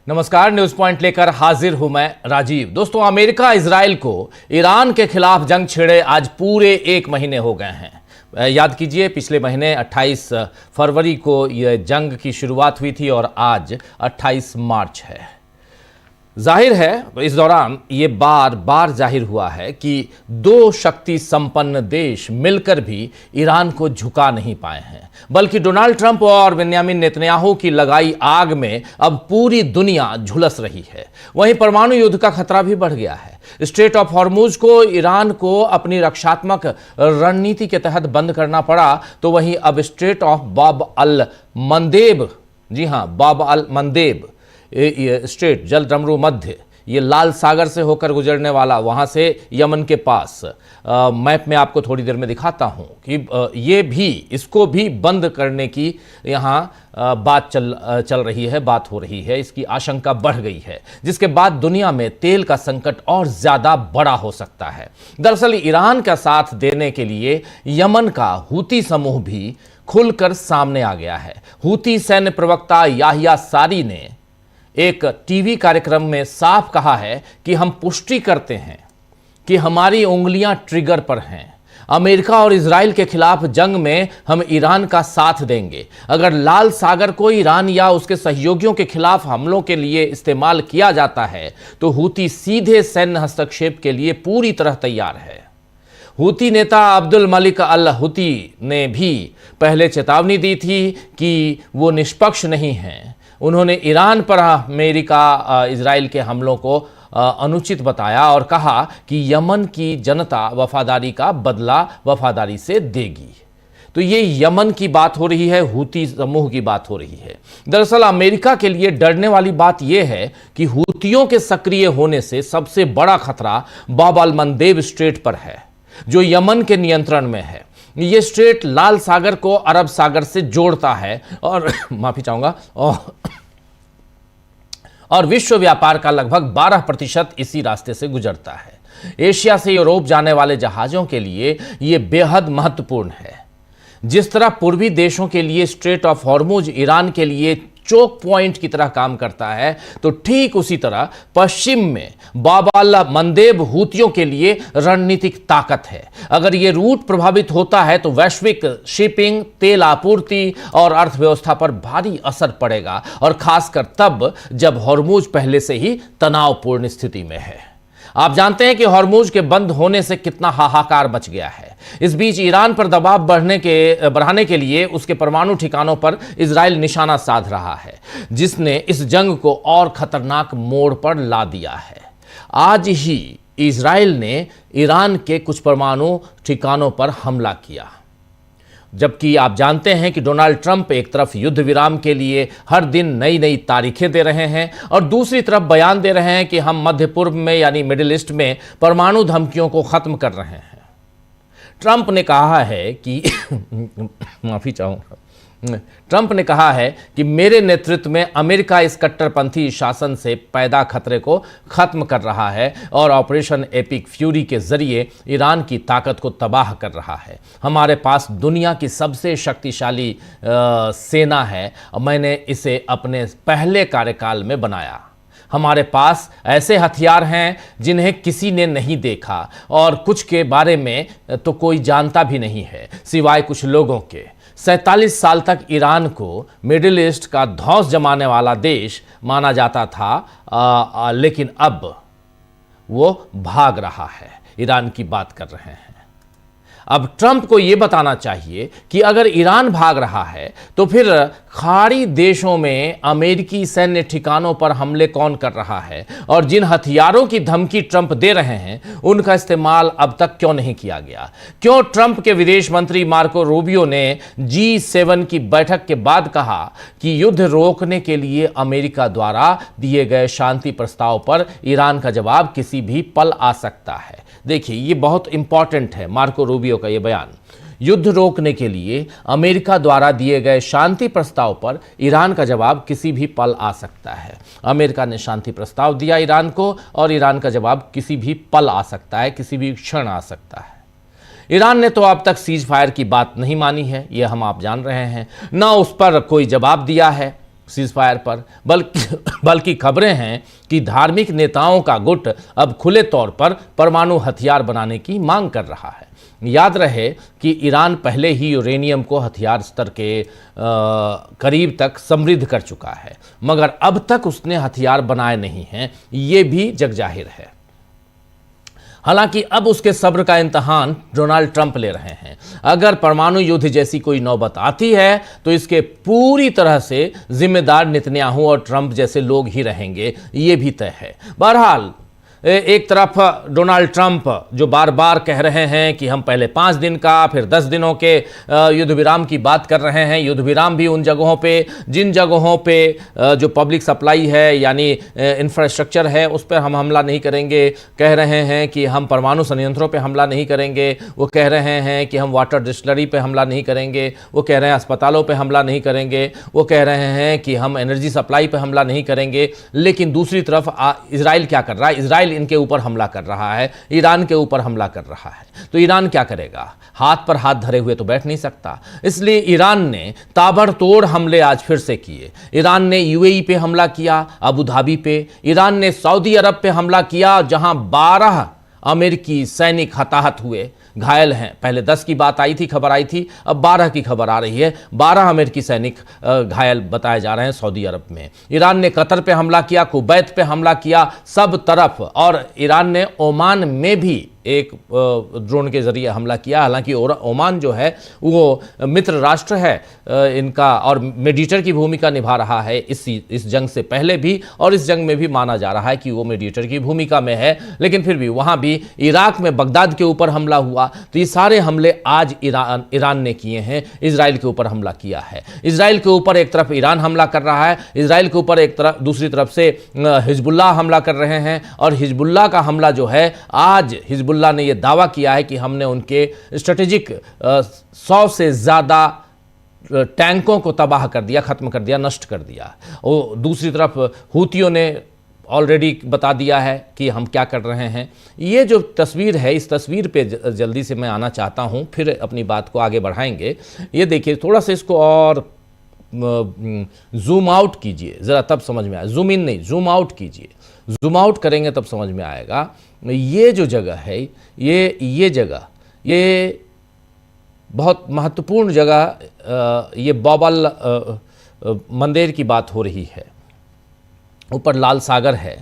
नमस्कार, news point लेकर हाजिर हूं मैं राजीव। दोस्तों, अमेरिका इजराइल को ईरान के खिलाफ जंग छेड़े आज पूरे 1 महीने हो गए हैं। याद कीजिए, पिछले महीने 28 फरवरी को यह जंग की शुरुआत हुई थी और आज 28 मार्च है। जाहिर है इस दौरान ये बार बार जाहिर हुआ है कि दो शक्ति संपन्न देश मिलकर भी ईरान को झुका नहीं पाए हैं, बल्कि डोनाल्ड ट्रंप और बेंयामिन नेतन्याहू की लगाई आग में अब पूरी दुनिया झुलस रही है। वहीं परमाणु युद्ध का खतरा भी बढ़ गया है। स्ट्रेट ऑफ हॉर्मुज को ईरान को अपनी रक्षात्मक रणनीति के तहत बंद करना पड़ा, तो वहीं अब स्ट्रेट ऑफ बाब अल मंदेब, जी हां, बाब अल मंदेब स्ट्रेट, जल डमरू मध्य, ये लाल सागर से होकर गुजरने वाला, वहां से यमन के पास, मैप में आपको थोड़ी देर में दिखाता हूं कि ये भी, इसको भी बंद करने की यहां बात चल रही है, बात हो रही है। इसकी आशंका बढ़ गई है, जिसके बाद दुनिया में तेल का संकट और ज्यादा बड़ा हो सकता है। दरअसल ईरान का साथ देने के लिए यमन का हूती समूह भी खुलकर सामने आ गया है। हूती सैन्य प्रवक्ता याहिया सारी ने एक टीवी कार्यक्रम में साफ कहा है कि हम पुष्टि करते हैं कि हमारी उंगलियां ट्रिगर पर हैं। अमेरिका और इजराइल के खिलाफ जंग में हम ईरान का साथ देंगे। अगर लाल सागर को ईरान या उसके सहयोगियों के खिलाफ हमलों के लिए इस्तेमाल किया जाता है तो हूती सीधे सैन्य हस्तक्षेप के लिए पूरी तरह तैयार है। हूती नेता अब्दुल मलिक अल हूती ने भी पहले चेतावनी दी थी कि वो निष्पक्ष नहीं हैं। उन्होंने ईरान पर अमेरिका इजराइल के हमलों को अनुचित बताया और कहा कि यमन की जनता वफादारी का बदला वफादारी से देगी। तो ये यमन की बात हो रही है, हूती समूह की बात हो रही है। दरअसल अमेरिका के लिए डरने वाली बात यह है कि हूतियों के सक्रिय होने से सबसे बड़ा खतरा बाब अल मंदेब स्ट्रेट पर है, जो यमन के नियंत्रण में है। ये स्ट्रेट लाल सागर को अरब सागर से जोड़ता है और माफी चाहूंगा, और विश्व व्यापार का लगभग 12% इसी रास्ते से गुजरता है। एशिया से यूरोप जाने वाले जहाजों के लिए यह बेहद महत्वपूर्ण है। जिस तरह पूर्वी देशों के लिए स्ट्रेट ऑफ हॉर्मुज ईरान के लिए चोक पॉइंट की तरह काम करता है, तो ठीक उसी तरह पश्चिम में बाब अल मंदेब हूतियों के लिए रणनीतिक ताकत है। अगर यह रूट प्रभावित होता है तो वैश्विक शिपिंग, तेल आपूर्ति और अर्थव्यवस्था पर भारी असर पड़ेगा, और खासकर तब जब हॉर्मुज पहले से ही तनावपूर्ण स्थिति में है। आप जानते हैं कि हॉर्मुज के बंद होने से कितना हाहाकार मच गया है। इस बीच ईरान पर दबाव बढ़ाने के लिए उसके परमाणु ठिकानों पर इजराइल निशाना साध रहा है, जिसने इस जंग को और खतरनाक मोड़ पर ला दिया है। आज ही इजराइल ने ईरान के कुछ परमाणु ठिकानों पर हमला किया, जबकि आप जानते हैं कि डोनाल्ड ट्रंप एक तरफ युद्ध विराम के लिए हर दिन नई नई तारीखें दे रहे हैं और दूसरी तरफ बयान दे रहे हैं कि हम मध्य पूर्व में यानी मिडिल ईस्ट में परमाणु धमकियों को खत्म कर रहे हैं। ट्रंप ने कहा है कि माफी चाहूंगा, ट्रंप ने कहा है कि मेरे नेतृत्व में अमेरिका इस कट्टरपंथी शासन से पैदा खतरे को खत्म कर रहा है और ऑपरेशन एपिक फ्यूरी के जरिए ईरान की ताकत को तबाह कर रहा है। हमारे पास दुनिया की सबसे शक्तिशाली सेना है और मैंने इसे अपने पहले कार्यकाल में बनाया। हमारे पास ऐसे हथियार हैं जिन्हें किसी ने नहीं देखा और कुछ के बारे में तो कोई जानता भी नहीं है सिवाय कुछ लोगों के। 47 साल तक ईरान को मिडिल ईस्ट का धौंस जमाने वाला देश माना जाता था, लेकिन अब वो भाग रहा है। ईरान की बात कर रहे हैं। अब ट्रंप को यह बताना चाहिए कि अगर ईरान भाग रहा है तो फिर खाड़ी देशों में अमेरिकी सैन्य ठिकानों पर हमले कौन कर रहा है, और जिन हथियारों की धमकी ट्रंप दे रहे हैं उनका इस्तेमाल अब तक क्यों नहीं किया गया। क्यों ट्रंप के विदेश मंत्री मार्को रूबियो ने G7 की बैठक के बाद कहा कि युद्ध रोकने के लिए अमेरिका द्वारा दिए गए शांति प्रस्ताव पर ईरान का जवाब किसी भी पल आ सकता है। देखिए, ये बहुत इंपॉर्टेंट है मार्को रूबियो का ये बयान। युद्ध रोकने के लिए अमेरिका द्वारा दिए गए शांति प्रस्ताव पर ईरान का जवाब किसी भी पल आ सकता है। अमेरिका ने शांति प्रस्ताव दिया ईरान को और ईरान का जवाब किसी भी पल आ सकता है, किसी भी क्षण आ सकता है। ईरान ने तो अब तक सीज फायर की बात नहीं मानी है, यह हम आप जान रहे हैं, ना उस पर कोई जवाब दिया है। सीज़फायर पर, बल्कि खबरें हैं कि धार्मिक नेताओं का गुट अब खुले तौर पर परमाणु हथियार बनाने की मांग कर रहा है। याद रहे कि ईरान पहले ही यूरेनियम को हथियार स्तर के करीब तक समृद्ध कर चुका है, मगर अब तक उसने हथियार बनाए नहीं हैं, ये भी जगजाहिर है। हालांकि अब उसके सब्र का इम्तहान डोनाल्ड ट्रंप ले रहे हैं। अगर परमाणु युद्ध जैसी कोई नौबत आती है तो इसके पूरी तरह से जिम्मेदार नेतन्याहू और ट्रंप जैसे लोग ही रहेंगे, ये भी तय है। बहरहाल एक तरफ डोनाल्ड ट्रंप जो बार बार कह रहे हैं कि हम पहले 5 दिन का फिर 10 दिनों के युद्ध विराम की बात कर रहे हैं। युद्ध विराम भी उन जगहों पे जिन जगहों पे जो पब्लिक सप्लाई है यानी इंफ्रास्ट्रक्चर है उस पर हम हमला नहीं करेंगे। कह रहे हैं कि हम परमाणु संयंत्रों पे हमला नहीं करेंगे। वो कह रहे हैं कि हम वाटर डिस्टिलरी पे हमला नहीं करेंगे। वो कह रहे हैं अस्पतालों पे हमला नहीं करेंगे। वो कह रहे हैं कि हम एनर्जी सप्लाई पे हमला नहीं करेंगे। लेकिन दूसरी तरफ इजराइल क्या कर रहा है? इजराइल इनके ऊपर हमला कर रहा है, ईरान के ऊपर हमला कर रहा है। तो ईरान क्या करेगा? हाथ पर हाथ धरे हुए तो बैठ नहीं सकता। इसलिए ईरान ने ताबड़तोड़ हमले आज फिर से किए। ईरान ने यूएई पे हमला किया, अबू धाबी पे। ईरान ने सऊदी अरब पे हमला किया, जहां 12 अमेरिकी सैनिक हताहत हुए, घायल हैं। पहले 10 की बात आई थी, खबर आई थी, अब 12 की खबर आ रही है। 12 अमेरिकी सैनिक घायल बताए जा रहे हैं सऊदी अरब में। ईरान ने कतर पे हमला किया, कुवैत पे हमला किया, सब तरफ। और ईरान ने ओमान में भी एक ड्रोन के जरिए हमला किया। हालांकि ओमान जो है वो मित्र राष्ट्र है इनका और मेडिएटर की भूमिका निभा रहा है इस जंग से पहले भी, और इस जंग में भी माना जा रहा है कि वो मेडिएटर की भूमिका में है। लेकिन फिर भी वहाँ भी इराक में बगदाद के ऊपर हमला हुआ। तो ये सारे हमले आज ईरान ने किए हैं, इजराइल के ऊपर हमला किया है। इजराइल के ऊपर एक तरफ ईरान हमला कर रहा है, इजराइल के ऊपर एक तरफ दूसरी तरफ से हिजबुल्लाह हमला कर रहे हैं। और हिजबुल्लाह का हमला जो है, आज हिजबुल्लाह ने यह दावा किया है कि हमने उनके स्ट्रेटेजिक 100 से ज़्यादा टैंकों को तबाह कर दिया, ख़त्म कर दिया, नष्ट कर दिया। और दूसरी तरफ हूतियों ने ऑलरेडी बता दिया है कि हम क्या कर रहे हैं। ये जो तस्वीर है, इस तस्वीर पे जल्दी से मैं आना चाहता हूँ, फिर अपनी बात को आगे बढ़ाएंगे। ये देखिए, थोड़ा सा इसको और जूम आउट कीजिए ज़रा, तब समझ में आए। जूम इन नहीं, जूम आउट कीजिए। जूम आउट करेंगे तब समझ में आएगा। ये जो जगह है, ये जगह, ये बहुत महत्वपूर्ण जगह, ये बाबल मंदिर की बात हो रही है। ऊपर लाल सागर है,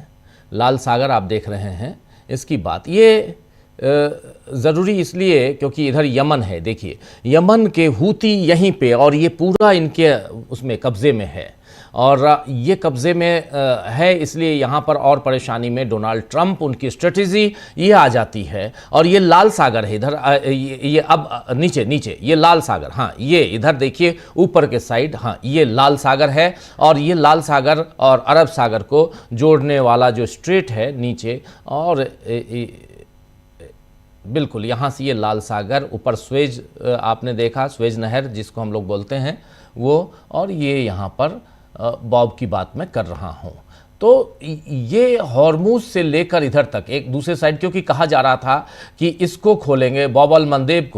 लाल सागर आप देख रहे हैं, इसकी बात। ये ज़रूरी इसलिए क्योंकि इधर यमन है। देखिए, यमन के हूती यहीं पे, और ये पूरा इनके उसमें कब्ज़े में है, और ये कब्ज़े में है, इसलिए यहाँ पर और परेशानी में डोनाल्ड ट्रंप, उनकी स्ट्रेटजी ये आ जाती है। और ये लाल सागर है इधर, ये अब नीचे ये लाल सागर, हाँ ये इधर देखिए ऊपर के साइड, हाँ ये लाल सागर है। और ये लाल सागर और अरब सागर को जोड़ने वाला जो स्ट्रेट है नीचे, और बिल्कुल यहाँ से ये लाल सागर, ऊपर स्वेज आपने देखा, स्वेज नहर जिसको हम लोग बोलते हैं वो, और ये यहाँ पर बॉब की बात मैं कर रहा हूँ। तो ये हॉर्मूज से लेकर इधर तक एक दूसरे साइड, क्योंकि कहा जा रहा था कि इसको खोलेंगे, बाबल मंदेब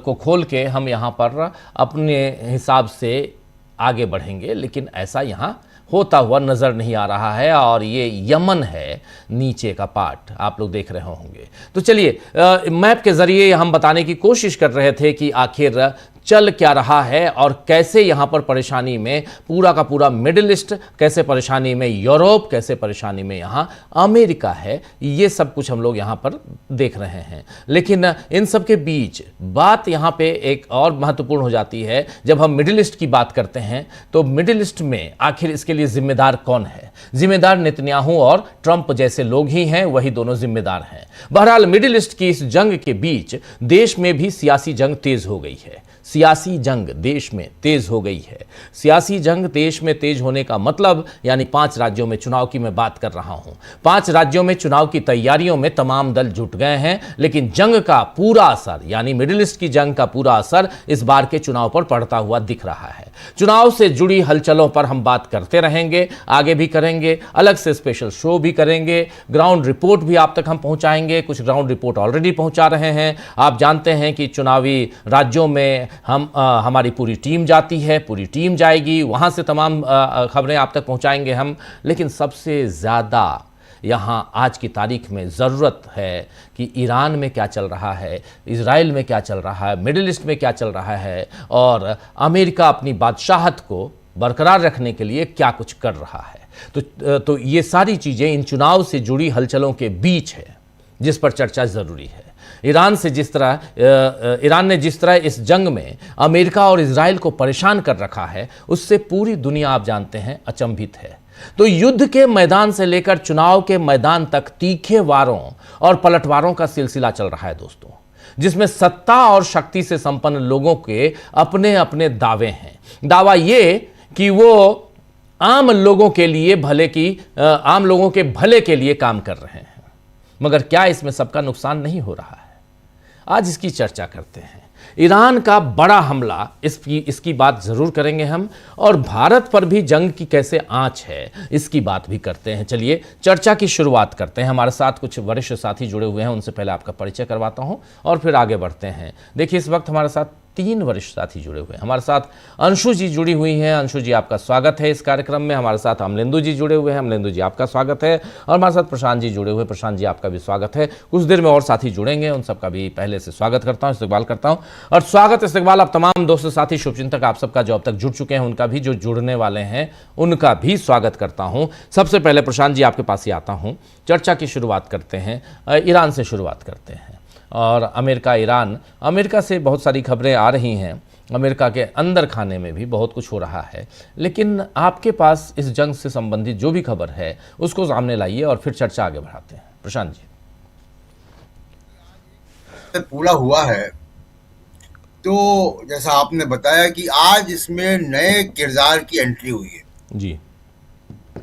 को खोल के हम यहाँ पर अपने हिसाब से आगे बढ़ेंगे, लेकिन ऐसा यहाँ होता हुआ नज़र नहीं आ रहा है। और ये यमन है, नीचे का पार्ट आप लोग देख रहे होंगे। तो चलिए, मैप के ज़रिए हम बताने की कोशिश कर रहे थे कि आखिर चल क्या रहा है और कैसे यहाँ पर परेशानी में पूरा का पूरा मिडिल ईस्ट, कैसे परेशानी में यूरोप, कैसे परेशानी में यहाँ अमेरिका है। ये सब कुछ हम लोग यहाँ पर देख रहे हैं। लेकिन इन सब के बीच बात यहाँ पे एक और महत्वपूर्ण हो जाती है। जब हम मिडिल ईस्ट की बात करते हैं तो मिडिल ईस्ट में आखिर इसके लिए जिम्मेदार कौन है? जिम्मेदार नेतन्याहू और ट्रंप जैसे लोग ही हैं, वही दोनों जिम्मेदार हैं। बहरहाल मिडिल ईस्ट की इस जंग के बीच देश में भी सियासी जंग तेज हो गई है। सियासी जंग देश में तेज हो गई है। सियासी जंग देश में तेज होने का मतलब यानी 5 राज्यों में चुनाव की मैं बात कर रहा हूं। 5 राज्यों में चुनाव की तैयारियों में तमाम दल जुट गए हैं, लेकिन जंग का पूरा असर यानी मिडिल ईस्ट की जंग का पूरा असर इस बार के चुनाव पर पड़ता हुआ दिख रहा है। चुनाव से जुड़ी हलचलों पर हम बात करते रहेंगे, आगे भी करेंगे, अलग से स्पेशल शो भी करेंगे, ग्राउंड रिपोर्ट भी आप तक हम पहुंचाएंगे। कुछ ग्राउंड रिपोर्ट ऑलरेडी पहुंचा रहे हैं। आप जानते हैं कि चुनावी राज्यों में हमारी पूरी टीम जाती है, पूरी टीम जाएगी, वहाँ से तमाम खबरें आप तक पहुँचाएंगे हम। लेकिन सबसे ज़्यादा यहाँ आज की तारीख में ज़रूरत है कि ईरान में क्या चल रहा है, इजराइल में क्या चल रहा है, मिडिल ईस्ट में क्या चल रहा है, और अमेरिका अपनी बादशाहत को बरकरार रखने के लिए क्या कुछ कर रहा है। तो ये सारी चीज़ें इन चुनाव से जुड़ी हलचलों के बीच है, जिस पर चर्चा ज़रूरी है। ईरान ने जिस तरह इस जंग में अमेरिका और इजराइल को परेशान कर रखा है, उससे पूरी दुनिया, आप जानते हैं, अचंभित है। तो युद्ध के मैदान से लेकर चुनाव के मैदान तक तीखे वारों और पलटवारों का सिलसिला चल रहा है दोस्तों, जिसमें सत्ता और शक्ति से संपन्न लोगों के अपने अपने दावे हैं। दावा ये कि वो आम लोगों के भले के लिए काम कर रहे हैं, मगर क्या इसमें सबका नुकसान नहीं हो रहा है? आज इसकी चर्चा करते हैं। ईरान का बड़ा हमला, इसकी बात जरूर करेंगे हम, और भारत पर भी जंग की कैसे आंच है, इसकी बात भी करते हैं। चलिए चर्चा की शुरुआत करते हैं। हमारे साथ कुछ वरिष्ठ साथी जुड़े हुए हैं, उनसे पहले आपका परिचय करवाता हूं और फिर आगे बढ़ते हैं। देखिए, इस वक्त हमारे साथ 3 वरिष्ठ साथी जुड़े हुए हैं। हमारे साथ अंशु जी जुड़ी हुई हैं। अंशु जी, आपका स्वागत है इस कार्यक्रम में। हमारे साथ अमलेंदु जी जुड़े हुए हैं। अमलेंदु जी, आपका स्वागत है। और हमारे साथ प्रशांत जी जुड़े हुए हैं। प्रशांत जी, आपका भी स्वागत है। कुछ देर में और साथी जुड़ेंगे, उन सबका भी पहले से स्वागत करता हूं, इस्तकबाल करता हूं। और स्वागत इस्तकबाल आप तमाम दोस्त साथी शुभचिंतक आप सबका जो अब तक जुड़ चुके हैं, उनका भी, जो जुड़ने वाले हैं उनका भी स्वागत करता हूं। सबसे पहले प्रशांत जी, आपके पास ही आता हूं। चर्चा की शुरुआत करते हैं, ईरान से शुरुआत करते हैं। और अमेरिका से बहुत सारी खबरें आ रही हैं। अमेरिका के अंदर खाने में भी बहुत कुछ हो रहा है, लेकिन आपके पास इस जंग से संबंधित जो भी खबर है उसको सामने लाइए और फिर चर्चा आगे बढ़ाते हैं। प्रशांत जी। पूरा हुआ है, तो जैसा आपने बताया कि आज इसमें नए किरदार की एंट्री हुई है जी,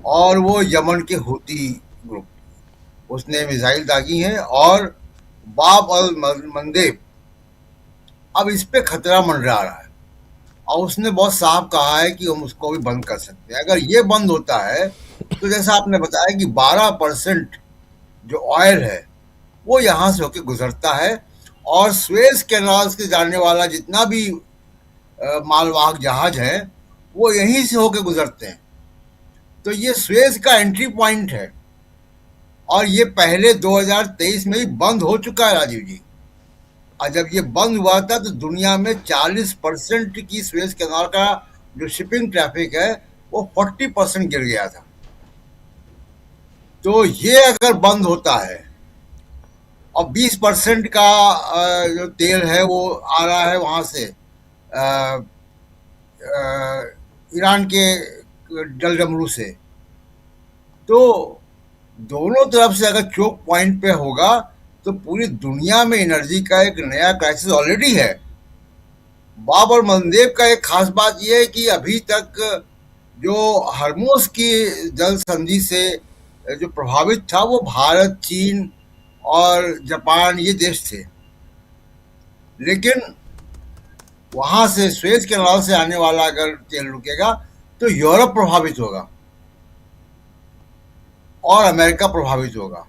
और वो यमन के हूती ग्रुप, उसने मिसाइल दागी हैं और बाब अल मंदेब अब इस पे खतरा मंडरा रहा है। और उसने बहुत साफ कहा है कि हम उसको भी बंद कर सकते हैं। अगर ये बंद होता है तो जैसा आपने बताया कि 12% जो ऑयल है वो यहाँ से होकर गुजरता है, और स्वेज कैनाल से जाने वाला जितना भी मालवाहक जहाज है वो यहीं से होकर गुजरते हैं। तो ये स्वेज का एंट्री पॉइंट है, और ये पहले 2023 में ही बंद हो चुका है राजीव जी। और जब ये बंद हुआ था तो दुनिया में 40% की स्वेज कैनाल का जो शिपिंग ट्रैफिक है वो 40% गिर गया था। तो ये अगर बंद होता है और 20% का जो तेल है वो आ रहा है वहां से ईरान के डलडमरू से, तो दोनों तरफ से अगर चोक पॉइंट पे होगा तो पूरी दुनिया में एनर्जी का एक नया क्राइसिस ऑलरेडी है। बाब और मंदेब का एक खास बात यह है कि अभी तक जो हरमुज की जल संधि से जो प्रभावित था वो भारत, चीन और जापान, ये देश थे। लेकिन वहां से स्वेज कैनाल से आने वाला अगर तेल रुकेगा तो यूरोप प्रभावित होगा और अमेरिका प्रभावित होगा।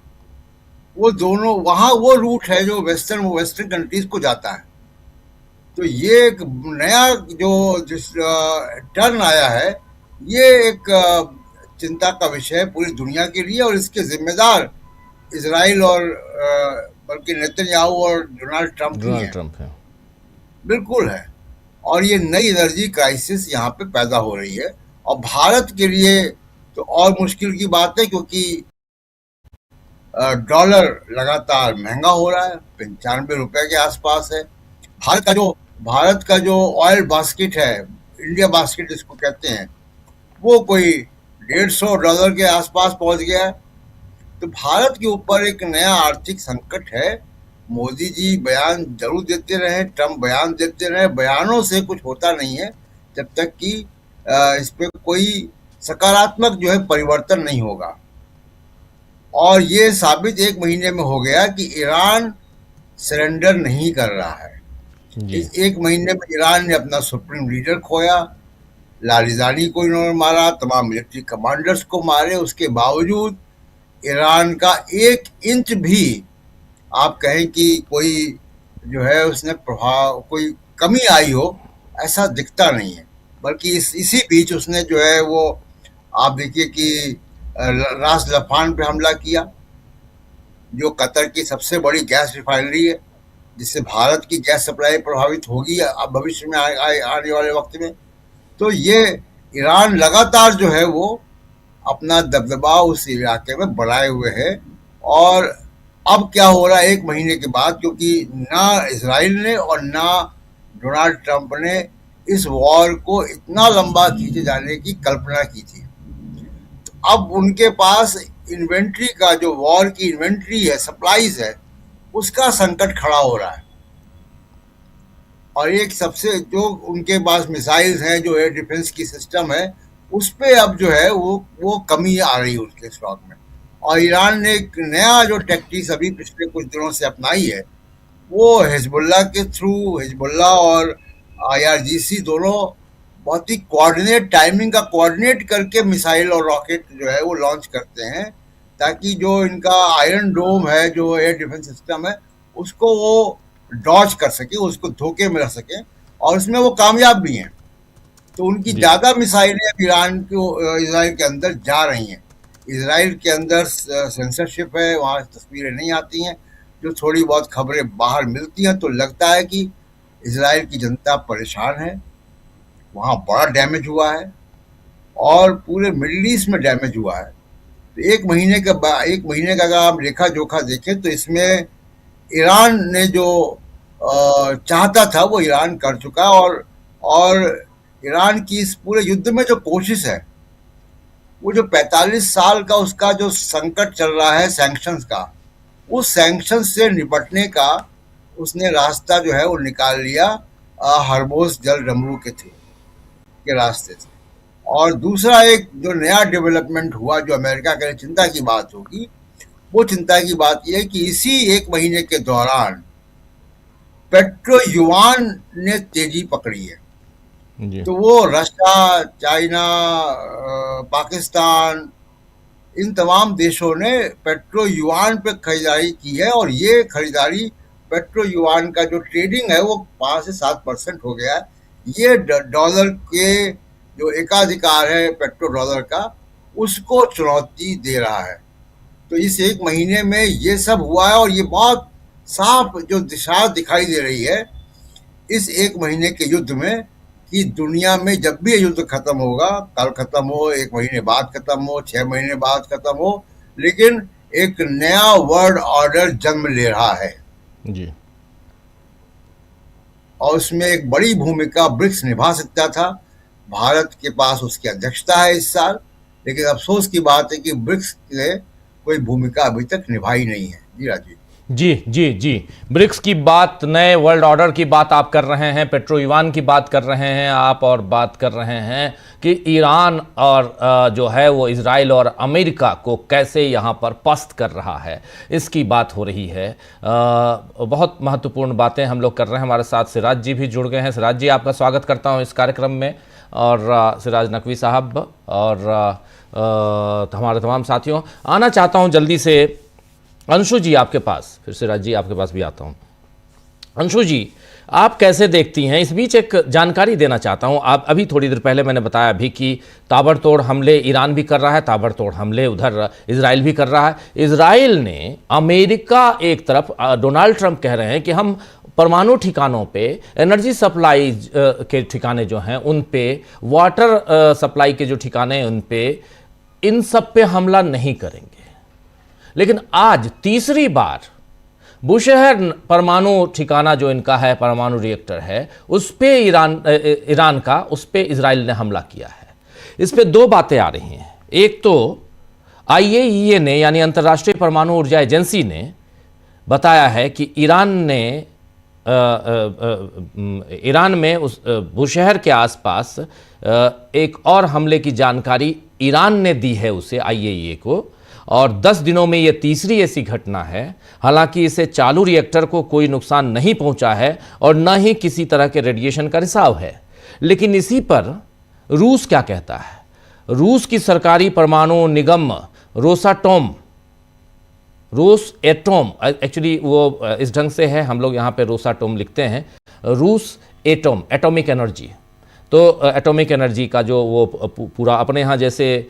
वो दोनों, वहां वो रूट है जो वेस्टर्न कंट्रीज को जाता है। तो ये एक नया जो टर्न आया है, ये एक चिंता का विषय है पूरी दुनिया के लिए, और इसके जिम्मेदार इजराइल और बल्कि नेतन्याहू और डोनाल्ड ट्रंप है। बिल्कुल है। और ये नई एनर्जी क्राइसिस यहाँ पे पैदा हो रही है, और भारत के लिए तो और मुश्किल की बात है, क्योंकि डॉलर लगातार महंगा हो रहा है, 95 रुपए के आसपास है। भारत का जो ऑयल बास्केट है, इंडिया बास्केट जिसको कहते हैं, वो कोई $150 के आसपास पहुंच गया है। तो भारत के ऊपर एक नया आर्थिक संकट है। मोदी जी बयान जरूर देते रहे, ट्रम्प बयान देते रहे, बयानों से कुछ होता नहीं है जब तक कि इस पे कोई सकारात्मक जो है परिवर्तन नहीं होगा। और ये साबित 1 महीने में हो गया कि ईरान सरेंडर नहीं कर रहा है। इस 1 महीने में ईरान ने अपना सुप्रीम लीडर खोया, लारिजानी को इन्होंने मारा, तमाम मिलिट्री कमांडर्स को मारे। उसके बावजूद ईरान का 1 इंच भी आप कहें कि कोई जो है उसने प्रभाव कोई कमी आई हो ऐसा दिखता नहीं है। बल्कि इसी बीच उसने जो है वो आप देखिए कि रास लफान पे हमला किया, जो कतर की सबसे बड़ी गैस रिफाइनरी है, जिससे भारत की गैस सप्लाई प्रभावित होगी अब भविष्य में आने वाले वक्त में। तो ये ईरान लगातार जो है वो अपना दबदबा उस इलाके में बढ़ाए हुए है। और अब क्या हो रहा है एक महीने के बाद, क्योंकि ना इसराइल ने और ना डोनाल्ड ट्रंप ने इस वॉर को इतना लंबा खींचे जाने की कल्पना की थी। तो अब उनके पास इन्वेंट्री का, जो वॉर की इन्वेंट्री है, सप्लाईज है, उसका संकट खड़ा हो रहा है। और एक सबसे जो उनके पास मिसाइल्स हैं, जो एयर डिफेंस की सिस्टम है, उस पे अब जो है वो कमी आ रही है उसके स्टॉक में। और ईरान ने एक नया जो टैक्टिक्स अभी पिछले कुछ दिनों से अपनाई है, वो हिजबुल्लाह के थ्रू, हिजबुल्लाह और IRGC दोनों बहुत ही टाइमिंग का कोऑर्डिनेट करके मिसाइल और रॉकेट जो है वो लॉन्च करते हैं, ताकि जो इनका आयरन डोम है, जो एयर डिफेंस सिस्टम है, उसको वो डॉज कर सके, उसको धोखे में रख सके, और उसमें वो कामयाब भी हैं। तो उनकी ज़्यादा मिसाइलें ईरान को इसराइल के अंदर जा रही हैं। इसराइल के अंदर सेंसरशिप है, वहाँ तस्वीरें नहीं आती हैं। जो थोड़ी बहुत खबरें बाहर मिलती हैं तो लगता है कि इसराइल की जनता परेशान है, वहाँ बड़ा डैमेज हुआ है और पूरे मिडिल ईस्ट में डैमेज हुआ है। तो एक महीने का अगर आप लेखा जोखा देखें तो इसमें ईरान ने जो चाहता था वो ईरान कर चुका। और ईरान की इस पूरे युद्ध में जो कोशिश है, वो जो 45 साल का उसका जो संकट चल रहा है सैंक्शंस का, उस सैंक्शंस से निपटने का उसने रास्ता जो है वो निकाल लिया हर्मोज जल डमरू के रास्ते से। और दूसरा एक जो नया डेवलपमेंट हुआ, जो अमेरिका के लिए चिंता की बात होगी, वो चिंता की बात यह है कि इसी एक महीने के दौरान पेट्रो युआन ने तेजी पकड़ी है। तो वो रशिया, चाइना, पाकिस्तान, इन तमाम देशों ने पेट्रो युआन पे खरीदारी की है। और ये खरीदारी, पेट्रो युआन का जो ट्रेडिंग है वो 5 से 7% हो गया है। ये डॉलर के जो एकाधिकार है पेट्रो डॉलर का, उसको चुनौती दे रहा है। तो इस एक महीने में ये सब हुआ है और ये बहुत साफ जो दिशा दिखाई दे रही है इस एक महीने के युद्ध में, कि दुनिया में जब भी ये युद्ध खत्म होगा, कल खत्म हो, एक महीने बाद खत्म हो, 6 महीने बाद खत्म हो, लेकिन एक नया वर्ल्ड ऑर्डर जन्म ले रहा है जी। और उसमें एक बड़ी भूमिका ब्रिक्स निभा सकता था। भारत के पास उसकी अध्यक्षता है इस साल, लेकिन अफसोस की बात है कि ब्रिक्स ने कोई भूमिका अभी तक निभाई नहीं है। जी राजीव जी जी जी, ब्रिक्स की बात, नए वर्ल्ड ऑर्डर की बात आप कर रहे हैं, पेट्रो युआन की बात कर रहे हैं आप, और बात कर रहे हैं कि ईरान और जो है वो इजराइल और अमेरिका को कैसे यहाँ पर पस्त कर रहा है, इसकी बात हो रही है। बहुत महत्वपूर्ण बातें हम लोग कर रहे हैं। हमारे साथ सिराज जी भी जुड़ गए हैं। सिराज जी, आपका स्वागत करता हूँ इस कार्यक्रम में, और सिराज नकवी साहब और हमारे तमाम साथियों। आना चाहता हूँ जल्दी से अंशु जी आपके पास, फिर सिराज जी आपके पास भी आता हूं। अंशु जी, आप कैसे देखती हैं? इस बीच एक जानकारी देना चाहता हूं। आप अभी थोड़ी देर पहले मैंने बताया भी कि ताबड़तोड़ हमले ईरान भी कर रहा है, ताबड़तोड़ हमले उधर इजराइल भी कर रहा है। इजराइल ने, अमेरिका एक तरफ, डोनाल्ड ट्रंप कह रहे हैं कि हम परमाणु ठिकानों पे, एनर्जी सप्लाई के ठिकाने जो हैं उन पे, वाटर सप्लाई के जो ठिकाने हैं उन पे, इन सब पे हमला नहीं करेंगे। लेकिन आज तीसरी बार बुशहर परमाणु ठिकाना जो इनका है, परमाणु रिएक्टर है, उस पे ईरान का, उस पे इजराइल ने हमला किया है। इस पे दो बातें आ रही हैं। एक तो IAEA ने, यानी अंतर्राष्ट्रीय परमाणु ऊर्जा एजेंसी ने बताया है कि ईरान में उस बुशहर के आसपास एक और हमले की जानकारी ईरान ने दी है उसे, IAEA को, और 10 दिनों में यह तीसरी ऐसी घटना है। हालांकि इसे चालू रिएक्टर को कोई नुकसान नहीं पहुंचा है और न ही किसी तरह के रेडिएशन का रिसाव है। लेकिन इसी पर रूस क्या कहता है? रूस की सरकारी परमाणु निगम रोसाटोम रूस एटोम, एक्चुअली वो इस ढंग से है, हम लोग यहाँ पे रोसाटोम लिखते हैं, रूस एटोम, एटॉमिक एनर्जी। तो एटॉमिक एनर्जी का जो वो पूरा अपने यहाँ जैसे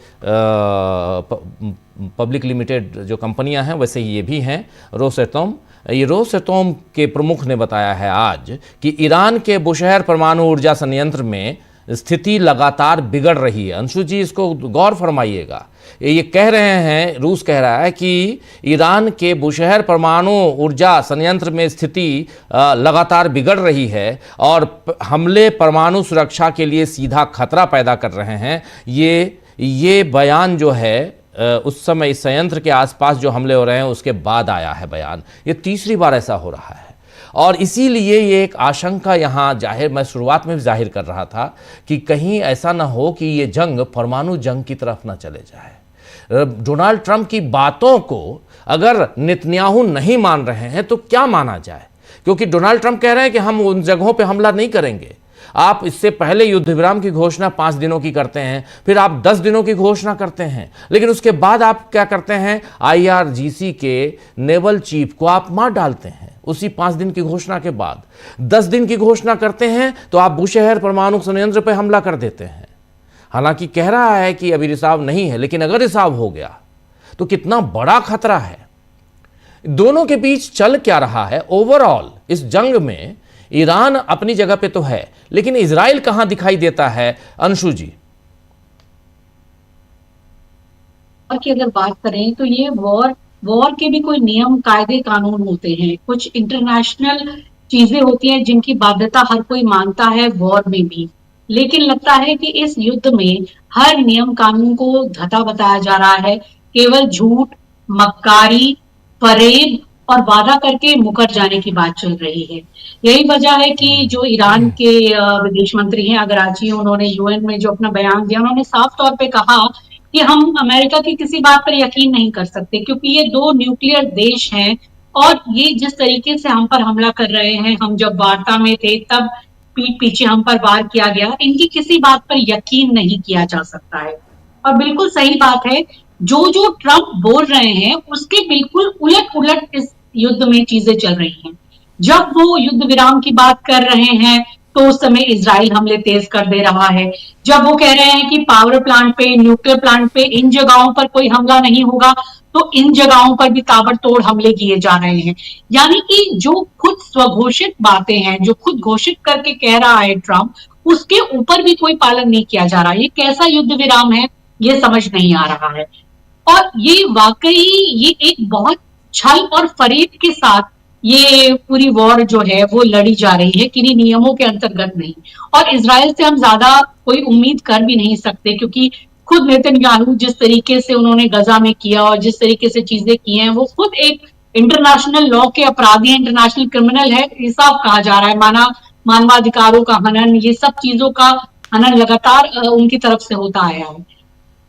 पब्लिक लिमिटेड जो कंपनियां हैं वैसे ही ये भी हैं, रोसएटोम। ये रोसएटोम के प्रमुख ने बताया है आज कि ईरान के बुशहर परमाणु ऊर्जा संयंत्र में स्थिति लगातार बिगड़ रही है। अंशु जी, इसको गौर फरमाइएगा। ये कह रहे हैं, रूस कह रहा है कि ईरान के बुशहर परमाणु ऊर्जा संयंत्र में स्थिति लगातार बिगड़ रही है और हमले परमाणु सुरक्षा के लिए सीधा खतरा पैदा कर रहे हैं। ये बयान जो है उस समय इस संयंत्र के आसपास जो हमले हो रहे हैं उसके बाद आया है बयान। ये तीसरी बार ऐसा हो रहा है और इसीलिए ये एक आशंका यहाँ जाहिर, मैं शुरुआत में भी जाहिर कर रहा था कि कहीं ऐसा ना हो कि ये जंग परमाणु जंग की तरफ ना चले जाए। डोनाल्ड ट्रंप की बातों को अगर नेतन्याहू नहीं मान रहे हैं तो क्या माना जाए, क्योंकि डोनाल्ड ट्रंप कह रहे हैं कि हम उन जगहों पे हमला नहीं करेंगे। आप इससे पहले युद्ध विराम की घोषणा 5 दिनों की करते हैं, फिर आप 10 दिनों की घोषणा करते हैं, लेकिन उसके बाद आप क्या करते हैं, IRGC के नेवल चीफ को आप मार डालते हैं उसी 5 दिन की घोषणा के बाद। 10 दिन की घोषणा करते हैं तो आप बुशहर परमाणु संयंत्र पर हमला कर देते हैं। हालांकि कह रहा है कि अभी रिसाव नहीं है, लेकिन अगर रिसाव हो गया तो कितना बड़ा खतरा है। दोनों के बीच चल क्या रहा है ओवरऑल इस जंग में? ईरान अपनी जगह पे तो है, लेकिन इजराइल कहां दिखाई देता है, अंशु जी? की अगर बात करें तो ये वॉर के भी कोई नियम कायदे कानून होते हैं, कुछ इंटरनेशनल चीजें होती हैं जिनकी बाध्यता हर कोई मानता है वॉर में भी। लेकिन लगता है कि इस युद्ध में हर नियम कानून को धता बताया जा रहा है। केवल झूठ, मक्कारी, फरेब और वादा करके मुकर जाने की बात चल रही है। यही वजह है कि जो ईरान के विदेश मंत्री हैं अगराची, उन्होंने यूएन में जो अपना बयान दिया, उन्होंने साफ तौर पे कहा कि हम अमेरिका की किसी बात पर यकीन नहीं कर सकते, क्योंकि ये 2 न्यूक्लियर देश हैं और ये जिस तरीके से हम पर हमला कर रहे हैं, हम जब वार्ता में थे तब पीठ पीछे हम पर वार किया गया, इनकी किसी बात पर यकीन नहीं किया जा सकता है। और बिल्कुल सही बात है, जो ट्रंप बोल रहे हैं उसके बिल्कुल उलट उलट इस युद्ध में चीजें चल रही हैं। जब वो युद्ध विराम की बात कर रहे हैं तो उस समय इजराइल हमले तेज कर दे रहा है। जब वो कह रहे हैं कि पावर प्लांट पे, न्यूक्लियर प्लांट पे, इन जगहों पर कोई हमला नहीं होगा, तो इन जगहों पर भी ताबड़तोड़ हमले किए जा रहे हैं। यानी कि जो खुद स्वघोषित बातें हैं, जो खुद घोषित करके कह रहा है ट्रंप, उसके ऊपर भी कोई पालन नहीं किया जा रहा। ये कैसा युद्ध विराम है, ये समझ नहीं आ रहा है। और ये वाकई ये एक बहुत छल और फरेब के साथ ये पूरी वॉर जो है वो लड़ी जा रही है, किन्हीं नियमों के अंतर्गत नहीं। और इजराइल से हम ज्यादा कोई उम्मीद कर भी नहीं सकते, क्योंकि खुद नेतन्याहू जिस तरीके से उन्होंने गजा में किया और जिस तरीके से चीजें की हैं, वो खुद एक इंटरनेशनल लॉ के अपराधी है, इंटरनेशनल क्रिमिनल है। ये सब कहा जा रहा है, मानवाधिकारों का हनन, ये सब चीजों का हनन लगातार उनकी तरफ से होता आया है।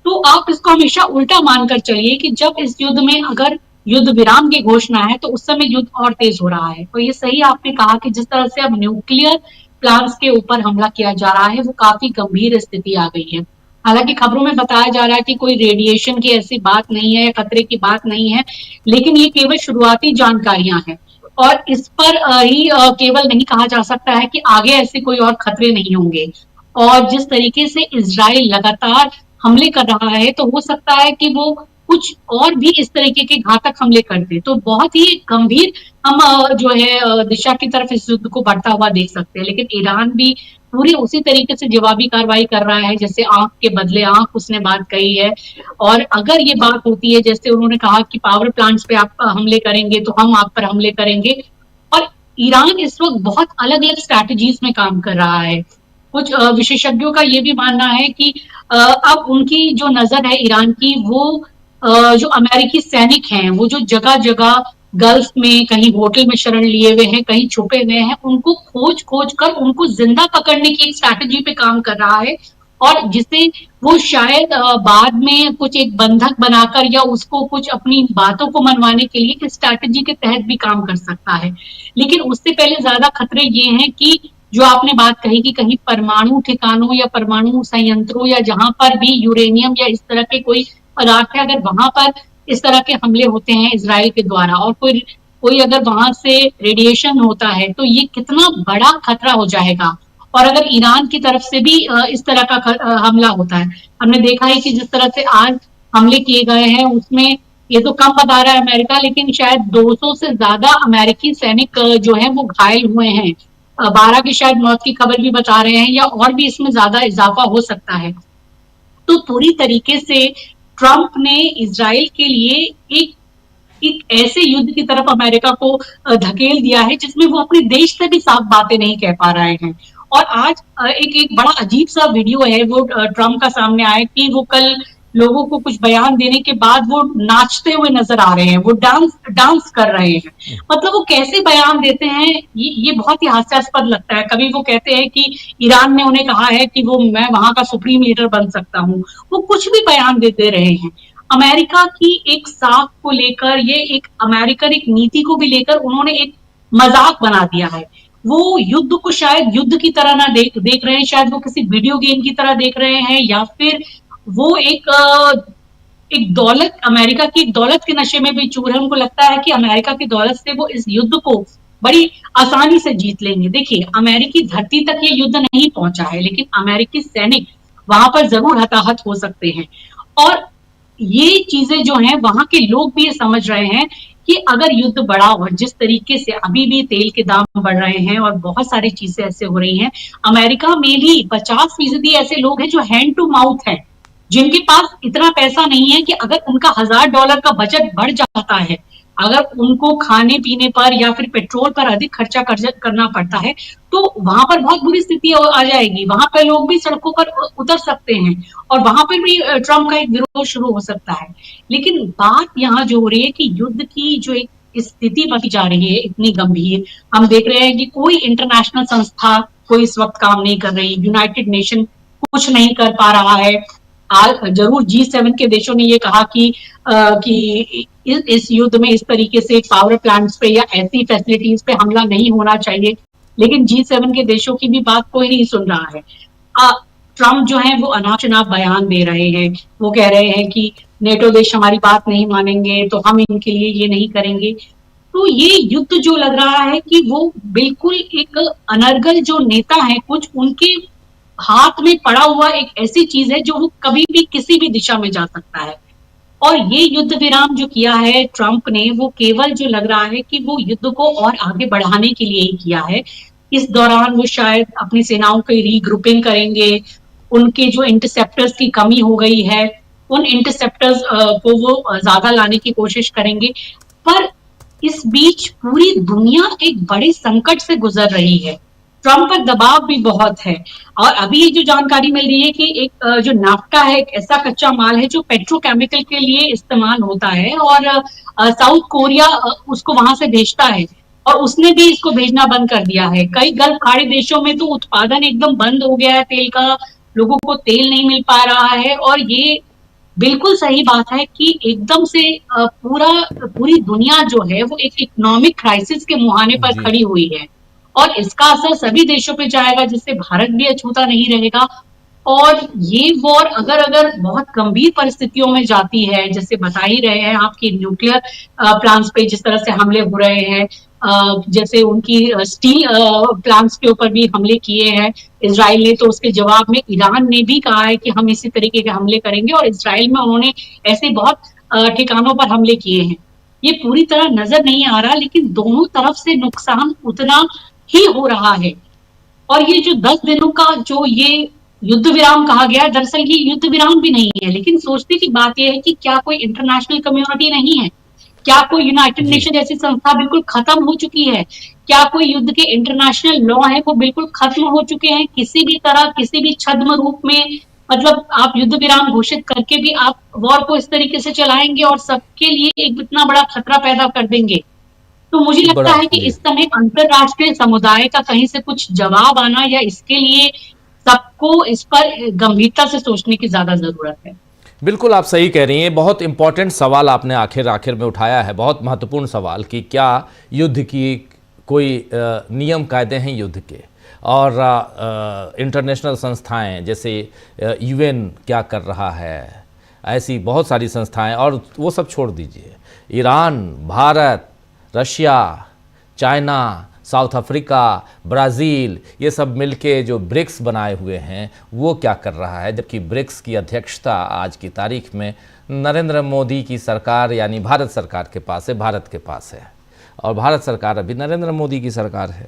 तो आप इसको हमेशा उल्टा मानकर चलिए कि जब इस युद्ध में अगर युद्ध विराम की घोषणा है तो उस समय युद्ध और तेज हो रहा है। तो ये सही आपने कहा कि जिस तरह से अब न्यूक्लियर प्लांट्स के ऊपर हमला किया जा रहा है वो काफी गंभीर स्थिति आ गई है। हालांकि खबरों में बताया जा रहा है कि कोई रेडिएशन की ऐसी बात नहीं है या खतरे की बात नहीं है, लेकिन ये केवल शुरुआती जानकारियां हैं और इस पर ही केवल नहीं कहा जा सकता है कि आगे ऐसे कोई और खतरे नहीं होंगे। और जिस तरीके से इजराइल लगातार हमले कर रहा है तो हो सकता है कि वो कुछ और भी इस तरीके के घातक हमले कर दे। तो बहुत ही गंभीर हम जो है दिशा की तरफ इस युद्ध को बढ़ता हुआ देख सकते हैं। लेकिन ईरान भी पूरी उसी तरीके से जवाबी कार्रवाई कर रहा है, जैसे आंख के बदले आंख उसने बात कही है। और अगर ये बात होती है, जैसे उन्होंने कहा कि पावर प्लांट्स पे आप हमले करेंगे तो हम आप पर हमले करेंगे, और ईरान इस वक्त बहुत अलग अलग स्ट्रैटेजीज में काम कर रहा है। कुछ विशेषज्ञों का ये भी मानना है कि अब उनकी जो नजर है ईरान की, वो जो अमेरिकी सैनिक हैं, वो जो जगह जगह गल्फ में कहीं होटल में शरण लिए हुए हैं, कहीं छुपे हुए हैं, उनको खोज खोज कर उनको जिंदा पकड़ने की एक स्ट्रैटेजी पे काम कर रहा है। और जिसे वो शायद बाद में कुछ एक बंधक बनाकर या उसको कुछ अपनी बातों को मनवाने के लिए इस स्ट्रैटेजी के तहत भी काम कर सकता है। लेकिन उससे पहले ज्यादा खतरे ये हैं कि जो आपने बात कही कि कहीं परमाणु ठिकानों या परमाणु संयंत्रों या जहां पर भी यूरेनियम या इस तरह के कोई पदार्थ है, अगर वहां पर इस तरह के हमले होते हैं इजराइल के द्वारा, और कोई कोई अगर वहां से रेडिएशन होता है तो ये कितना बड़ा खतरा हो जाएगा। और अगर ईरान की तरफ से भी इस तरह का हमला होता है, हमने देखा है कि जिस तरह से आज हमले किए गए हैं उसमें ये तो कम बता रहा है अमेरिका, लेकिन शायद 200 से ज्यादा अमेरिकी सैनिक जो है वो घायल हुए हैं। 12 की शायद मौत की खबर भी बता रहे हैं, या और भी इसमें ज्यादा इजाफा हो सकता है। तो पूरी तरीके से ट्रंप ने इजराइल के लिए एक एक ऐसे युद्ध की तरफ अमेरिका को धकेल दिया है जिसमें वो अपने देश से भी साफ बातें नहीं कह पा रहे हैं। और आज एक बड़ा अजीब सा वीडियो है वो ट्रंप का सामने आया कि वो कल लोगों को कुछ बयान देने के बाद वो नाचते हुए नजर आ रहे हैं, वो डांस कर रहे हैं। मतलब वो कैसे बयान देते हैं, ये बहुत ही हास्यास्पद लगता है। कभी वो कहते हैं कि ईरान ने उन्हें कहा है कि वो मैं वहां का सुप्रीम लीडर बन सकता हूँ, वो कुछ भी बयान देते रहे हैं। अमेरिका की एक साख को लेकर, ये एक अमेरिकन एक नीति को भी लेकर उन्होंने एक मजाक बना दिया है। वो युद्ध को शायद युद्ध की तरह ना देख रहे हैं, शायद वो किसी वीडियो गेम की तरह देख रहे हैं, या फिर वो एक दौलत, अमेरिका की एक दौलत के नशे में भी चूर है। उनको लगता है कि अमेरिका की दौलत से वो इस युद्ध को बड़ी आसानी से जीत लेंगे। देखिए, अमेरिकी धरती तक ये युद्ध नहीं पहुंचा है, लेकिन अमेरिकी सैनिक वहां पर जरूर हताहत हो सकते हैं। और ये चीजें जो हैं वहां के लोग भी ये समझ रहे हैं कि अगर युद्ध बढ़ा और जिस तरीके से अभी भी तेल के दाम बढ़ रहे हैं और बहुत सारी चीजें ऐसे हो रही हैं, अमेरिका में भी 50% ऐसे लोग हैं जो हैंड टू माउथ है, जिनके पास इतना पैसा नहीं है कि अगर उनका $1000 का बजट बढ़ जाता है, अगर उनको खाने पीने पर या फिर पेट्रोल पर अधिक खर्चा करना पड़ता है, तो वहां पर बहुत बुरी स्थिति आ जाएगी। वहां पर लोग भी सड़कों पर उतर सकते हैं और वहां पर भी ट्रंप का एक विरोध शुरू हो सकता है। लेकिन बात यहाँ जो हो रही है कि युद्ध की जो एक स्थिति बनती जा रही है इतनी गंभीर, हम देख रहे हैं कि कोई इंटरनेशनल संस्था कोई इस वक्त काम नहीं कर रही, यूनाइटेड नेशन कुछ नहीं कर पा रहा है। जरूर G7 के देशों ने ये कहा कि इस युद्ध में इस तरीके से पावर प्लांट्स पे या ऐसी फैसिलिटीज पे हमला नहीं होना चाहिए, लेकिन G7 के देशों की भी बात कोई नहीं सुन रहा है। ट्रंप जो है वो अनाप शनाप बयान दे रहे हैं, वो कह रहे हैं कि नेटो देश हमारी बात नहीं मानेंगे तो हम इनके लिए ये नहीं करेंगे। तो ये युद्ध जो लग रहा है कि वो बिल्कुल एक अनर्गल जो नेता है, कुछ उनके हाथ में पड़ा हुआ एक ऐसी चीज है जो वो कभी भी किसी भी दिशा में जा सकता है। और ये युद्ध विराम जो किया है ट्रंप ने, वो केवल जो लग रहा है कि वो युद्ध को और आगे बढ़ाने के लिए ही किया है। इस दौरान वो शायद अपनी सेनाओं की रीग्रुपिंग करेंगे, उनके जो इंटरसेप्टर्स की कमी हो गई है उन इंटरसेप्टर्स को वो ज्यादा लाने की कोशिश करेंगे। पर इस बीच पूरी दुनिया एक बड़े संकट से गुजर रही है, ट्रंप पर दबाव भी बहुत है। और अभी ये जो जानकारी मिल रही है कि एक जो नाफ्टा है, एक ऐसा कच्चा माल है जो पेट्रोकेमिकल के लिए इस्तेमाल होता है, और साउथ कोरिया उसको वहां से भेजता है, और उसने भी इसको भेजना बंद कर दिया है। कई गल्फ खाड़ी देशों में तो उत्पादन एकदम बंद हो गया है तेल का, लोगों को तेल नहीं मिल पा रहा है। और ये बिल्कुल सही बात है कि एकदम से पूरी दुनिया जो है वो एक इकोनॉमिक क्राइसिस के मुहाने पर खड़ी हुई है, और इसका असर सभी देशों पे जाएगा, जिससे भारत भी अछूता नहीं रहेगा। और ये वॉर अगर बहुत गंभीर परिस्थितियों में जाती है, जैसे बता ही रहे हैं आपकी न्यूक्लियर प्लांट्स पे जिस तरह से हमले हो रहे हैं, जैसे उनकी स्टील प्लांट्स के ऊपर भी हमले किए हैं इजराइल ने, तो उसके जवाब में ईरान ने भी कहा है कि हम इसी तरीके के हमले करेंगे, और इजराइल में उन्होंने ऐसे बहुत ठिकानों पर हमले किए हैं। ये पूरी तरह नजर नहीं आ रहा, लेकिन दोनों तरफ से नुकसान उतना ही हो रहा है। और ये जो 10 दिनों का जो ये युद्ध विराम कहा गया, दरअसल ये युद्ध विराम भी नहीं है। लेकिन सोचने की बात यह है कि क्या कोई इंटरनेशनल कम्युनिटी नहीं है, क्या कोई यूनाइटेड नेशन जैसी संस्था बिल्कुल खत्म हो चुकी है, क्या कोई युद्ध के इंटरनेशनल लॉ है वो बिल्कुल खत्म हो चुके हैं, किसी भी तरह किसी भी छद्म रूप में, मतलब आप युद्ध विराम घोषित करके भी आप वॉर को इस तरीके से चलाएंगे और सबके लिए एक इतना बड़ा खतरा पैदा कर देंगे। तो मुझे लगता है कि इस समय अंतरराष्ट्रीय समुदाय का कहीं से कुछ जवाब आना, या इसके लिए सबको इस पर गंभीरता से सोचने की ज्यादा जरूरत है। बिल्कुल आप सही कह रही हैं। बहुत इंपॉर्टेंट सवाल आपने आखिर में उठाया है, बहुत महत्वपूर्ण सवाल कि क्या युद्ध की कोई नियम कायदे हैं युद्ध के, और इंटरनेशनल संस्थाएं जैसे UN क्या कर रहा है, ऐसी बहुत सारी संस्थाएं, और वो सब छोड़ दीजिए, Iran, Bharat, Russia, China, south Africa, Brazil, ये सब मिलके जो ब्रिक्स बनाए हुए हैं वो क्या कर रहा है, जबकि ब्रिक्स की अध्यक्षता आज की तारीख में नरेंद्र मोदी की सरकार यानी भारत सरकार के पास है, भारत के पास है, और भारत सरकार अभी नरेंद्र मोदी की सरकार है,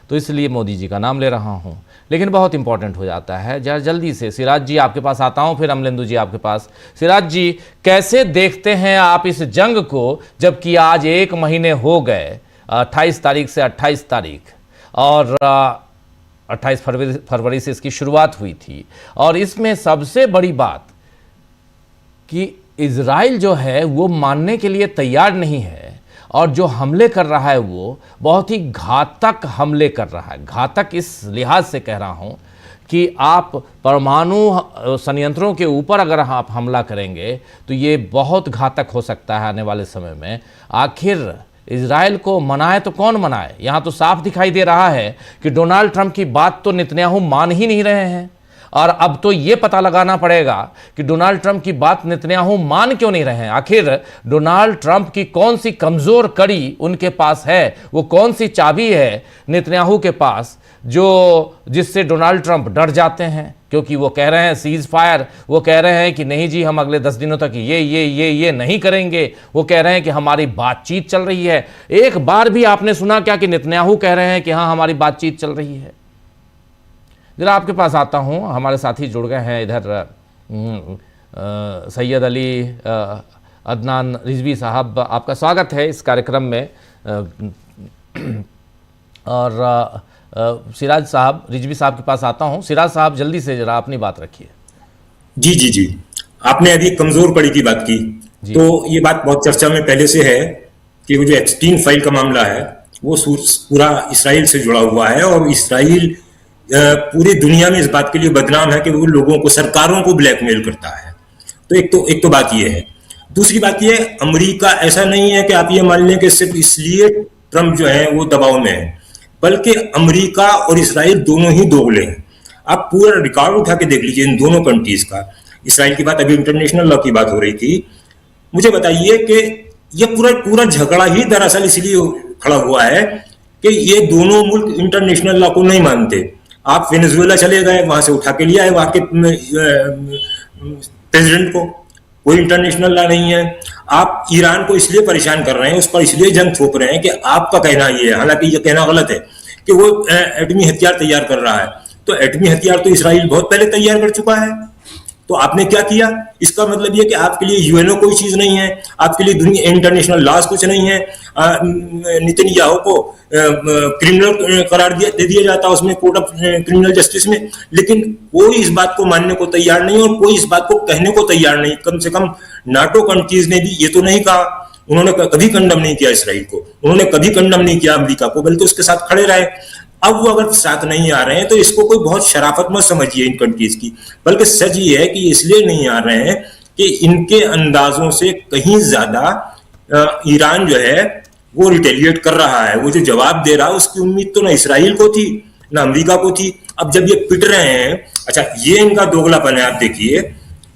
तो इसलिए मोदी जी का नाम ले रहा हूँ। लेकिन बहुत इंपॉर्टेंट हो जाता है, जरा जल्दी से सिराज जी आपके पास आता हूँ, फिर अमलेंदु जी आपके पास। सिराज जी, कैसे देखते हैं आप इस जंग को, जबकि आज 1 महीने हो गए, 28 तारीख से 28 तारीख, और 28 फरवरी से इसकी शुरुआत हुई थी, और इसमें सबसे बड़ी बात कि इजराइल जो है वो मानने के लिए तैयार नहीं है, और जो हमले कर रहा है वो बहुत ही घातक हमले कर रहा है। घातक इस लिहाज से कह रहा हूँ कि आप परमाणु संयंत्रों के ऊपर अगर आप हमला करेंगे तो ये बहुत घातक हो सकता है आने वाले समय में। आखिर इजराइल को मनाए तो कौन मनाए? यहाँ तो साफ दिखाई दे रहा है कि डोनाल्ड ट्रंप की बात तो नेतन्याहू मान ही नहीं रहे हैं, और अब तो ये पता लगाना पड़ेगा कि डोनाल्ड ट्रंप की बात नेतन्याहू मान क्यों नहीं रहे हैं। आखिर डोनाल्ड ट्रंप की कौन सी कमज़ोर कड़ी उनके पास है, वो कौन सी चाबी है नेतन्याहू के पास जिससे डोनाल्ड ट्रंप डर जाते हैं, क्योंकि वो कह रहे हैं सीज फायर, वो कह रहे हैं कि नहीं जी हम अगले 10 दिनों तक ये नहीं करेंगे, वो कह रहे हैं कि हमारी बातचीत चल रही है। एक बार भी आपने सुना क्या कि नेतन्याहू कह रहे हैं कि हाँ हमारी बातचीत चल रही है? जरा आपके पास आता हूँ, हमारे साथी जुड़ गए हैं इधर, सैयद अली अदनान रिजवी साहब, आपका स्वागत है इस कार्यक्रम में, और सिराज साहब, रिजवी साहब के पास आता हूँ। सिराज साहब जल्दी से जरा अपनी बात रखिए। जी जी जी, आपने अभी कमजोर कड़ी की बात की, तो ये बात बहुत चर्चा में पहले से है कि वो जो एप्स्टीन फाइल का मामला है वो पूरा इसराइल से जुड़ा हुआ है, और इसराइल पूरी दुनिया में इस बात के लिए बदनाम है कि वो लोगों को, सरकारों को ब्लैकमेल करता है। तो एक तो बात ये है। दूसरी बात ये है, अमेरिका, ऐसा नहीं है कि आप ये मान लें कि सिर्फ इसलिए ट्रंप जो है वो दबाव में है, बल्कि अमेरिका और इसराइल दोनों ही दोगले हैं। आप पूरा रिकॉर्ड उठा के देख लीजिए इन दोनों कंट्रीज का। इसराइल की बात, अभी इंटरनेशनल लॉ की बात हो रही थी, मुझे बताइए कि ये पूरा झगड़ा ही दरअसल इसलिए खड़ा हुआ है कि ये दोनों मुल्क इंटरनेशनल लॉ को नहीं मानते। आप वेनेजुएला चले गए, वहां से उठा के लिया है वहां के प्रेसिडेंट को, कोई इंटरनेशनल लॉ नहीं है। आप ईरान को इसलिए परेशान कर रहे हैं, उस पर इसलिए जंग थोप रहे हैं कि आपका कहना ये है, हालांकि ये कहना गलत है, कि वो एटमी हथियार तैयार कर रहा है। तो एटमी हथियार तो इसराइल बहुत पहले तैयार कर चुका है, तो आपने क्या किया? इसका मतलब ये कि आपके लिए यूएनओ कोई चीज नहीं है, आपके लिए दुनिया इंटरनेशनल लॉज कुछ नहीं है। नेतन्याहू को क्रिमिनल करार दे दिया जाता है उसमें, कोर्ट ऑफ क्रिमिनल जस्टिस में, लेकिन कोई इस बात को मानने को तैयार नहीं, और कोई इस बात को कहने को तैयार नहीं। कम से कम नाटो कंट्रीज ने भी ये तो नहीं कहा, उन्होंने कभी कंडम नहीं किया इसराइल को, उन्होंने कभी कंडम नहीं किया अमेरिका को, बल्कि उसके साथ खड़े रहे। अब वो अगर साथ नहीं आ रहे हैं तो इसको कोई बहुत शराफत मत समझिए इन कंट्रीज की, बल्कि सच ये है कि इसलिए नहीं आ रहे हैं कि इनके अंदाजों से कहीं ज्यादा ईरान जो है वो रिटेलिएट कर रहा है। वो जो जवाब दे रहा है उसकी उम्मीद तो ना इसराइल को थी ना अमेरिका को थी। अब जब ये पिट रहे हैं, अच्छा ये इनका दोगलापन है। आप देखिए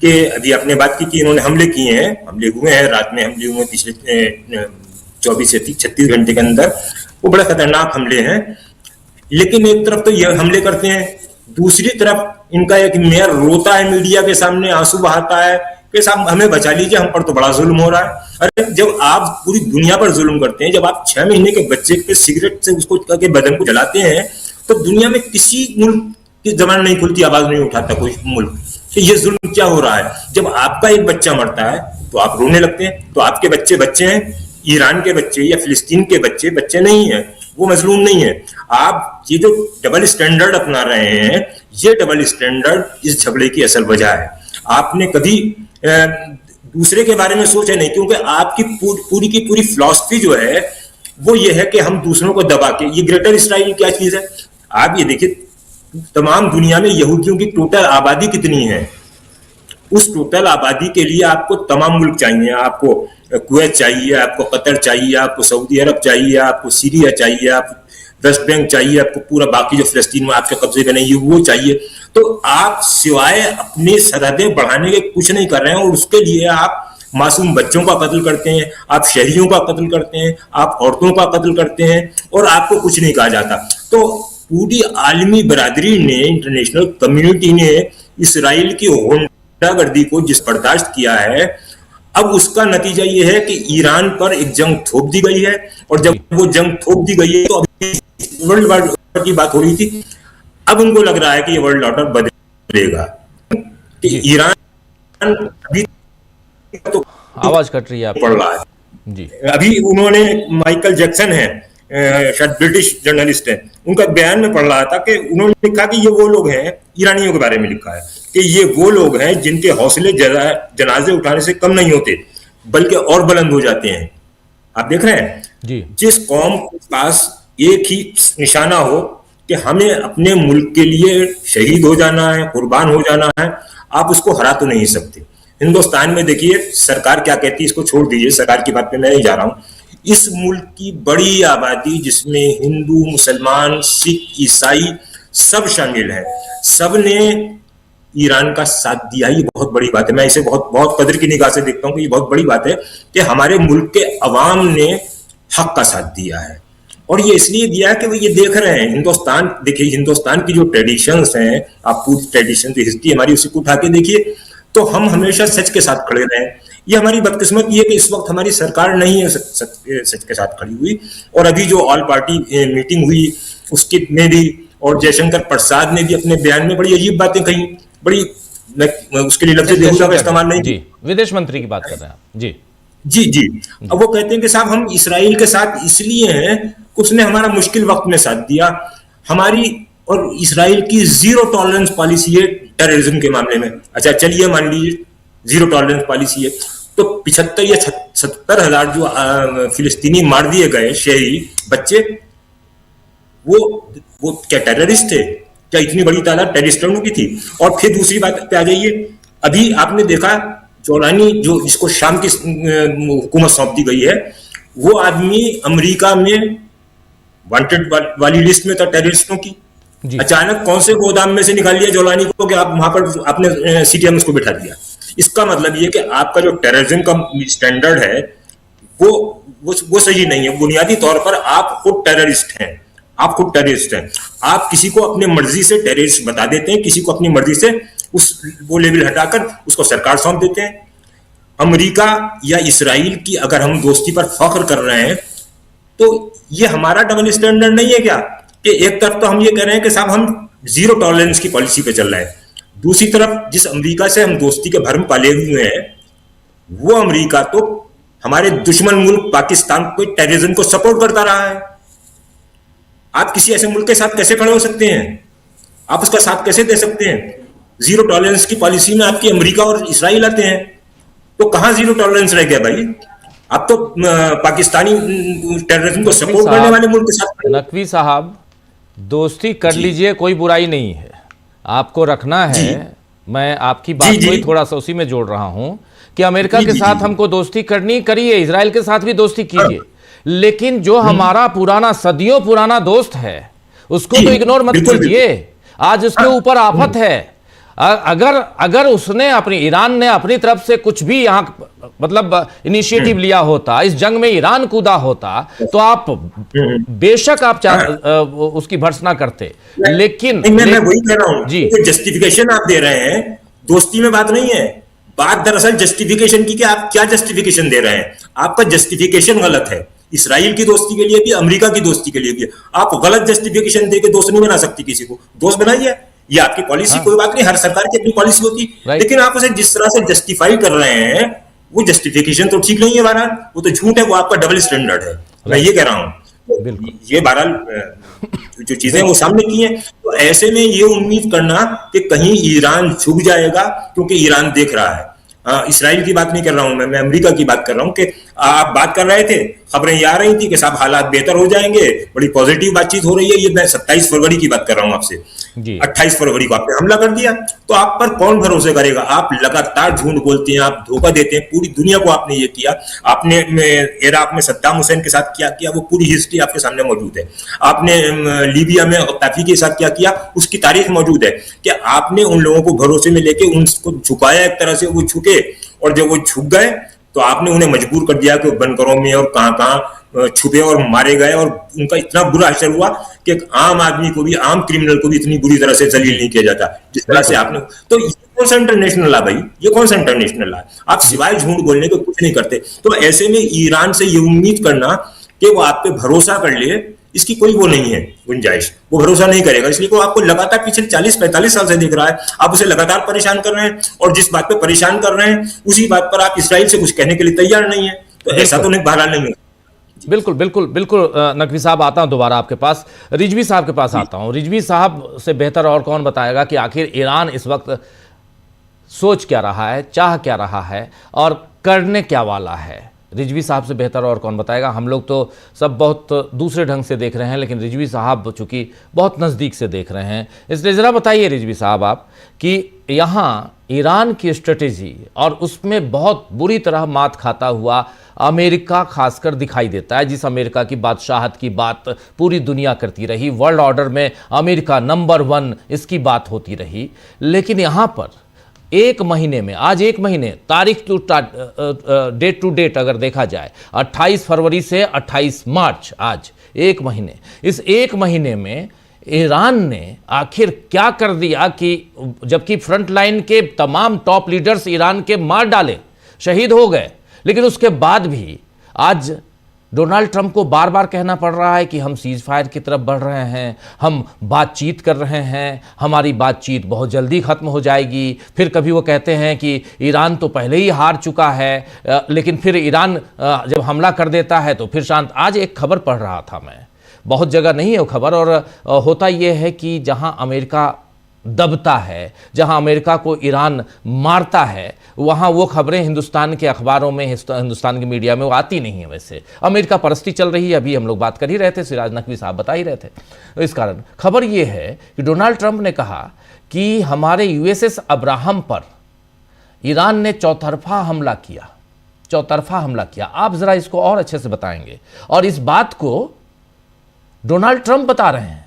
कि अभी आपने बात की कि इन्होंने हमले किए हैं, हमले हुए हैं, रात में हमले हुए पिछले 24 से 36 घंटे के अंदर, वो बड़े खतरनाक हमले हैं। लेकिन एक तरफ तो ये हमले करते हैं, दूसरी तरफ इनका एक मेयर रोता है मीडिया के सामने, आंसू बहाता है कि साहब हमें बचा लीजिए, हम पर तो बड़ा जुल्म हो रहा है। अरे जब आप पूरी दुनिया पर जुल्म करते हैं, जब आप 6 महीने के बच्चे पे सिगरेट से उसको के बदन को जलाते हैं, तो दुनिया में किसी मुल्क की जबान नहीं खुलती, आवाज नहीं उठाता कोई मुल्क कि ये जुल्म क्या हो रहा है। जब आपका एक बच्चा मरता है तो आप रोने लगते हैं। तो आपके बच्चे बच्चे हैं, ईरान के बच्चे या फिलिस्तीन के बच्चे बच्चे नहीं है, वो मजलूम नहीं है। आप ये जो डबल स्टैंडर्ड अपना रहे हैं, ये डबल स्टैंडर्ड इस झगड़े की असल वजह है। आपने कभी दूसरे के बारे में सोचा नहीं, क्योंकि आपकी पूरी की पूरी फिलॉसफी जो है वो ये है कि हम दूसरों को दबा के, ये ग्रेटर इसराइल क्या चीज है। आप ये देखिए तमाम दुनिया में यहूदियों की टोटल आबादी कितनी है, उस टोटल आबादी के लिए आपको तमाम मुल्क चाहिए। आपको कुवैत चाहिए, आपको कतर चाहिए, आपको सऊदी अरब चाहिए, आपको सीरिया चाहिए, आपको वेस्ट बैंक चाहिए आपको, पूरा बाकी जो फिलिस्तीन में आपके कब्जे में नहीं है वो चाहिए। तो आप सिवाय अपनी सरहदें बढ़ाने के कुछ नहीं कर रहे हैं, और उसके लिए आप मासूम बच्चों का कत्ल करते हैं, आप शहरियों का कत्ल करते हैं, आप औरतों का कत्ल करते हैं, और आपको कुछ नहीं कहा जाता। तो पूरी आलमी बरादरी ने, इंटरनेशनल कम्युनिटी ने इसराइल की गुंडागर्दी को जिस बर्दाश्त किया है, अब उसका नतीजा ये है कि ईरान पर एक जंग थोप दी गई है, और जब वो जंग थोप दी गई है तो अभी वर्ल्ड ऑर्डर की बात हो रही थी, अब उनको लग रहा है कि ये वर्ल्ड ऑर्डर बदलेगा, कि ईरान अभी तो आवाज कट रही है आपकी। पड़ रहा है जी। अभी उन्होंने, माइकल जैक्सन है, शायद ब्रिटिश जर्नलिस्ट है, उनका बयान में पढ़ रहा था कि उन्होंने लिखा कि ये वो लोग हैं, ईरानियों के बारे में लिखा है कि ये वो लोग हैं जिनके हौसले जनाजे उठाने से कम नहीं होते बल्कि और बुलंद हो जाते हैं। आप देख रहे हैं जी। जिस कौम के पास एक ही निशाना हो कि हमें अपने मुल्क के लिए शहीद हो जाना है, कुर्बान हो जाना है, आप उसको हरा तो नहीं सकते। हिंदुस्तान में देखिए सरकार क्या कहती है, इसको छोड़ दीजिए, सरकार की बात पे मैं नहीं जा रहा हूं। इस मुल्क की बड़ी आबादी जिसमें हिंदू, मुसलमान, सिख, ईसाई सब शामिल हैं, सब ने ईरान का साथ दिया। ये बहुत बड़ी बात है, मैं इसे बहुत बहुत कदर की निगाह से देखता हूँ कि ये बहुत बड़ी बात है कि हमारे मुल्क के अवाम ने हक का साथ दिया है। और ये इसलिए दिया है कि वो ये देख रहे हैं हिंदुस्तान, देखिए हिंदुस्तान की जो ट्रेडिशंस हैं, आप पूरी ट्रेडिशन जो हिस्ट्री हमारी उसी को उठा के देखिए, तो हम हमेशा सच के साथ खड़े रहे। ये हमारी बदकिस्मती है कि इस वक्त हमारी सरकार नहीं है सच के साथ खड़ी हुई। और अभी जो ऑल पार्टी मीटिंग हुई उसके में भी, और जयशंकर प्रसाद ने भी अपने बयान में बड़ी अजीब बातें कही, बड़ी, उसके लिए लफ्ज़ बेहुदा का इस्तेमाल नहीं। जी, विदेश मंत्री की बात कर रहे हैं आप। जी जी जी। अब वो कहते हैं कि साहब हम इसराइल के साथ इसलिए हैं कि उसने हमारा मुश्किल वक्त में साथ दिया। हमारी और इसराइल की जीरो टॉलरेंस पॉलिसी है टेररिज्म के मामले में। अच्छा चलिए मान लीजिए जीरो टॉलरेंस पॉलिसी है, तो 75 या 70,000 जो फिलिस्तीनी मार दिए गए शहरी बच्चे, वो क्या टेररिस्ट थे? क्या इतनी बड़ी तादाद टेररिस्टों की थी? और फिर दूसरी बात पे आ जाइए, अभी आपने देखा जोलानी जो जिसको शाम की हुकूमत सौंप दी गई है, वो आदमी अमेरिका में वांटेड वाली लिस्ट में था टेररिस्टों की। अचानक कौन से गोदाम में से निकाल लिया जोलानी को कि आप वहां पर आपने सीटीएम उसको बिठा दिया। इसका मतलब ये कि आपका जो टेररिज्म का स्टैंडर्ड है वो सही नहीं है। बुनियादी तौर पर आप खुद टेररिस्ट हैं, आप खुद टेररिस्ट हैं। आप किसी को अपने मर्जी से टेररिस्ट बता देते हैं, किसी को अपनी मर्जी से वो लेवल हटाकर उसको सरकार सौंप देते हैं। अमेरिका या इसराइल की अगर हम दोस्ती पर फख्र कर रहे हैं तो ये हमारा डबल स्टैंडर्ड नहीं है क्या? कि एक तरफ तो हम ये कह रहे हैं कि साहब हम जीरो टॉलरेंस की पॉलिसी पे चल रहे हैं, दूसरी तरफ जिस अमेरिका से हम दोस्ती के भरम पाले हुए हैं वो अमेरिका तो हमारे दुश्मन मुल्क पाकिस्तान को टेररिज्म को सपोर्ट करता रहा है। आप किसी ऐसे मुल्क के साथ कैसे खड़े हो सकते हैं? आप उसका साथ कैसे दे सकते हैं? जीरो टॉलरेंस की पॉलिसी में आपकी अमेरिका और इसराइल आते हैं, तो कहां जीरो टॉलरेंस रह गया भाई? आप तो पाकिस्तानी टेररिज्म को सपोर्ट करने वाले मुल्क के साथ। नकवी साहब, दोस्ती कर लीजिए, कोई बुराई नहीं है, आपको रखना है। मैं आपकी बात को ही थोड़ा सा उसी में जोड़ रहा हूं कि अमेरिका के साथ हमको दोस्ती करनी, करिए, इजराइल के साथ भी दोस्ती कीजिए, लेकिन जो हमारा पुराना सदियों पुराना दोस्त है उसको तो इग्नोर मत कीजिए। आज उसके ऊपर आफत है। अगर उसने ईरान ने अपनी तरफ से कुछ भी यहाँ मतलब इनिशिएटिव लिया होता, इस जंग में ईरान कूदा होता, तो आप बेशक आप उसकी भर्त्सना करते, लेकिन मैं वही कह रहा हूं जी, जस्टिफिकेशन आप दे रहे हैं, दोस्ती में बात नहीं है। बात दरअसल जस्टिफिकेशन की कि आप क्या जस्टिफिकेशन दे रहे हैं। आपका जस्टिफिकेशन गलत है, इसराइल की दोस्ती के लिए भी, अमेरिका की दोस्ती के लिए भी। आप गलत जस्टिफिकेशन देके दोस्त नहीं बना सकती किसी को, दोस्त बनाइए, ये आपकी पॉलिसी। कोई बात नहीं, हर सरकार की अपनी पॉलिसी होती, लेकिन आप उसे जिस तरह से जस्टिफाई कर रहे हैं वो जस्टिफिकेशन तो ठीक नहीं है बहरहाल, वो तो झूठ है, वो आपका डबल स्टैंडर्ड है। मैं ये कह रहा हूं, ये बहरहाल जो चीजें वो सामने की हैं, तो ऐसे में ये उम्मीद करना कि कहीं ईरान झुक जाएगा, क्योंकि ईरान देख रहा है। इसराइल की बात नहीं कर रहा हूं मैं अमेरिका की बात कर रहा हूं कि आप बात कर रहे थे खबरें ये आ रही थी कि साहब हालात बेहतर हो जाएंगे, बड़ी पॉजिटिव बातचीत हो रही है। ये मैं 27 फरवरी की बात कर रहा हूं आपसे। जी 28 फरवरी को आपने हमला कर दिया, तो आप पर कौन भरोसे करेगा? आप लगातार झूठ बोलते हैं, आप धोखा देते हैं, पूरी दुनिया को आपने ये किया। आपने इराक में सद्दाम हुसैन के साथ क्या किया, वो पूरी हिस्ट्री आपके सामने मौजूद है। आपने लीबिया में गद्दाफी के साथ क्या किया, उसकी तारीख मौजूद है। कि आपने उन लोगों को भरोसे में लेके उनको झुकाया, एक तरह से वो झुके, और जब वो झुक गए तो आपने उन्हें मजबूर कर दिया कि वो बनकरों में और कहां कहां छुपे और मारे गए, और उनका इतना बुरा असर हुआ कि एक आम आदमी को भी, आम क्रिमिनल को भी इतनी बुरी तरह से जलील नहीं किया जाता जिस तरह से आपने। तो ये कौन सा इंटरनेशनल लॉ भाई, ये कौन सा इंटरनेशनल लॉ? आप सिवाय झूठ बोलने के कुछ नहीं करते। तो ऐसे में ईरान से ये उम्मीद करना कि वो आप पे भरोसा कर ले, इसकी कोई वो नहीं है गुंजाइश। वो भरोसा नहीं करेगा, इसलिए वो आपको लगातार पिछले 40-45 साल से देख रहा है। आप उसे लगातार परेशान कर रहे हैं, और जिस बात पे परेशान कर रहे हैं उसी बात पर आप इसराइल से कुछ कहने के लिए तैयार नहीं है। तो ऐसा तो नहीं, बहरहाल नहीं है। बिल्कुल बिल्कुल बिल्कुल। नकवी साहब, आता हूं दोबारा आपके पास, रिजवी साहब के पास आता हूं। रिजवी साहब से बेहतर और कौन बताएगा कि आखिर ईरान इस वक्त सोच क्या रहा है, चाह क्या रहा है और करने क्या वाला है? रिजवी साहब से बेहतर और कौन बताएगा? हम लोग तो सब बहुत दूसरे ढंग से देख रहे हैं, लेकिन रिजवी साहब चूंकि बहुत नज़दीक से देख रहे हैं। इसलिए ज़रा बताइए रिजवी साहब आप कि यहाँ ईरान की स्ट्रेटेजी और उसमें बहुत बुरी तरह मात खाता हुआ अमेरिका खासकर दिखाई देता है, जिस अमेरिका की बादशाहत की बात पूरी दुनिया करती रही, वर्ल्ड ऑर्डर में अमेरिका नंबर 1 इसकी बात होती रही। लेकिन यहाँ पर एक महीने में, आज एक महीने, तारीख टू डेट टू डेट अगर देखा जाए 28 फरवरी से 28 मार्च, आज एक महीने, इस एक महीने में ईरान ने आखिर क्या कर दिया कि जबकि फ्रंट लाइन के तमाम टॉप लीडर्स ईरान के मार डाले, शहीद हो गए, लेकिन उसके बाद भी आज डोनाल्ड ट्रंप को बार बार कहना पड़ रहा है कि हम सीज फायर की तरफ बढ़ रहे हैं, हम बातचीत कर रहे हैं, हमारी बातचीत बहुत जल्दी ख़त्म हो जाएगी। फिर कभी वो कहते हैं कि ईरान तो पहले ही हार चुका है, लेकिन फिर ईरान जब हमला कर देता है तो फिर शांत। आज एक खबर पढ़ रहा था मैं, बहुत जगह नहीं है वो खबर, और होता ये है कि जहाँ अमेरिका दबता है, जहां अमेरिका को ईरान मारता है, वहां वो खबरें हिंदुस्तान के अखबारों में, हिंदुस्तान की मीडिया में वो आती नहीं है। वैसे अमेरिका परस्ती चल रही है, अभी हम लोग बात कर ही रहे थे, सिराज नकवी साहब बता ही रहे थे। तो इस कारण खबर ये है कि डोनाल्ड ट्रंप ने कहा कि हमारे यूएसएस अब्राहम पर ईरान ने चौतरफा हमला किया, चौतरफा हमला किया। आप जरा इसको और अच्छे से बताएंगे, और इस बात को डोनाल्ड ट्रंप बता रहे हैं।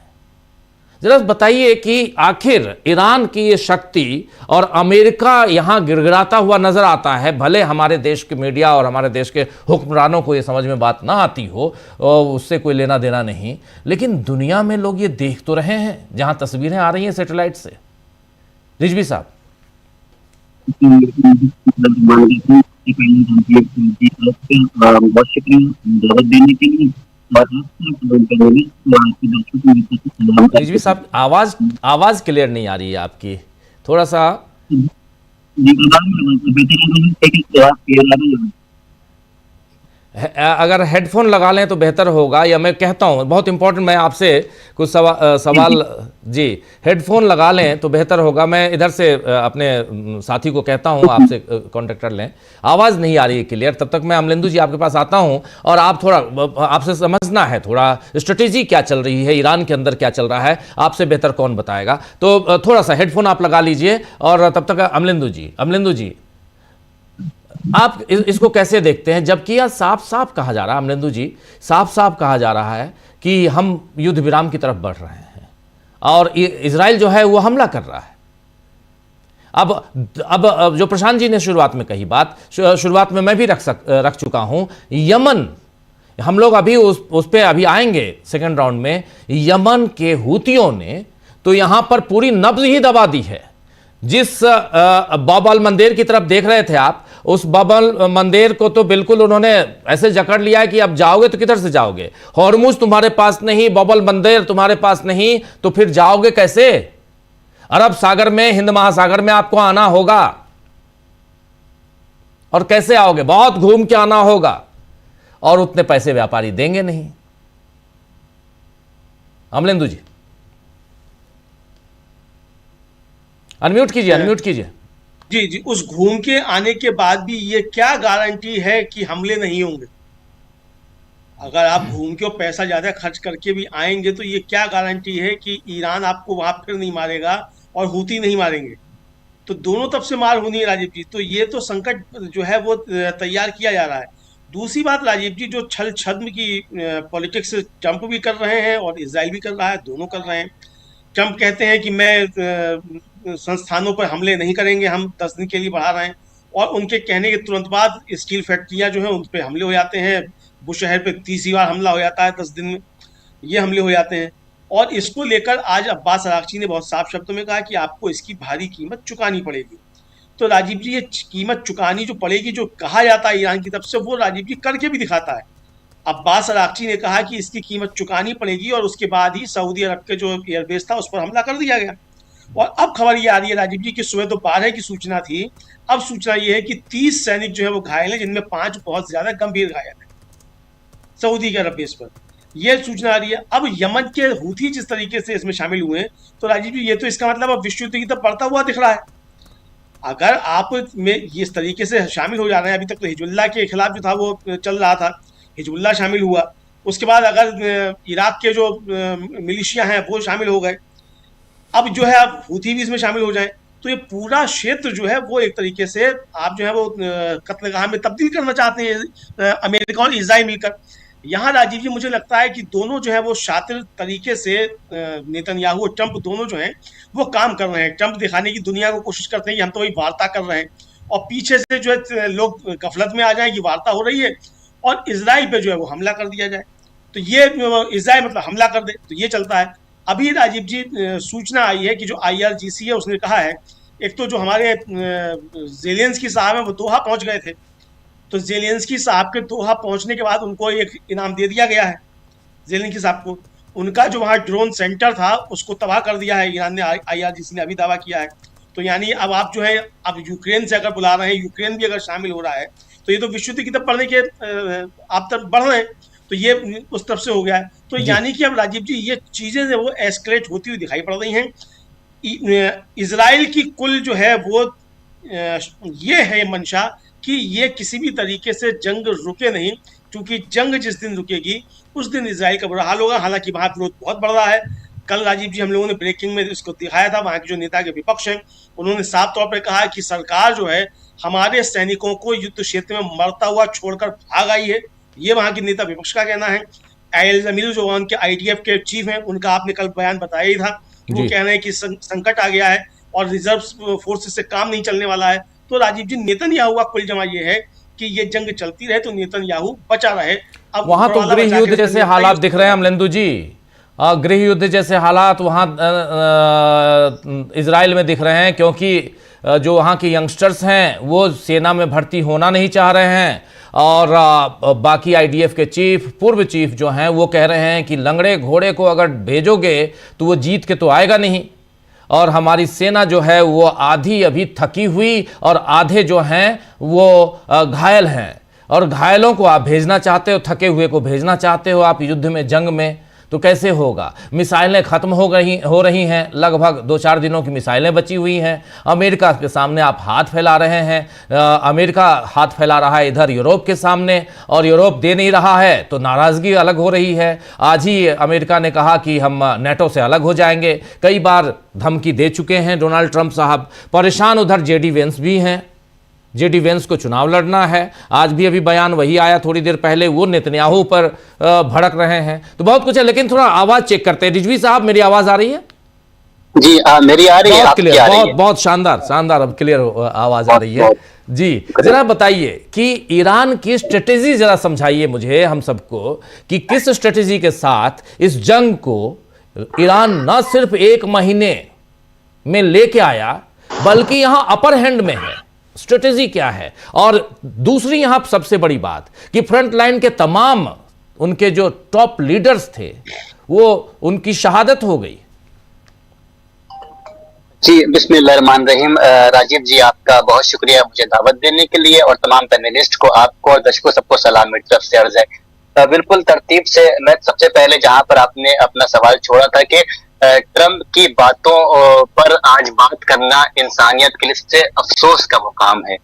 जरा बताइए कि आखिर ईरान की ये शक्ति और अमेरिका यहां गिड़गिड़ाता हुआ नजर आता है। भले हमारे देश के मीडिया और हमारे देश के हुक्मरानों को ये समझ में बात ना आती हो, उससे कोई लेना देना नहीं, लेकिन दुनिया में लोग ये देख तो रहे हैं, जहां तस्वीरें आ रही हैं सैटेलाइट से। रिजवी साहब, रिजवी साहब, आवाज क्लियर नहीं आ रही है आपकी, थोड़ा सा। अगर हेडफोन लगा लें तो बेहतर होगा, या मैं कहता हूं बहुत इंपॉर्टेंट, मैं आपसे कुछ सवाल जी, हेडफोन लगा लें तो बेहतर होगा। मैं इधर से अपने साथी को कहता हूं आपसे कांटेक्ट कर लें। आवाज़ नहीं आ रही है क्लियर, तब तक मैं अमलेंदु जी आपके पास आता हूं, और आप थोड़ा, आपसे समझना है थोड़ा स्ट्रेटेजी क्या चल रही है, ईरान के अंदर क्या चल रहा है, आपसे बेहतर कौन बताएगा। तो थोड़ा सा हेडफोन आप लगा लीजिए, और तब तक अमलेंदु जी आप इसको कैसे देखते हैं, जबकि यह साफ साफ कहा जा रहा है, अमलेंदु जी, साफ साफ कहा जा रहा है कि हम युद्ध विराम की तरफ बढ़ रहे हैं और इजराइल जो है वो हमला कर रहा है। अब जो प्रशांत जी ने शुरुआत में कही बात, शुरुआत में मैं भी रख चुका हूं, यमन, हम लोग अभी उस पे अभी आएंगे सेकंड राउंड में। यमन के हूतियों ने तो यहां पर पूरी नब्ज ही दबा दी है। जिस बाब अल मंदेर की तरफ देख रहे थे आप, उस बाब अल मंदेर को तो बिल्कुल उन्होंने ऐसे जकड़ लिया है कि अब जाओगे तो किधर से जाओगे, हॉर्मुज तुम्हारे पास नहीं, बाब अल मंदेर तुम्हारे पास नहीं, तो फिर जाओगे कैसे? अरब सागर में, हिंद महासागर में आपको आना होगा, और कैसे आओगे? बहुत घूम के आना होगा, और उतने पैसे व्यापारी देंगे नहीं। अमलेंदु जी अनम्यूट कीजिए। जी, उस घूम के आने के बाद भी ये क्या गारंटी है कि हमले नहीं होंगे? अगर आप घूम के और पैसा ज़्यादा खर्च करके भी आएंगे तो ये क्या गारंटी है कि ईरान आपको वहाँ फिर नहीं मारेगा और हूती नहीं मारेंगे। तो दोनों तरफ से मार होनी है राजीव जी। तो ये तो संकट जो है वो तैयार किया जा रहा है। दूसरी बात राजीव जी, जो छल छद्म की पॉलिटिक्स ट्रंप भी कर रहे हैं और इजराइल भी कर रहा है, दोनों कर रहे हैं। ट्रंप कहते हैं कि मैं संस्थानों पर हमले नहीं करेंगे, हम 10 दिन के लिए बढ़ा रहे हैं, और उनके कहने के तुरंत बाद स्टील फैक्ट्रियां जो हैं उन पर हमले हो जाते हैं। बुशहर पे 30 बार हमला हो जाता है 10 दिन में, ये हमले हो जाते हैं। और इसको लेकर आज अब्बास अरागची ने बहुत साफ शब्दों में कहा कि आपको इसकी भारी कीमत चुकानी पड़ेगी। तो राजीव जी, ये कीमत चुकानी जो पड़ेगी, जो कहा जाता है ईरान की तरफ से, वो राजीव जी करके भी दिखाता है। अब्बास अरागची ने कहा कि इसकी कीमत चुकानी पड़ेगी, और उसके बाद ही सऊदी अरब के जो एयरबेस था उस पर हमला कर दिया गया। और अब खबर ये आ रही है राजीव जी कि सुबह तो 12 की सूचना थी, अब सूचना ये है कि 30 सैनिक जो है वो घायल हैं, जिनमें 5 बहुत ज्यादा गंभीर घायल हैं सऊदी के अरब बेस पर। यह सूचना आ रही है। अब यमन के हूथी जिस तरीके से इसमें शामिल हुए हैं, तो राजीव जी ये तो इसका मतलब अब विश्व युद्ध की तरफ बढ़ता हुआ दिख रहा है। अगर आप में ये इस तरीके से शामिल हो जा रहे हैं, अभी तक तो हिजबुल्लाह के खिलाफ जो था वो चल रहा था, हिजबुल्लाह शामिल हुआ, उसके बाद अगर इराक के जो मिलिशिया हैं वो शामिल हो गए, अब जो है अब हूथी भी इसमें शामिल हो जाए, तो ये पूरा क्षेत्र जो है वो एक तरीके से आप जो है वो कत्लेगाह में तब्दील करना चाहते हैं अमेरिका और इजराइल मिलकर। यहाँ राजीव जी मुझे लगता है कि दोनों जो है वो शातिर तरीके से नेतन्याहू और ट्रंप दोनों जो हैं वो काम कर रहे हैं। ट्रंप दिखाने की दुनिया को कोशिश करते हैं कि हम तो वही वार्ता कर रहे हैं, और पीछे से जो है लोग गफलत में आ जाएं कि वार्ता हो रही है, और इजराइल पे जो है वो हमला कर दिया जाए। तो ये इजराइल मतलब हमला कर दे, तो ये चलता है। अभी राजीव जी सूचना आई है कि जो IRGC है उसने कहा है, एक तो जो हमारे ज़ेलेंस्की साहब हैं वो दोहा पहुंच गए थे, तो ज़ेलेंस्की साहब के दोहा पहुंचने के बाद उनको एक इनाम दे दिया गया है। ज़ेलेंस्की साहब को उनका जो वहाँ ड्रोन सेंटर था उसको तबाह कर दिया है ईरान ने, IRGC ने अभी दावा किया है। तो यानी अब आप जो है अब यूक्रेन से अगर बुला रहे हैं, यूक्रेन भी अगर शामिल हो रहा है, तो ये तो विश्व युद्ध की तरफ बढ़ने के आप तरफ बढ़ रहे हैं, तो ये उस तरफ से हो गया है। तो यानी कि अब राजीव जी ये चीजें जो वो एस्केलेट होती हुई दिखाई पड़ रही हैं। इजराइल की कुल जो है वो ये है मंशा कि ये किसी भी तरीके से जंग रुके नहीं, क्योंकि जंग जिस दिन रुकेगी उस दिन इजराइल का बुरा हाल होगा। हालांकि वहाँ विरोध बहुत बढ़ रहा है। कल राजीव जी हम लोगों ने ब्रेकिंग में इसको दिखाया था, वहाँ के जो नेता के विपक्ष हैं उन्होंने साफ तौर पर कहा कि सरकार जो है हमारे सैनिकों को युद्ध क्षेत्र में मरता हुआ छोड़कर भाग आई है। ये वहाँ के नेता विपक्ष का कहना है। आयल जमील जो उनके IDF के चीफ हैं, उनका आपने कल बयान बताया ही था, वो कह रहे हैं कि संकट आ गया है और रिजर्व फोर्सेस से काम नहीं चलने वाला है। तो राजीव जी नेतन्याहू का कुल जमा ये है कि ये जंग चलती रहे तो नेतन्याहू बचा रहे। अब वहां तो गृह युद्ध जैसे हालात दिख रहे हैं अमलेंदु जी, गृह युद्ध जैसे हालात वहां इजराइल में दिख रहे हैं, क्योंकि जो वहाँ के यंगस्टर्स हैं वो सेना में भर्ती होना नहीं चाह रहे हैं, और बाकी IDF के चीफ, पूर्व चीफ जो हैं वो कह रहे हैं कि लंगड़े घोड़े को अगर भेजोगे तो वो जीत के तो आएगा नहीं, और हमारी सेना जो है वो आधी अभी थकी हुई और आधे जो हैं वो घायल हैं, और घायलों को आप भेजना चाहते हो, थके हुए को भेजना चाहते हो आप युद्ध में, जंग में, तो कैसे होगा। मिसाइलें ख़त्म हो रही हैं, लगभग 2-4 दिनों की मिसाइलें बची हुई हैं। अमेरिका के सामने आप हाथ फैला रहे हैं, अमेरिका हाथ फैला रहा है इधर यूरोप के सामने, और यूरोप दे नहीं रहा है तो नाराज़गी अलग हो रही है। आज ही अमेरिका ने कहा कि हम नेटो से अलग हो जाएंगे, कई बार धमकी दे चुके हैं डोनाल्ड ट्रंप साहब। परेशान उधर JD वेंस भी हैं, JD वेंस को चुनाव लड़ना है। आज भी अभी बयान वही आया थोड़ी देर पहले, वो नेतन्याहू पर भड़क रहे हैं। तो बहुत कुछ है, लेकिन थोड़ा आवाज चेक करते हैं। रिजवी साहब मेरी आवाज आ रही है? जी मेरी आ रही है, बहुत क्लियर, बहुत शानदार अब क्लियर आवाज आ रही है जी। जरा बताइए कि ईरान की स्ट्रेटेजी जरा समझाइए मुझे, हम सबको, कि किस स्ट्रेटेजी के साथ इस जंग को ईरान न सिर्फ 1 महीने में लेके आया बल्कि यहां अपर हैंड में है। स्ट्रेटेजी क्या है? और दूसरी यहां सबसे बड़ी बात कि फ्रंट लाइन के तमाम उनके जो टॉप लीडर्स थे वो उनकी शहादत हो गई। जी बिस्मिल्लाहिर्रहमानिर्रहीम। राजीव जी आपका बहुत शुक्रिया मुझे दावत देने के लिए, और तमाम पैनलिस्ट को, आपको और दर्शकों सबको सलाम मेरी तरफ से अर्ज है। बिल्कुल तरतीब से मैं सबसे पहले जहां पर आपने अपना सवाल छोड़ा था कि ट्रंप की बातों पर आज बात करना इंसानियत के लिए सबसे अफसोस का मुकाम है।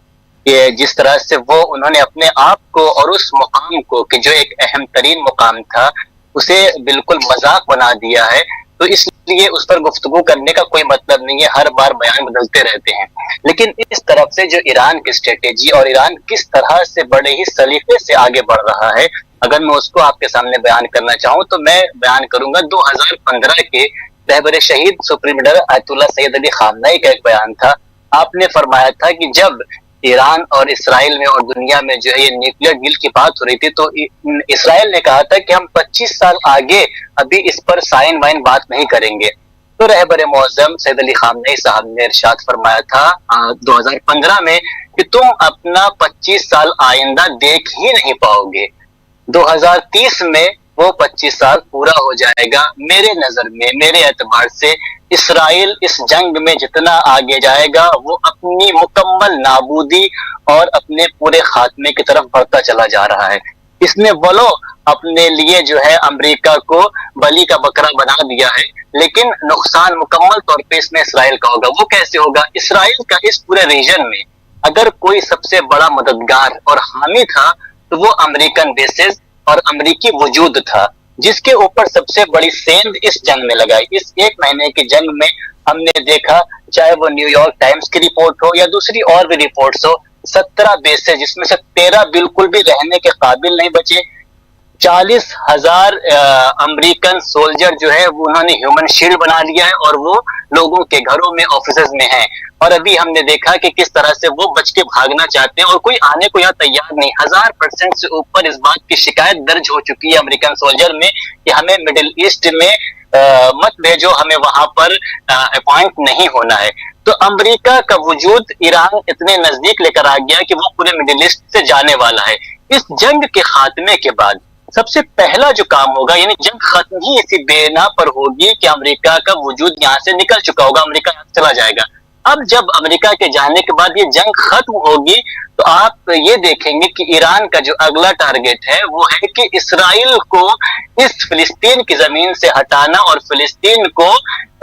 कि जिस तरह से वो उन्होंने अपने आप को और उस मुकाम को, कि जो एक अहम तरीन मुकाम था, उसे बिल्कुल मजाक बना दिया है। तो इसलिए उस पर गुफ्तगू करने का कोई मतलब नहीं है, हर बार बयान बदलते रहते हैं। लेकिन इस तरफ से जो ईरान की स्ट्रेटेजी और ईरान किस तरह से बड़े ही सलीके से आगे बढ़ रहा है, अगर मैं उसको आपके सामने बयान करना चाहूँ तो मैं बयान करूंगा 2015 के रहबर शहीद supreme leader Ayatollah Syed Ali Khamenei का एक बयान था। आपने फरमाया था कि जब ईरान और इसराइल में और दुनिया में जो है ये न्यूक्लियर डील की बात हो रही थी, तो इसराइल ने कहा था कि हम 25 साल आगे अभी इस पर साइन वाइन बात नहीं करेंगे। तो रहबर मौजम सैयद अली खामनेई साहब ने इरशाद फरमाया था 2015 में कि तुम अपना 25 साल आइंदा देख ही नहीं पाओगे। 2030 में वो 25 साल पूरा हो जाएगा। मेरे नजर में, मेरे एतबार से इसराइल इस जंग में जितना आगे जाएगा वो अपनी मुकम्मल नाबूदी और अपने पूरे खात्मे की तरफ बढ़ता चला जा रहा है। इसने वलो अपने लिए जो है अमेरिका को बलि का बकरा बना दिया है, लेकिन नुकसान मुकम्मल तौर पे इसमें इसराइल का होगा। वो कैसे होगा? इसराइल का इस पूरे रीजन में अगर कोई सबसे बड़ा मददगार और हामी था तो वो अमेरिकन बेसेस और अमेरिकी वजूद था, जिसके ऊपर सबसे बड़ी सेंध इस जंग में लगाई। इस एक महीने की जंग में हमने देखा, चाहे वो न्यूयॉर्क टाइम्स की रिपोर्ट हो या दूसरी और भी रिपोर्ट्स हो, 17 बेसेस जिसमें से 13 बिल्कुल भी रहने के काबिल नहीं बचे। 40,000 अमेरिकन सोल्जर जो है वो उन्होंने ह्यूमन शील्ड बना लिया है और वो लोगों के घरों में, ऑफिसेज में है। और अभी हमने देखा कि किस तरह से वो बच के भागना चाहते हैं और कोई आने को यहाँ तैयार नहीं। 1000% से ऊपर इस बात की शिकायत दर्ज हो चुकी है अमेरिकन सोल्जर में कि हमें मिडिल ईस्ट में मत भेजो, हमें वहां पर अपॉइंट नहीं होना है। तो अमेरिका का वजूद ईरान इतने नजदीक लेकर आ गया कि वो पूरे मिडिल ईस्ट से जाने वाला है। इस जंग के खात्मे के बाद सबसे पहला जो काम होगा, यानी जंग खत्म ही इसी बेना पर होगी कि अमेरिका का वजूद यहाँ से निकल चुका होगा, अमेरिका यहाँ से चला जाएगा। अब जब अमेरिका के जाने के बाद ये जंग खत्म होगी तो आप ये देखेंगे कि ईरान का जो अगला टारगेट है वो है कि इसराइल को इस फिलिस्तीन की जमीन से हटाना और फिलिस्तीन को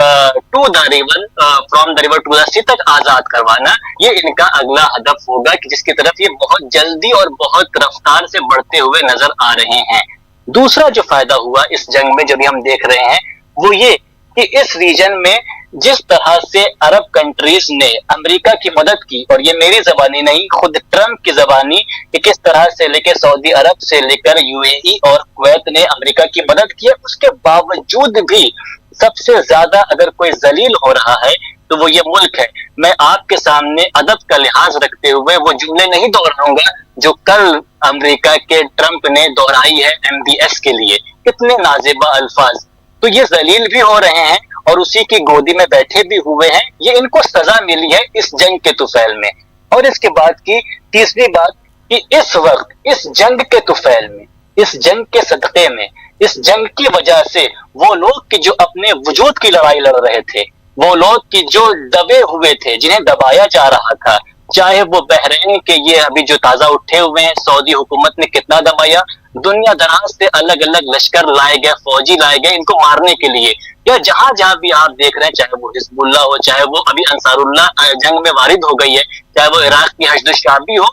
to the river, from the river to the sea तक आजाद करवाना। ये इनका अगला हदफ होगा कि जिसकी तरफ ये बहुत जल्दी और बहुत रफ्तार से बढ़ते हुए नजर आ रहे हैं। दूसरा जो फायदा हुआ इस जंग में जो भी हम देख रहे हैं वो ये कि इस रीजन में जिस तरह से अरब कंट्रीज ने अमेरिका की मदद की, और ये मेरी जबानी नहीं, खुद ट्रंप की जबानी, कि किस तरह से लेकर सऊदी अरब से लेकर यूएई और कुवैत ने अमेरिका की मदद की, उसके बावजूद भी सबसे ज्यादा अगर कोई जलील हो रहा है तो वो ये मुल्क है। मैं आपके सामने अदब का लिहाज रखते हुए वो जुमले नहीं दोहराऊंगा जो कल अमेरिका के ट्रंप ने दोहराई है MBS के लिए। कितने नाजिबा अल्फाज। तो ये जलील भी हो रहे हैं और उसी की गोदी में बैठे भी हुए हैं। ये इनको सजा मिली है इस जंग के तुफैल में। और इसके बाद की तीसरी बात कि इस वक्त इस जंग के तुफैल में, इस जंग के सदक़े में, इस जंग की वजह से वो लोग कि जो अपने वजूद की लड़ाई लड़ रहे थे, वो लोग कि जो दबे हुए थे, जिन्हें दबाया जा रहा था, चाहे वो बहरीन के ये अभी जो ताजा उठे हुए हैं, सऊदी हुकूमत ने कितना दबाया, दुनिया दराज से अलग अलग लश्कर लाए गए, फौजी लाए गए इनको मारने के लिए, या जहां जहां भी आप देख रहे हैं, चाहे वो हिजबुल्लाह हो, चाहे वो अभी अंसारुल्लाह जंग में वारिद हो गई है, चाहे वो इराक की हशद शाबी हो,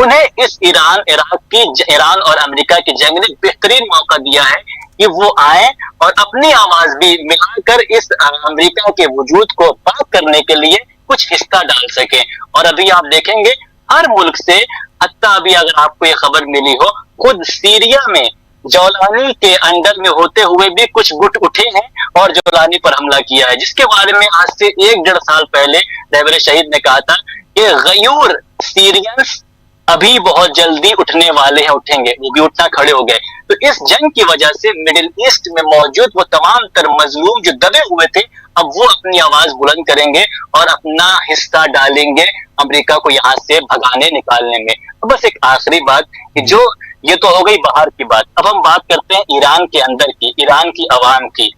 उन्हें इस ईरान और अमेरिका की जंग ने बेहतरीन मौका दिया है कि वो आए और अपनी आवाज भी मिलाकर इस अमेरिका के वजूद को पाक करने के लिए कुछ हिस्सा डाल सके। और अभी आप देखेंगे हर मुल्क से, हत्ता अभी अगर आपको ये खबर मिली हो, खुद सीरिया में जौलानी के अंडर में होते हुए भी कुछ गुट उठे हैं और जौलानी पर हमला किया है, जिसके बारे में आज से 1-1.5 साल पहले रहबर शहीद ने कहा था कि गयूर सीरियंस अभी बहुत जल्दी उठने वाले हैं, उठेंगे, वो भी उठना खड़े हो गए। तो इस जंग की वजह से मिडिल ईस्ट में मौजूद वो तमाम तर मजलूम जो दबे हुए थे, अब वो अपनी आवाज बुलंद करेंगे और अपना हिस्सा डालेंगे अमेरिका को यहाँ से भगाने निकालने में। तो बस एक आखिरी बात कि जो ये तो हो गई बाहर की बात, अब हम बात करते हैं ईरान के अंदर की, ईरान की अवाम की।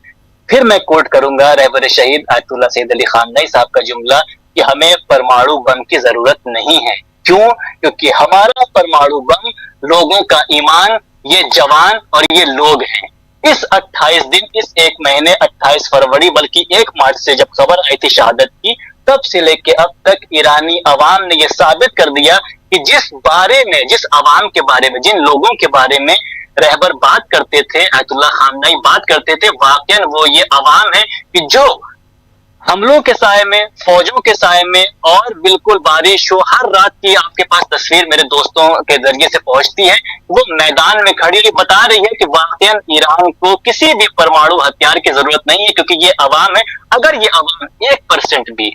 फिर मैं कोट करूंगा रहबर शहीद आयतुल्लाह सैयद अली खामनेई साहब का जुमला कि हमें परमाणु बम की जरूरत नहीं है। क्यों? क्योंकि हमारा परमाणु बम लोगों का ईमान, ये जवान और ये लोग हैं। इस 28 दिन, इस एक महीने 28 फरवरी बल्कि 1 मार्च से जब खबर आई थी शहादत की, तब से लेके अब तक ईरानी अवाम ने यह साबित कर दिया कि जिस अवाम के बारे में, जिन लोगों के बारे में रहबर बात करते थे, अयतुल्लाह खामनेई बात करते थे, वाकई वो ये अवाम है कि जो हमलों के साए में, फौजों के साए में, और बिल्कुल बारिश हो, हर रात की आपके पास तस्वीर मेरे दोस्तों के जरिए से पहुंचती है, वो मैदान में खड़ी बता रही है कि वाकई ईरान को किसी भी परमाणु हथियार की जरूरत नहीं है, क्योंकि ये अवाम है। अगर ये अवाम 1% भी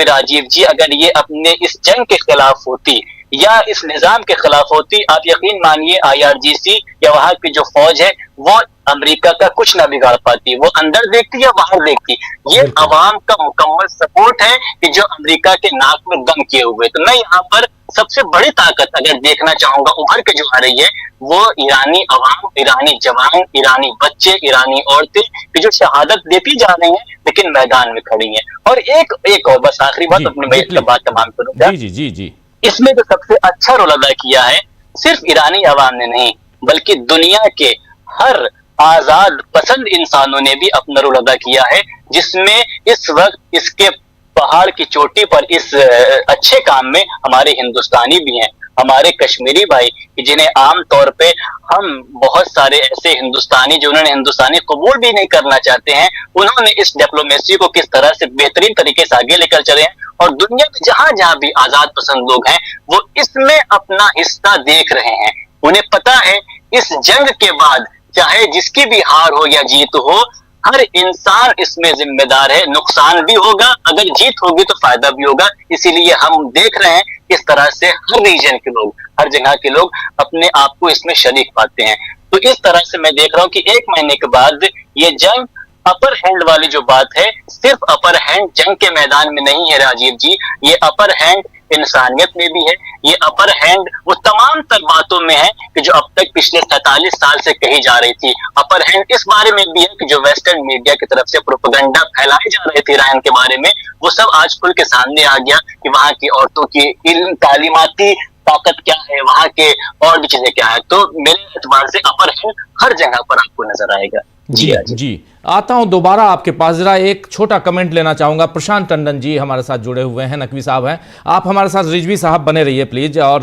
राजीव जी, अगर ये अपने इस जंग के खिलाफ होती या इस निजाम के खिलाफ होती, आप यकीन मानिए IRGC या वहां की जो फौज है वो अमेरिका का कुछ ना बिगाड़ पाती, वो अंदर देखती या बाहर देखती। ये अवाम का मुकम्मल सपोर्ट है कि जो अमेरिका के नाक में दम किए हुए। तो मैं यहाँ पर सबसे बड़ी ताकत अगर देखना चाहूंगा उभर के जो आ रही है, वो ईरानी अवाम, ईरानी जवान, ईरानी बच्चे, ईरानी औरतें कि जो शहादत देती जा रही हैं लेकिन मैदान में खड़ी हैं। और एक और बस आखिरी बात, अपनी बात तमाम करूंगा। जी। इसमें जो सबसे अच्छा रोल अदा किया है, सिर्फ ईरानी अवाम ने नहीं बल्कि दुनिया के हर आजाद पसंद इंसानों ने भी अपना रोल अदा किया है, जिसमें इस वक्त इसके पहाड़ की चोटी पर इस अच्छे काम में हमारे हिंदुस्तानी भी हैं, हमारे कश्मीरी भाई, जिन्हें आम तौर पे हम बहुत सारे ऐसे हिंदुस्तानी जिन्होंने हिंदुस्तानी कबूल भी नहीं करना चाहते हैं, उन्होंने इस डिप्लोमेसी को किस तरह से बेहतरीन तरीके से आगे लेकर चले हैं। और दुनिया में जहां जहां भी आजाद पसंद लोग हैं वो इसमें अपना हिस्सा देख रहे हैं। उन्हें पता है इस जंग के बाद चाहे जिसकी भी हार हो या जीत हो, हर इंसान इसमें जिम्मेदार है। नुकसान भी होगा, अगर जीत होगी तो फायदा भी होगा। इसीलिए हम देख रहे हैं इस तरह से हर रीजन के लोग, हर जगह के लोग अपने आप को इसमें शरीक पाते हैं। तो इस तरह से मैं देख रहा हूं कि 1 महीने के बाद ये जंग अपर हैंड वाली जो बात है, सिर्फ अपर हैंड जंग के मैदान में नहीं है राजीव जी, ये अपर हैंड इंसानियत में भी है, ये अपर हैंड वो तमाम तर बातों में है कि जो अब तक पिछले 47 साल से कही जा रही थी। अपर हैंड इस बारे में भी है कि जो वेस्टर्न मीडिया की तरफ से प्रोपेगेंडा फैलाए जा रहे थे ईरान के बारे में, वो सब आज खुल के सामने आ गया कि वहां की औरतों की तालीमाती ताकत क्या है, वहां के और भी चीजें क्या है। तो मेरे एतबार से अपर हैंड हर जगह पर आपको नजर आएगा। जी आता हूं दोबारा आपके पास। जरा एक छोटा कमेंट लेना चाहूंगा। प्रशांत टंडन जी हमारे साथ जुड़े हुए हैं, नकवी साहब हैं, आप हमारे साथ रिजवी साहब बने रहिए प्लीज। और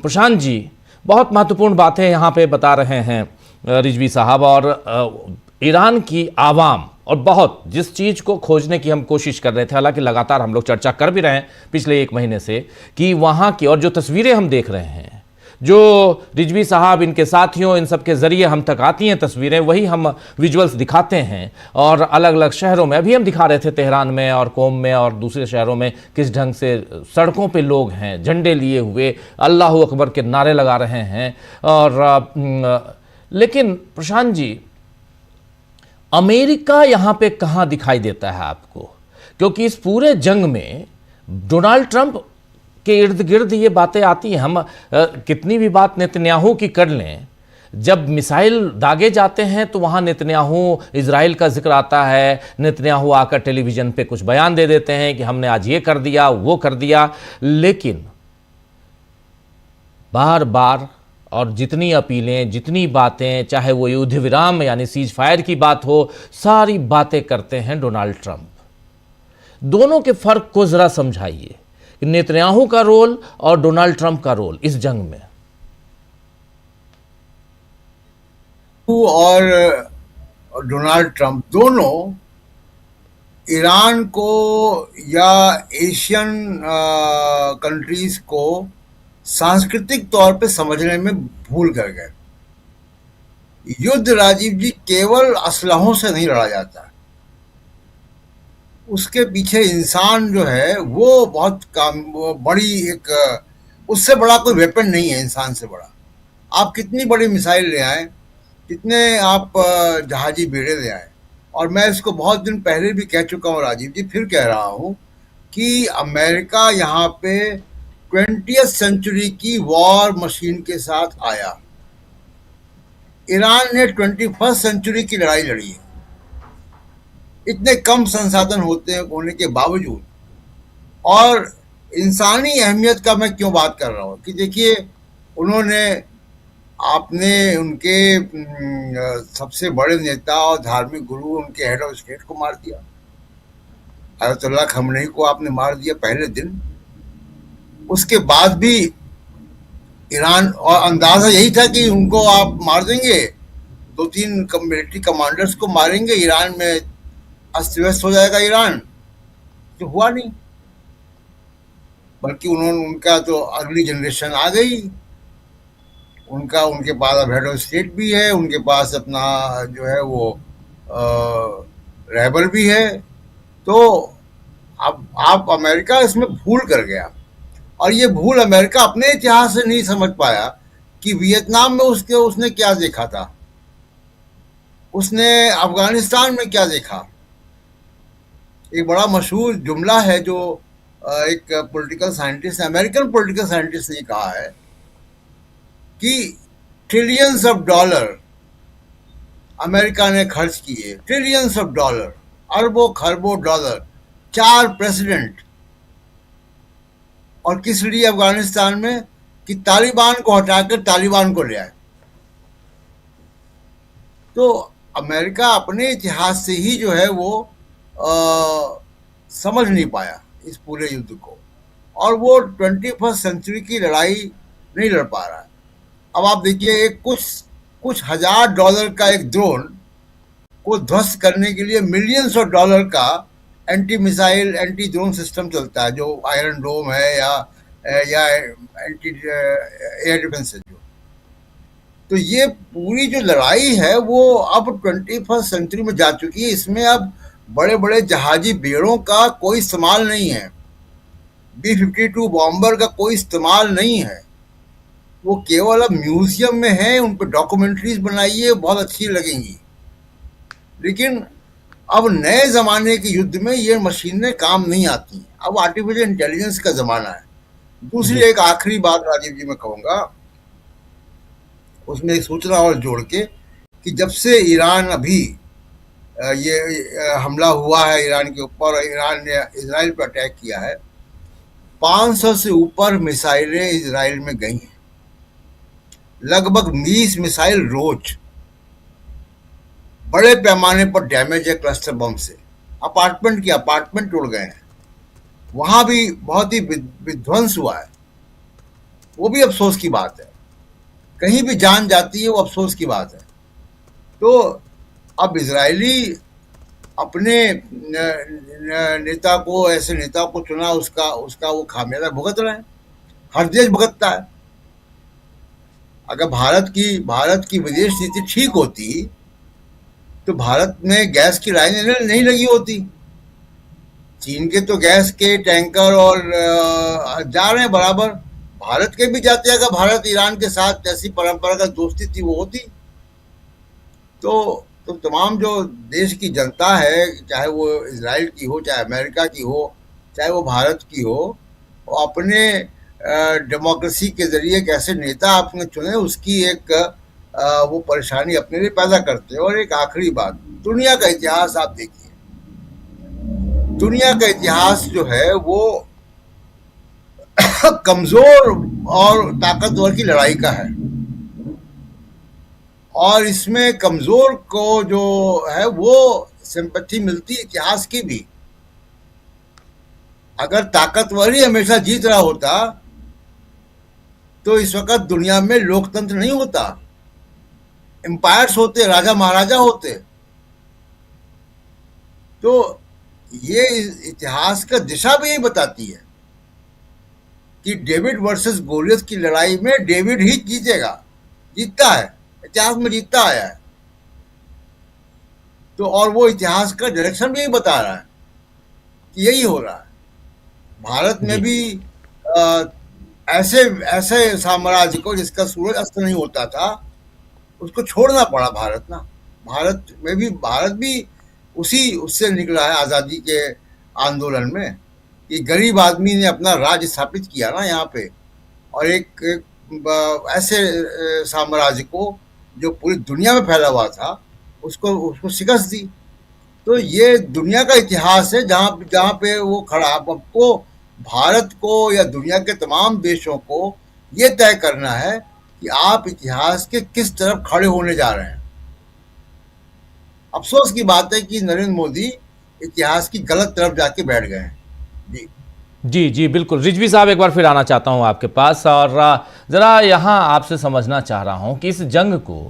प्रशांत जी बहुत महत्वपूर्ण बातें यहाँ पे बता रहे हैं रिजवी साहब, और ईरान की आवाम और बहुत जिस चीज़ को खोजने की हम कोशिश कर रहे थे, हालांकि लगातार हम लोग चर्चा कर भी रहे हैं पिछले 1 महीने से कि वहाँ की, और जो तस्वीरें हम देख रहे हैं, जो रिजवी साहब इनके साथियों इन सब के ज़रिए हम तक आती हैं तस्वीरें, वही हम विजुअल्स दिखाते हैं। और अलग अलग शहरों में अभी हम दिखा रहे थे, तेहरान में और कोम में और दूसरे शहरों में किस ढंग से सड़कों पे लोग हैं झंडे लिए हुए, अल्लाह अकबर के नारे लगा रहे हैं। और लेकिन प्रशांत जी, अमेरिका यहाँ पे कहाँ दिखाई देता है आपको? क्योंकि इस पूरे जंग में डोनाल्ड ट्रंप के इर्द गिर्द ये बातें आती हैं। हम कितनी भी बात नेतन्याहू की कर लें, जब मिसाइल दागे जाते हैं तो वहाँ नेतन्याहू, इजराइल का जिक्र आता है, नेतन्याहू आकर टेलीविज़न पे कुछ बयान दे देते हैं कि हमने आज ये कर दिया, वो कर दिया। लेकिन बार बार और जितनी अपीलें, जितनी बातें, चाहे वो युद्ध विराम यानी सीज फायर की बात हो, सारी बातें करते हैं डोनाल्ड ट्रंप। दोनों के फर्क को जरा समझाइए, नेतन्याहू का रोल और डोनाल्ड ट्रंप का रोल इस जंग में। और डोनाल्ड ट्रंप दोनों ईरान को या एशियन कंट्रीज को सांस्कृतिक तौर पे समझने में भूल कर गए। युद्ध राजीव जी केवल असलहों से नहीं लड़ा जाता, उसके पीछे इंसान जो है वो बहुत बड़ी एक, उससे बड़ा कोई वेपन नहीं है इंसान से बड़ा। आप कितनी बड़ी मिसाइल ले आए, कितने आप जहाजी बेड़े ले आए। और मैं इसको बहुत दिन पहले भी कह चुका हूँ राजीव जी, फिर कह रहा हूँ कि अमेरिका यहाँ पे 20th सेंचुरी की वॉर मशीन के साथ आया। ईरान ने 21st सेंचुरी की लड़ाई लड़ी है। इतने कम संसाधन होने के बावजूद। और इंसानी अहमियत का मैं क्यों बात कर रहा हूँ कि देखिए, आपने उनके सबसे बड़े नेता और धार्मिक गुरु, उनके हेड ऑफ स्टेट को मार दिया। अयतुल्ला खमनेई को आपने मार दिया पहले दिन। उसके बाद भी ईरान, और अंदाजा यही था कि उनको आप मार देंगे, 2-3 मिलिट्री कमांडर्स को मारेंगे, ईरान में अस्त व्यस्त हो जाएगा ईरान। तो हुआ नहीं, बल्कि उनका तो अगली जनरेशन आ गई, उनके पास अब हेड ऑफ स्टेट भी है, उनके पास अपना जो है वो रहबर भी है। तो अब आप अमेरिका इसमें भूल कर गया, और ये भूल अमेरिका अपने इतिहास से नहीं समझ पाया कि वियतनाम में उसने क्या देखा था, उसने अफगानिस्तान में क्या देखा। एक बड़ा मशहूर जुमला है जो एक political scientist, American political scientist ने कहा है कि ट्रिलियंस ऑफ डॉलर अमेरिका ने खर्च किए, ट्रिलियंस ऑफ डॉलर, अरबों खरबों डॉलर, 4 प्रेसिडेंट, और किस लिए अफगानिस्तान में, कि तालिबान को हटाकर तालिबान को ले आए। तो अमेरिका अपने इतिहास से ही जो है वो समझ नहीं पाया इस पूरे युद्ध को, और वो 21st सेंचुरी की लड़ाई नहीं लड़ पा रहा है। अब आप देखिए, एक कुछ हजार डॉलर का एक ड्रोन को ध्वस्त करने के लिए मिलियंस ऑफ डॉलर का anti missile, anti drone system चलता है, जो आयरन डोम है या एंटी एयर डिफेंस है जो। तो ये पूरी जो लड़ाई है वो अब 21st सेंचुरी में जा चुकी है। इसमें अब बड़े बड़े जहाजी बेड़ों का कोई इस्तेमाल नहीं है, B-52 बॉम्बर का कोई इस्तेमाल नहीं है, वो केवल अब म्यूजियम में है, उन पर डॉक्यूमेंट्रीज बनाइए, बहुत अच्छी लगेंगी। लेकिन अब नए ज़माने के युद्ध में ये मशीनें काम नहीं आती। अब आर्टिफिशियल इंटेलिजेंस का ज़माना है। दूसरी एक आखिरी बात राजीव जी मैं कहूँगा, उसमें एक सूचना और जोड़ के, कि जब से ईरान अभी ये हमला हुआ है ईरान के ऊपर, और ईरान ने इजराइल पर अटैक किया है, 500 से ऊपर मिसाइलें इजराइल में गई हैं, लगभग 20 मिसाइल रोज। बड़े पैमाने पर डैमेज है क्लस्टर बम से। अपार्टमेंट टूट गए हैं, वहां भी बहुत ही विध्वंस हुआ है, वो भी अफसोस की बात है। कहीं भी जान जाती है वो अफसोस की बात है। तो अब इजरायली अपने नेता को, ऐसे नेता को चुना, उसका वो खामियाजा भुगत रहे हैं। हर देश भुगतता है। अगर भारत की विदेश नीति ठीक होती तो भारत में गैस की लाइनें नहीं लगी होती। चीन के तो गैस के टैंकर और जा रहे हैं बराबर, भारत के भी जाते हैं। अगर भारत ईरान के साथ ऐसी परंपरागत दोस्ती थी वो होती तो तमाम जो देश की जनता है, चाहे वो इजराइल की हो, चाहे अमेरिका की हो, चाहे वो भारत की हो, वो अपने डेमोक्रेसी के जरिए एक ऐसे नेता आपने चुने, उसकी एक वो परेशानी अपने लिए पैदा करते हैं। और एक आखिरी बात, दुनिया का इतिहास आप देखिए, दुनिया का इतिहास जो है वो कमजोर और ताकतवर की लड़ाई का है, और इसमें कमजोर को जो है वो सिंपैथी मिलती इतिहास की भी। अगर ताकतवर ही हमेशा जीत रहा होता तो इस वक्त दुनिया में लोकतंत्र नहीं होता, एम्पायर्स होते, राजा महाराजा होते। तो ये इतिहास का दिशा भी यही बताती है कि डेविड वर्सेस गोलियत की लड़ाई में डेविड ही जीतता है, इतिहास में जीतता आया है। तो और वो इतिहास का डायरेक्शन भी यही बता रहा है कि यही हो रहा है। भारत में भी ऐसे साम्राज्य को जिसका सूरज अस्त नहीं होता था, उसको छोड़ना पड़ा भारत ना। भारत भी उससे निकला है आज़ादी के आंदोलन में, कि गरीब आदमी ने अपना राज स्थापित किया ना यहाँ पे, और एक ऐसे साम्राज्य को जो पूरी दुनिया में फैला हुआ था उसको शिकस्त दी। तो ये दुनिया का इतिहास है जहाँ पे वो खड़ा। आपको भारत को या दुनिया के तमाम देशों को ये तय करना है कि आप इतिहास के किस तरफ खड़े होने जा रहे हैं। अफसोस की बात है कि नरेंद्र मोदी इतिहास की गलत तरफ जाके बैठ गए हैं। जी जी जी बिल्कुल। रिजवी साहब, एक बार फिर आना चाहता हूं आपके पास, और ज़रा यहाँ आपसे समझना चाह रहा हूं कि इस जंग को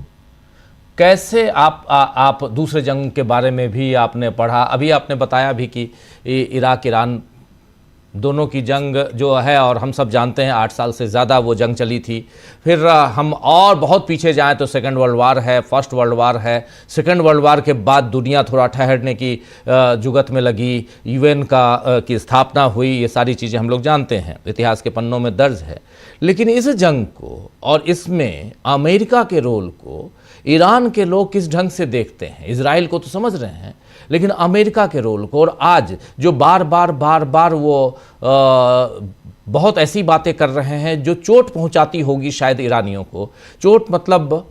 कैसे आप दूसरे जंग के बारे में भी आपने पढ़ा, अभी आपने बताया भी कि इराक ईरान दोनों की जंग जो है, और हम सब जानते हैं 8 साल से ज़्यादा वो जंग चली थी। फिर हम और बहुत पीछे जाएं तो सेकेंड वर्ल्ड वार है, फर्स्ट वर्ल्ड वार है। सेकेंड वर्ल्ड वार के बाद दुनिया थोड़ा ठहरने की जुगत में लगी, यूएन की स्थापना हुई, ये सारी चीज़ें हम लोग जानते हैं, इतिहास के पन्नों में दर्ज है। लेकिन इस जंग को और इसमें अमेरिका के रोल को ईरान के लोग किस ढंग से देखते हैं? इजराइल को तो समझ रहे हैं, लेकिन अमेरिका के रोल को, और आज जो बार बार वो बहुत ऐसी बातें कर रहे हैं जो चोट पहुंचाती होगी शायद ईरानियों को। चोट मतलब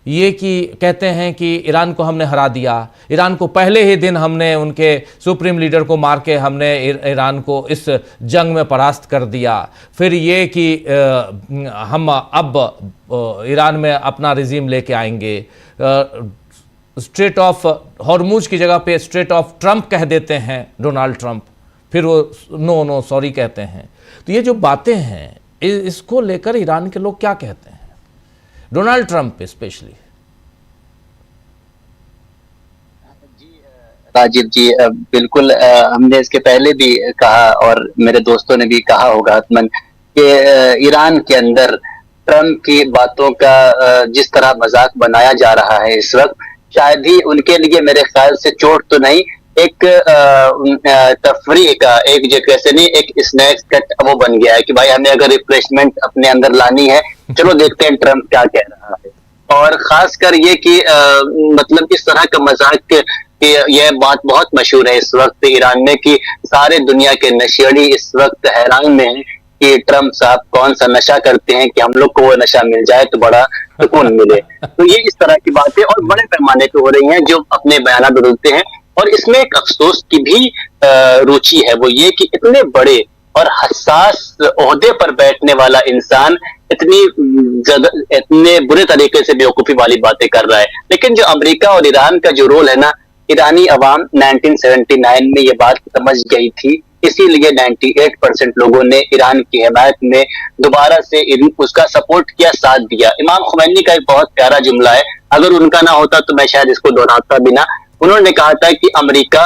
ये कि कहते हैं कि ईरान को हमने हरा दिया, ईरान को पहले ही दिन हमने उनके सुप्रीम लीडर को मार के हमने ईरान को इस जंग में परास्त कर दिया। फिर ये कि हम अब ईरान में अपना रिजीम लेके आएंगे, स्ट्रेट ऑफ हॉर्मुज की जगह पे स्ट्रेट ऑफ ट्रंप कह देते हैं डोनाल्ड ट्रंप, फिर वो नो सॉरी कहते हैं। तो ये जो बातें हैं इसको लेकर ईरान के लोग क्या कहते हैं, डोनाल्ड ट्रंप स्पेशली? राजीव जी, बिल्कुल हमने इसके पहले भी कहा और मेरे दोस्तों ने भी कहा होगा आत्मन कि ईरान के अंदर ट्रंप की बातों का जिस तरह मजाक बनाया जा रहा है इस वक्त, शायद ही उनके लिए मेरे ख्याल से चोट तो नहीं, एक तफरीह का एक जो कैसे नहीं एक स्नैक्स कट वो बन गया है कि भाई हमें अगर रिफ्रेशमेंट अपने अंदर लानी है, चलो देखते हैं ट्रंप क्या कह रहा है। और खासकर ये कि मतलब इस तरह का मजाक यह बात बहुत मशहूर है इस वक्त ईरान में कि सारे दुनिया के नशेड़ी इस वक्त हैरान में हैं कि ट्रंप साहब कौन सा नशा करते हैं कि हम लोग को वो नशा मिल जाए तो बड़ा सुकून मिले। तो ये इस तरह की बातें और बड़े पैमाने पे हो रही हैं जो अपने बयान बदलते हैं। और इसमें एक अफसोस की भी रुचि है, वो ये कि इतने बड़े और हसास ओहदे पर बैठने वाला इंसान इतने बुरे तरीके से बेवकूफी वाली बातें कर रहा है। लेकिन जो अमेरिका और ईरान का जो रोल है ना, ईरानी अवाम 1979 में ये बात समझ गई थी, इसीलिए 98% लोगों ने ईरान की हिमायत में दोबारा से उसका सपोर्ट किया, साथ दिया। इमाम खुमैनी का एक बहुत प्यारा जुमला है, अगर उनका ना होता तो मैं शायद इसको दोहराता भी ना। उन्होंने कहा था कि अमेरिका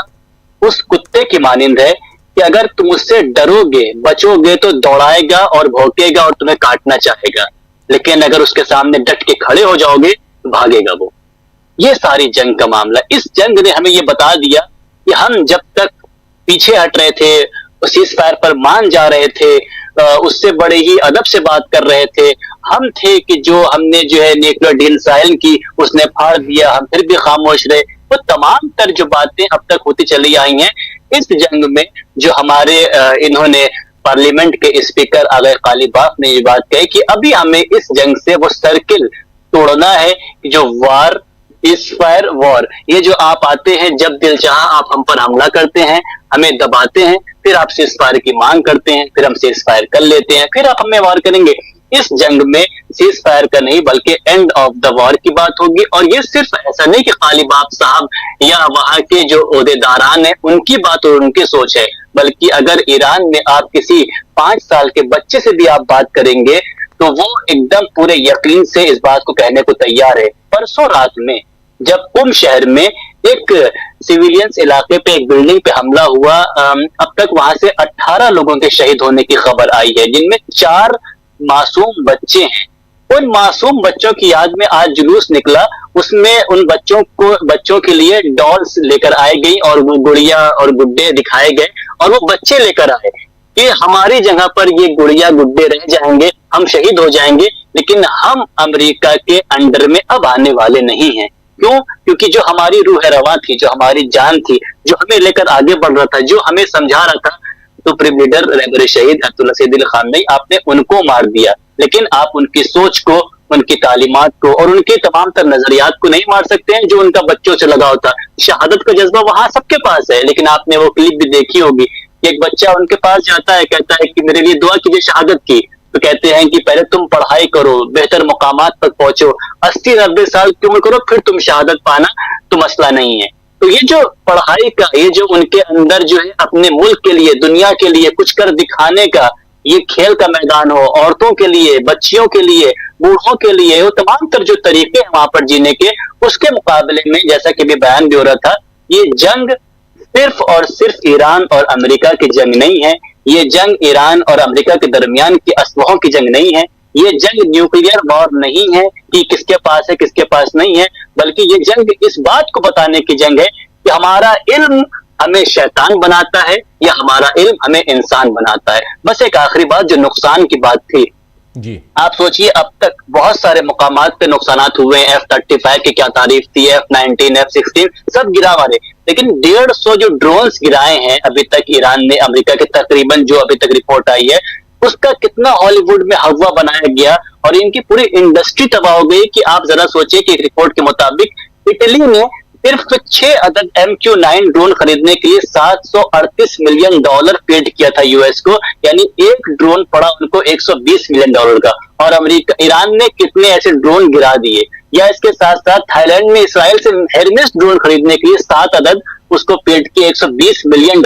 उस कुत्ते की मानिंद है कि अगर तुम उससे डरोगे बचोगे तो दौड़ाएगा और भौंकेगा और तुम्हें काटना चाहेगा, लेकिन अगर उसके सामने डट के खड़े हो जाओगे तो भागेगा वो। ये सारी जंग का मामला, इस जंग ने हमें ये बता दिया कि हम जब तक पीछे हट रहे थे, सीज फायर पर मान जा रहे थे, उससे बड़े ही अदब से बात कर रहे थे, हम थे कि जो हमने जो है न्यूक्लियर डील साइल की उसने फाड़ दिया, हम फिर भी खामोश रहे। वो तमाम तर जो बातें अब तक होती चली आई हैं, इस जंग में जो हमारे इन्होंने पार्लियामेंट के स्पीकर आगे कालीबाफ ने ये बात कही कि अभी हमें इस जंग से वो सर्किल तोड़ना है जो वार इस फायर वॉर, ये जो आप आते हैं जब दिल चाहा आप हम पर हमला करते हैं, हमें दबाते हैं, फिर आप सीज फायर की मांग करते हैं, फिर हम सीज फायर कर लेते हैं, फिर आप हमें वार करेंगे। इस जंग में सीज फायर का नहीं बल्कि एंड ऑफ द वॉर की बात होगी। और ये सिर्फ ऐसा नहीं कि कालीबाफ साहब या वहां के जो ओहदेदारान हैं उनकी बात और उनकी सोच है, बल्कि अगर ईरान में आप किसी 5 साल के बच्चे से भी आप बात करेंगे तो वो एकदम पूरे यकीन से इस बात को कहने को तैयार है। परसों रात में जब कुम शहर में एक सिविलियंस इलाके पे एक बिल्डिंग पे हमला हुआ, अब तक वहां से 18 लोगों के शहीद होने की खबर आई है, जिनमें 4 मासूम बच्चे हैं। उन मासूम बच्चों की याद में आज जुलूस निकला, उसमें उन बच्चों के लिए डॉल्स लेकर आई गई और वो गुड़िया और गुड्डे दिखाए गए और वो बच्चे लेकर आए कि हमारी जगह पर ये गुड़िया गुड्डे रह जाएंगे, हम शहीद हो जाएंगे, लेकिन हम अमेरिका के अंडर में अब आने वाले नहीं हैं। क्यों? क्योंकि जो हमारी रूह रवा थी, जो हमारी जान थी, जो हमें लेकर आगे बढ़ रहा था, जो हमें समझा रहा था सुप्रीम लीडर रहबर शहीद अयतुल्लाह सैयद खामेनी, आपने उनको मार दिया। लेकिन आप उनकी सोच को, उनकी तालीमात को और उनके तमाम तर नजरियात को नहीं मार सकते हैं जो उनका बच्चों से लगाव था। शहादत का जज्बा वहां सबके पास है, लेकिन आपने वो क्लिप भी देखी होगी, एक बच्चा उनके पास जाता है, कहता है कि मेरे लिए दुआ कीजिए शहादत की, तो कहते हैं कि पहले तुम पढ़ाई करो, बेहतर मुकामात तक पहुंचो, 80-90 साल की उम्र करो, फिर तुम शहादत पाना तो मसला नहीं है। तो ये जो पढ़ाई का, ये जो उनके अंदर जो है अपने मुल्क के लिए, दुनिया के लिए कुछ कर दिखाने का ये खेल का मैदान हो, औरतों के लिए, बच्चियों के लिए, बूढ़ों के लिए, वो तमाम तर जो तरीके हैं वहां पर जीने के, उसके मुकाबले में जैसा कि भी बयान भी हो रहा था, ये जंग सिर्फ और सिर्फ ईरान और अमेरिका की जंग नहीं है। ये जंग ईरान और अमेरिका के दरमियान की असलहों की जंग नहीं है। ये जंग न्यूक्लियर वॉर नहीं है कि किसके पास है किसके पास नहीं है, बल्कि ये जंग इस बात को बताने की जंग है कि हमारा इल्म हमें शैतान बनाता है या हमारा इल्म हमें इंसान बनाता है। बस एक आखिरी बात जो नुकसान की बात थी जी, आप सोचिए अब तक बहुत सारे मुकामात पे नुकसानात हुए हैं। F-35 की क्या तारीफ थी, F-19, F-16 सब गिरा मारे, लेकिन 150 जो ड्रोन्स गिराए हैं अभी तक ईरान ने, अमेरिका के तकरीबन जो अभी तक रिपोर्ट आई है, उसका कितना हॉलीवुड में हवा बनाया गया और इनकी पूरी इंडस्ट्री तबाह हो गई। कि आप जरा सोचिए कि एक रिपोर्ट के मुताबिक इटली ने सिर्फ 6 अदद MQ-9 ड्रोन खरीदने के लिए $738 मिलियन पेड किया था यूएस को, यानी एक ड्रोन पड़ा उनको $120 मिलियन का। और अमेरिका, ईरान ने कितने ऐसे ड्रोन गिरा दिए। या इसके साथ साथ थाईलैंड में इसराइल से हेरमेस ड्रोन खरीदने के लिए 7 अदद उसको पेड किए $120 मिलियन।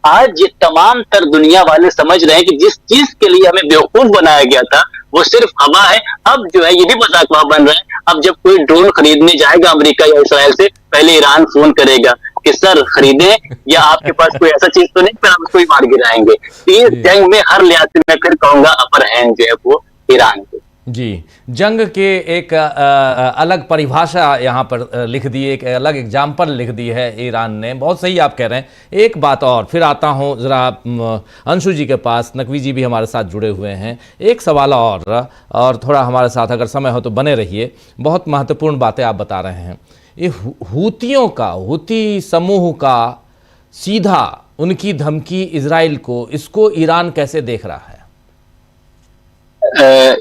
आज ये तमाम तर दुनिया वाले समझ रहे हैं कि जिस चीज के लिए हमें बेवकूफ बनाया गया था वो सिर्फ हवा है। अब जो है ये भी मजाक बन रहा है। अब जब कोई ड्रोन खरीदने जाएगा अमेरिका या इसराइल से, पहले ईरान फोन करेगा कि सर खरीदें या आपके पास कोई ऐसा चीज तो नहीं, फिर हम उसको ही मार गिराएंगे। तो इस जंग में हर लिहाज से मैं फिर कहूंगा अपर हैंड जो है वो ईरान की। जी, जंग के एक अलग परिभाषा यहाँ पर लिख दी, एक अलग एग्जाम्पल लिख दी है ईरान ने। बहुत सही आप कह रहे हैं। एक बात और, फिर आता हूँ ज़रा अंशु जी के पास। नकवी जी भी हमारे साथ जुड़े हुए हैं। एक सवाल और थोड़ा हमारे साथ अगर समय हो तो बने रहिए। बहुत महत्वपूर्ण बातें आप बता रहे हैं। ये हूतियों का, हूती समूह का सीधा उनकी धमकी इजराइल को, इसको ईरान कैसे देख रहा है?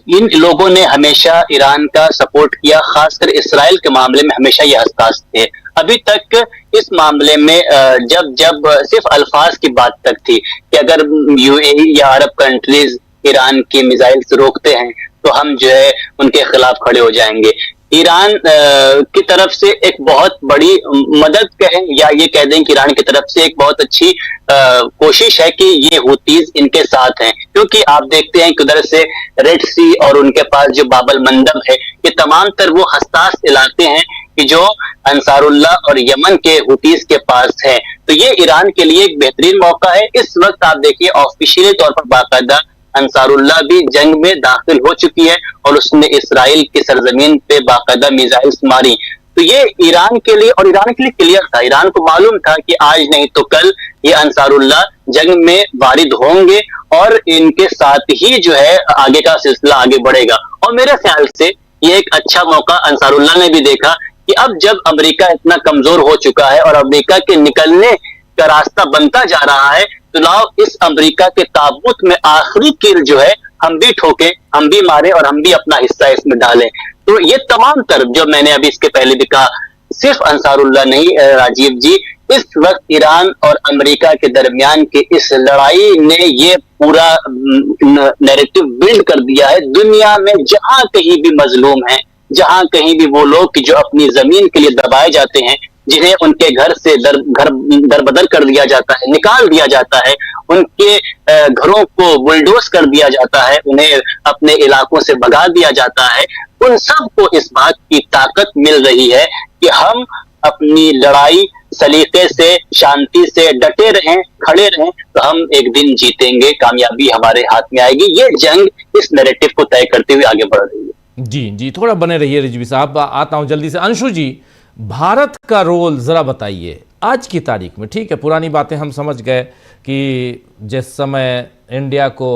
इन लोगों ने हमेशा ईरान का सपोर्ट किया, खासकर इसराइल के मामले में हमेशा ये हसास थे। अभी तक इस मामले में जब सिर्फ अल्फाज की बात तक थी कि अगर यूएई या अरब कंट्रीज ईरान की मिसाइल से रोकते हैं तो हम जो है उनके खिलाफ खड़े हो जाएंगे। ईरान की तरफ से एक बहुत बड़ी मदद कहें या ये कह दें कि ईरान की तरफ से एक बहुत अच्छी कोशिश है कि ये हूतीज इनके साथ हैं, क्योंकि आप देखते हैं कि उधर से रेड सी और उनके पास जो बाबल मंदब है, ये तमाम तर वो हसास इलाके हैं कि जो अंसारुल्लाह और यमन के हूतीज के पास है। तो ये ईरान के लिए एक बेहतरीन मौका है। इस वक्त आप देखिए ऑफिशियली तौर पर बाकायदा अंसारुल्लाह भी जंग में दाखिल हो चुकी है और उसने इसराइल की सरजमीन पे बाकायदा मिसाइल्स मारी। तो ये ईरान के लिए, और ईरान के लिए क्लियर था, ईरान को मालूम था कि आज नहीं तो कल ये अंसारुल्लाह जंग में वारिद होंगे और इनके साथ ही जो है आगे का सिलसिला आगे बढ़ेगा। और मेरे ख्याल से ये एक अच्छा मौका अंसारुल्लाह ने भी देखा कि अब जब अमेरिका इतना कमजोर हो चुका है और अमेरिका के निकलने का रास्ता बनता जा रहा है, तो लाओ इस अमेरिका के ताबूत में आखिरी कील जो है हम भी ठोके, हम भी मारे और हम भी अपना हिस्सा इसमें डालें। तो ये तमाम तरफ, जो मैंने अभी इसके पहले भी कहा, सिर्फ अंसारुल्लाह नहीं राजीव जी, इस वक्त ईरान और अमेरिका के दरमियान की इस लड़ाई ने ये पूरा नैरेटिव बिल्ड कर दिया है। दुनिया में जहां कहीं भी मजलूम है, जहां कहीं भी वो लोग जो अपनी जमीन के लिए दबाए जाते हैं, जिन्हें उनके घर से दरबदर कर दिया जाता है, निकाल दिया जाता है, उनके घरों को बुलडोज कर दिया जाता है, उन्हें अपने इलाकों से भगा दिया जाता है, उन सबको इस बात की ताकत मिल रही है कि हम अपनी लड़ाई सलीके से, शांति से डटे रहें, खड़े रहें, तो हम एक दिन जीतेंगे, कामयाबी हमारे हाथ में आएगी। ये जंग इस नैरेटिव को तय करते हुए आगे बढ़ रही है। जी जी, थोड़ा बने रहिए रिजवी साहब, आता हूं जल्दी से। अंशु जी, भारत का रोल जरा बताइए आज की तारीख में। ठीक है, पुरानी बातें हम समझ गए कि जिस समय इंडिया को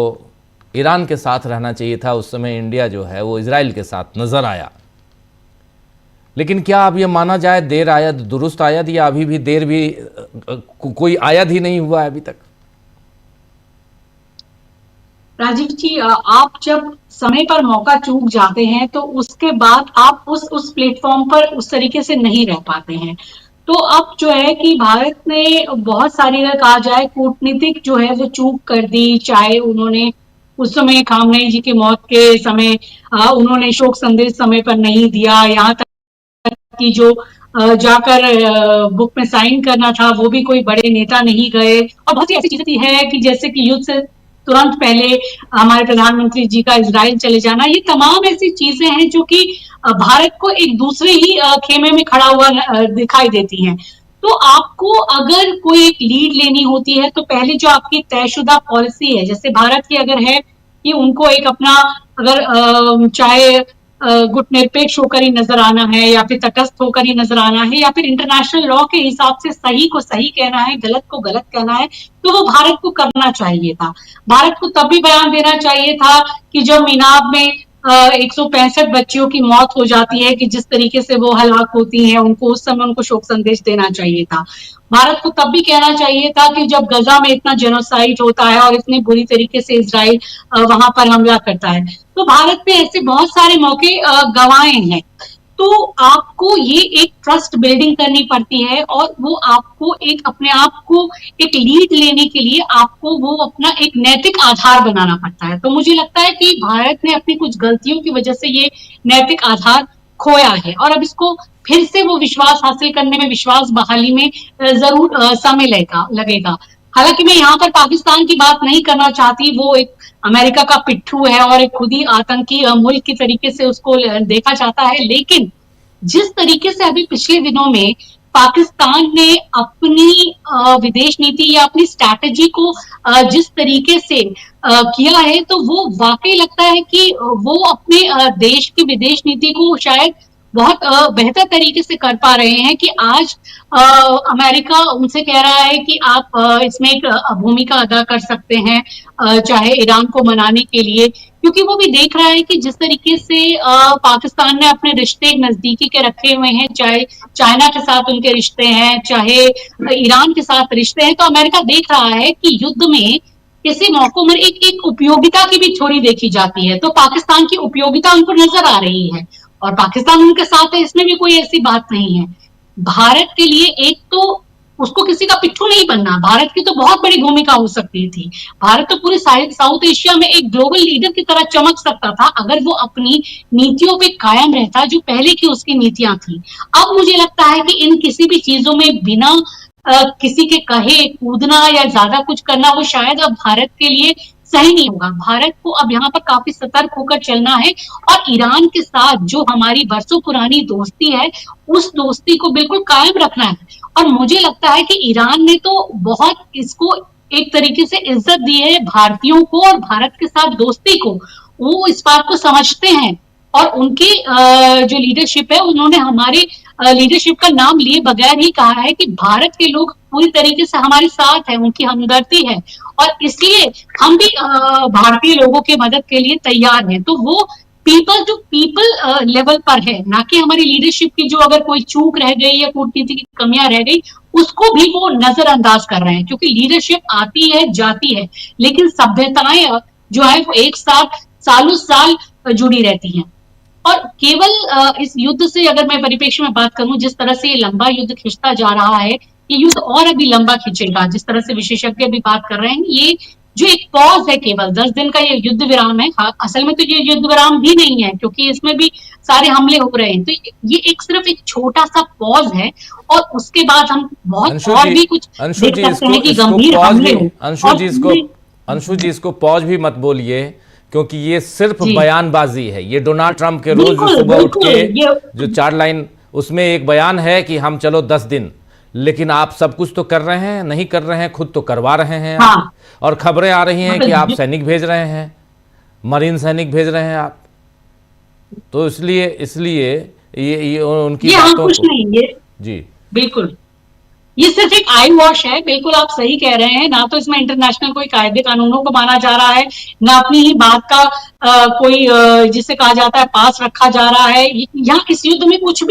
ईरान के साथ रहना चाहिए था, उस समय इंडिया जो है वो इजराइल के साथ नजर आया। लेकिन क्या अब ये माना जाए देर आयद दुरुस्त आयद, या अभी भी देर भी कोई आयद ही नहीं हुआ है अभी तक? राजीव जी, आप जब समय पर मौका चूक जाते हैं तो उसके बाद आप उस प्लेटफॉर्म पर उस तरीके से नहीं रह पाते हैं। तो अब जो है कि भारत ने बहुत सारी, अगर कहा जाए, कूटनीतिक जो है वो चूक कर दी। चाहे उन्होंने उस समय खामनेई जी की मौत के समय उन्होंने शोक संदेश समय पर नहीं दिया, यहाँ तक की जो जाकर बुक में साइन करना था, वो भी कोई बड़े नेता नहीं गए। और बहुत सी ऐसी चीजें है कि जैसे कि युद्ध से तुरंत पहले हमारे प्रधानमंत्री जी का इजराइल चले जाना, ये तमाम ऐसी चीजें हैं जो कि भारत को एक दूसरे ही खेमे में खड़ा हुआ दिखाई देती हैं। तो आपको अगर कोई एक लीड लेनी होती है तो पहले जो आपकी तयशुदा पॉलिसी है, जैसे भारत की अगर है कि उनको एक अपना अगर चाहे गुटनिरपेक्ष होकर ही नजर आना है या फिर तटस्थ होकर ही नजर आना है या फिर इंटरनेशनल लॉ के हिसाब से सही को सही कहना है, गलत को गलत कहना है, तो वो भारत को करना चाहिए था। भारत को तब भी बयान देना चाहिए था कि जब मीनाब में 165 बच्चियों की मौत हो जाती है कि जिस तरीके से वो हलाक होती हैं, उनको उस समय उनको शोक संदेश देना चाहिए था। भारत को तब भी कहना चाहिए था कि जब गजा में इतना जेनोसाइड होता है और इतनी बुरी तरीके से इजराइल वहां पर हमला करता है, तो भारत ने ऐसे बहुत सारे मौके गंवाए हैं। तो आपको ये एक ट्रस्ट बिल्डिंग करनी पड़ती है और वो आपको एक अपने आप को एक लीड लेने के लिए आपको वो अपना एक नैतिक आधार बनाना पड़ता है। तो मुझे लगता है कि भारत ने अपनी कुछ गलतियों की वजह से ये नैतिक आधार खोया है और अब इसको फिर से वो विश्वास हासिल करने में, विश्वास बहाली में जरूर समय लगेगा। हालांकि मैं यहाँ पर पाकिस्तान की बात नहीं करना चाहती, वो एक अमेरिका का पिट्ठू है और एक खुद ही आतंकी मुल्क की तरीके से उसको देखा जाता है। लेकिन जिस तरीके से अभी पिछले दिनों में पाकिस्तान ने अपनी विदेश नीति या अपनी स्ट्रैटेजी को जिस तरीके से किया है, तो वो वाकई लगता है कि वो अपने देश की विदेश नीति को शायद बहुत बेहतर तरीके से कर पा रहे हैं कि आज अमेरिका उनसे कह रहा है कि आप इसमें एक भूमिका अदा कर सकते हैं, चाहे ईरान को मनाने के लिए, क्योंकि वो भी देख रहा है कि जिस तरीके से पाकिस्तान ने अपने रिश्ते नजदीकी के रखे हुए हैं, चाहे चाइना के साथ उनके रिश्ते हैं, चाहे ईरान के साथ रिश्ते हैं, तो अमेरिका देख रहा है कि युद्ध में किसी मौकों में एक उपयोगिता की भी थ्योरी देखी जाती है। तो पाकिस्तान की उपयोगिता उनको नजर आ रही है और पाकिस्तान उनके साथ है, इसमें भी कोई ऐसी बात नहीं है। भारत के लिए एक तो उसको किसी का पिट्ठू नहीं बनना, भारत की तो बहुत बड़ी भूमिका हो सकती थी। भारत तो पूरे साउथ एशिया में एक ग्लोबल लीडर की तरह चमक सकता था अगर वो अपनी नीतियों पे कायम रहता जो पहले की उसकी नीतियां थी। अब मुझे लगता है कि इन किसी भी चीजों में बिना किसी के कहे कूदना या ज्यादा कुछ करना वो शायद अब भारत के लिए सही नहीं होगा। भारत को अब यहाँ पर काफी सतर्क होकर चलना है और ईरान के साथ जो हमारी बरसों पुरानी दोस्ती है, उस दोस्ती को बिल्कुल कायम रखना है। और मुझे लगता है कि ईरान ने तो बहुत इसको एक तरीके से इज्जत दी है भारतीयों को और भारत के साथ दोस्ती को, वो इस बात को समझते हैं और उनकी जो लीडरशिप है, उन्होंने हमारे लीडरशिप का नाम लिए बगैर ही कहा है कि भारत के लोग पूरी तरीके से हमारे साथ हैं, उनकी हमदर्दी है और इसलिए हम भी भारतीय लोगों की मदद के लिए तैयार हैं। तो वो पीपल लेवल पर है, ना कि हमारी लीडरशिप की जो अगर कोई चूक रह गई या कूटनीति की कमियां रह गई उसको भी वो नजरअंदाज कर रहे हैं, क्योंकि लीडरशिप आती है जाती है लेकिन सभ्यताएं जो है वो एक साथ सालों साल जुड़ी रहती हैं। और केवल इस युद्ध से अगर मैं परिप्रेक्ष्य में बात करूं, जिस तरह से ये लंबा युद्ध खिंचता जा रहा है, ये युद्ध और अभी लंबा खिंचेगा, जिस तरह से विशेषज्ञ भी बात कर रहे हैं। ये जो एक पॉज है, केवल 10 दिन का ये युद्ध विराम है, असल में तो ये युद्ध विराम भी नहीं है क्योंकि इसमें भी सारे हमले हो रहे हैं। तो ये एक सिर्फ एक छोटा सा पॉज है और उसके बाद हम बहुत और भी कुछ देख सकते हैं कि गंभीर हमले हो। अंशु जी, इसको पॉज भी मत बोलिए क्योंकि ये सिर्फ बयानबाजी है। ये डोनाल्ड ट्रंप के रोज सुबह उठ के जो 4 लाइन, उसमें एक बयान है कि हम चलो 10 दिन, लेकिन आप सब कुछ तो कर रहे हैं, नहीं कर रहे हैं, खुद तो करवा रहे हैं। हाँ। और खबरें आ रही हैं कि आप सैनिक भेज रहे हैं, मरीन सैनिक भेज रहे हैं आप, तो इसलिए ये उनकी बातों को जी बिल्कुल ये सिर्फ एक आई वॉश है। बिल्कुल आप सही कह रहे हैं, ना तो इसमें इंटरनेशनल कोई कायदे कानूनों को माना जा रहा है, ना अपनी ही बात का कोई जिसे कहा जाता है पास रखा जा रहा है। यहाँ इस युद्ध में कुछ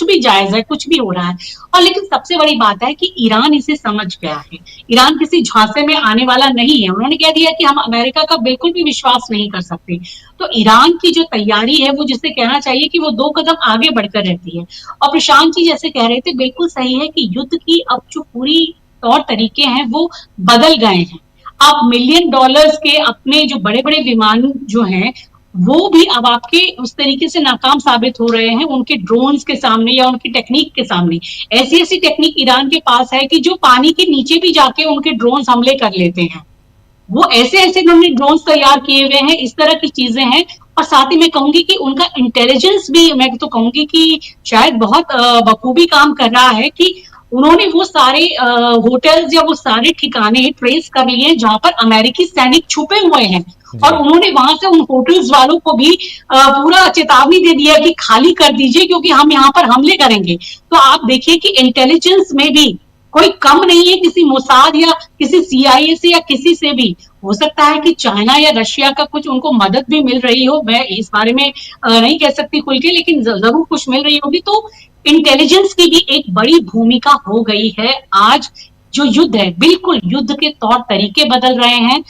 भी जायज है, कुछ भी हो रहा है। और लेकिन सबसे बड़ी बात है कि ईरान इसे समझ गया है। ईरान किसी झांसे में आने वाला नहीं है। उन्होंने कह दिया कि हम अमेरिका का बिल्कुल भी विश्वास नहीं कर सकते। तो ईरान की जो तैयारी है वो जिसे कहना चाहिए कि वो 2 कदम आगे बढ़कर रहती है। और प्रशांत जी जैसे कह रहे थे, बिल्कुल सही है कि युद्ध की अब जो पूरी तौर तरीके हैं वो बदल गए हैं। आप $1 मिलियन के अपने जो बड़े बड़े विमान जो हैं वो भी अब आपके उस तरीके से नाकाम साबित हो रहे हैं उनके ड्रोन्स के सामने या उनकी टेक्निक के सामने। ऐसी ऐसी टेक्निक ईरान के पास है कि जो पानी के नीचे भी जाके उनके ड्रोन्स हमले कर लेते हैं। वो ऐसे ऐसे उन्होंने ड्रोन्स तैयार किए हुए हैं, इस तरह की चीजें हैं। और साथ ही मैं कहूंगी कि उनका इंटेलिजेंस भी, मैं तो कहूंगी कि शायद बहुत बखूबी काम कर रहा है कि उन्होंने वो सारे होटल्स या वो सारे ठिकाने ट्रेस कर लिए जहां पर अमेरिकी सैनिक छुपे हुए हैं, और उन्होंने वहां से उन होटल्स वालों को भी पूरा चेतावनी दे दिया कि खाली कर दीजिए क्योंकि हम यहाँ पर हमले करेंगे। तो आप देखिए कि इंटेलिजेंस में भी कोई कम नहीं है किसी मोसाद या किसी CIA से या किसी से भी। हो सकता है कि चाइना या रशिया का कुछ उनको मदद भी मिल रही हो, मैं इस बारे में नहीं कह सकती खुल के, लेकिन जरूर कुछ मिल रही होगी। तो इंटेलिजेंस की भी एक बड़ी भूमिका हो गई है। आज जो युद्ध है, बिल्कुल युद्ध के तौर तरीके बदल रहे हैं।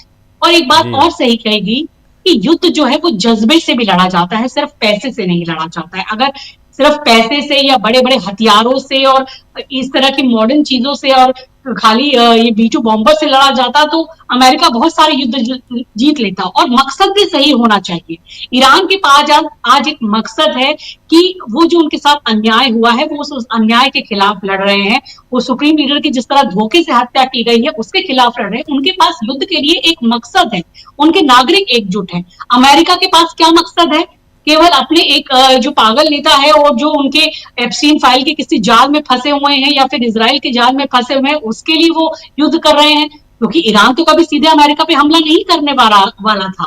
और एक बात और सही कहेगी कि युद्ध जो है वो जज्बे से भी लड़ा जाता है, सिर्फ पैसे से नहीं लड़ा जाता है। अगर सिर्फ पैसे से या बड़े बड़े हथियारों से और इस तरह की मॉडर्न चीजों से और खाली ये B2 बॉम्बर से लड़ा जाता तो अमेरिका बहुत सारे युद्ध जीत लेता। और मकसद भी सही होना चाहिए। ईरान के पास आज एक मकसद है कि वो जो उनके साथ अन्याय हुआ है वो उस अन्याय के खिलाफ लड़ रहे हैं। वो सुप्रीम लीडर की जिस तरह धोखे से हत्या की गई है उसके खिलाफ लड़ रहे हैं। उनके पास युद्ध के लिए एक मकसद है, उनके नागरिक एकजुट है। अमेरिका के पास क्या मकसद है? केवल अपने एक जो पागल नेता है और जो उनके एप्स्टीन फाइल के किसी जाल में फंसे हुए हैं या फिर इजराइल के जाल में फंसे हुए हैं, उसके लिए वो युद्ध कर रहे हैं। क्योंकि ईरान तो कभी सीधे अमेरिका पे हमला नहीं करने वाला था।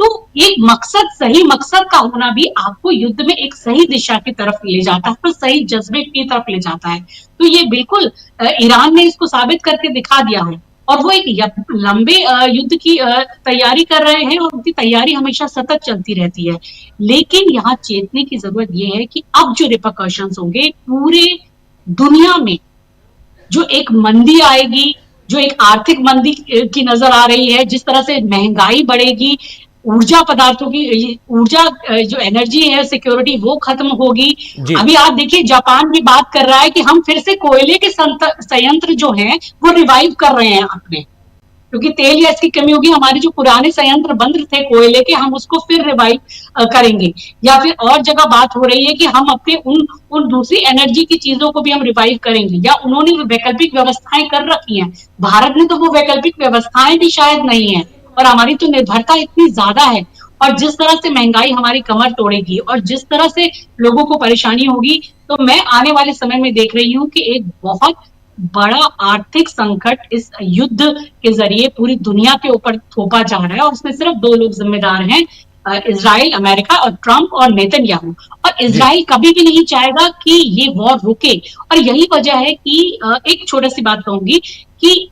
तो एक मकसद, सही मकसद का होना भी आपको युद्ध में एक सही दिशा की तरफ ले जाता है, सही जज्बे की तरफ ले जाता है। तो ये बिल्कुल ईरान ने इसको साबित करके दिखा दिया है। और वो एक लंबे युद्ध की तैयारी कर रहे हैं और उनकी तैयारी हमेशा सतत चलती रहती है। लेकिन यहाँ चेतने की जरूरत ये है कि अब जो रिपरकशंस होंगे पूरे दुनिया में, जो एक मंदी आएगी, जो एक आर्थिक मंदी की नजर आ रही है, जिस तरह से महंगाई बढ़ेगी, ऊर्जा पदार्थों की ऊर्जा जो एनर्जी है, सिक्योरिटी वो खत्म होगी। अभी आप देखिए जापान भी बात कर रहा है कि हम फिर से कोयले के संयंत्र जो हैं वो रिवाइव कर रहे हैं अपने, क्योंकि तेल गैस की कमी होगी। हमारे जो पुराने संयंत्र बंद थे कोयले के, हम उसको फिर रिवाइव करेंगे। या फिर और जगह बात हो रही है कि हम अपने उन दूसरी एनर्जी की चीजों को भी हम रिवाइव करेंगे, या उन्होंने वैकल्पिक व्यवस्थाएं कर रखी हैं। भारत में तो वो वैकल्पिक व्यवस्थाएं भी शायद नहीं है, और हमारी तो निर्भरता इतनी ज्यादा है। और जिस तरह से महंगाई हमारी कमर तोड़ेगी और जिस तरह से लोगों को परेशानी होगी, तो मैं आने वाले समय में देख रही हूँ कि एक बहुत बड़ा आर्थिक संकट इस युद्ध के जरिए पूरी दुनिया के ऊपर थोपा जा रहा है। और उसमें सिर्फ 2 लोग जिम्मेदार हैं, इजराइल, अमेरिका और ट्रंप और नेतन्याहू। और इजराइल कभी भी नहीं चाहेगा कि ये वॉर रुके। और यही वजह है कि एक छोटी सी बात कहूंगी कि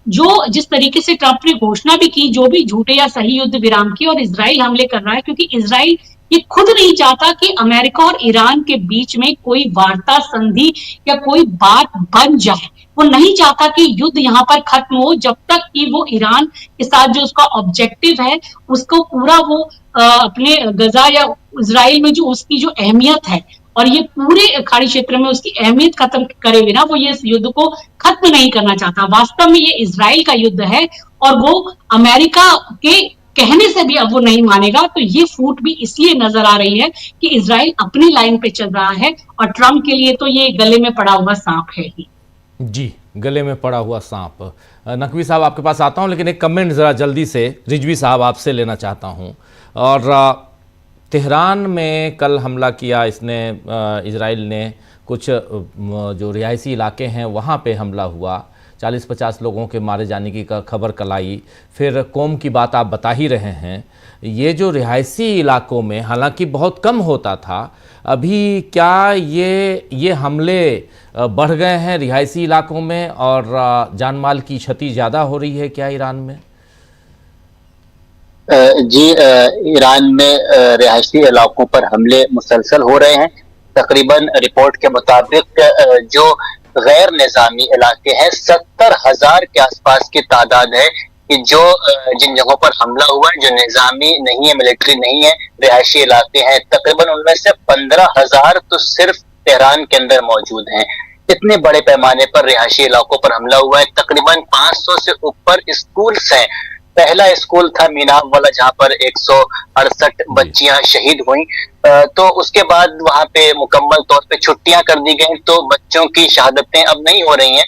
जो जिस तरीके से ट्रंप ने घोषणा भी की, जो भी झूठे या सही युद्ध विराम की, और इजराइल हमले कर रहा है क्योंकि इजराइल ये खुद नहीं चाहता कि अमेरिका और ईरान के बीच में कोई वार्ता, संधि या कोई बात बन जाए। वो नहीं चाहता कि युद्ध यहाँ पर खत्म हो जब तक कि वो ईरान के साथ जो उसका ऑब्जेक्टिव है उसको पूरा वो अपने गजा या इजराइल में जो उसकी जो अहमियत है और ये पूरे खाड़ी क्षेत्र में उसकी अहमियत खत्म करे बिना वो ये इस युद्ध को खत्म नहीं करना चाहता। वास्तव में ये इजराइल का युद्ध है और वो अमेरिका के कहने से भी अब वो नहीं मानेगा। तो ये फूट भी इसलिए नजर आ रही है कि इजराइल अपनी लाइन पे चल रहा है और ट्रंप के लिए तो ये गले में पड़ा हुआ सांप है ही। जी, गले में पड़ा हुआ सांप। नकवी साहब आपके पास आता हूं, लेकिन एक कमेंट ज़रा जल्दी से रिजवी साहब आपसे लेना चाहता हूं। और तेहरान में कल हमला किया इसने, इजराइल ने कुछ जो रिहायशी इलाके हैं वहाँ पे हमला हुआ, 40-50 लोगों के मारे जाने की खबर कल आई। फिर कोम की बात आप बता ही रहे हैं। ये जो रिहायशी इलाकों में हालांकि बहुत कम होता था, अभी क्या ये हमले बढ़ गए हैं रिहायशी इलाकों में और जान माल की क्षति ज़्यादा हो रही है क्या ईरान में? जी, ईरान में रिहायशी इलाकों पर हमले मुसलसल हो रहे हैं। तकरीबन रिपोर्ट के मुताबिक जो गैर निजामी इलाके हैं 70,000 के आसपास की तादाद है कि जो जिन जगहों पर हमला हुआ है, जो निजामी नहीं है, मिलिट्री नहीं है, रिहायशी इलाके हैं, तकरीबन उनमें से 15,000 तो सिर्फ तेहरान के अंदर मौजूद हैं। इतने बड़े पैमाने पर रिहायशी इलाकों पर हमला हुआ है। तकरीबन 500 से ऊपर स्कूल्स हैं पहला स्कूल था मीनाम वाला, जहां पर 168 बच्चियां शहीद हुई। तो उसके बाद वहां पे मुकम्मल तौर पे छुट्टियां कर दी गई, तो बच्चों की शहादतें अब नहीं हो रही हैं,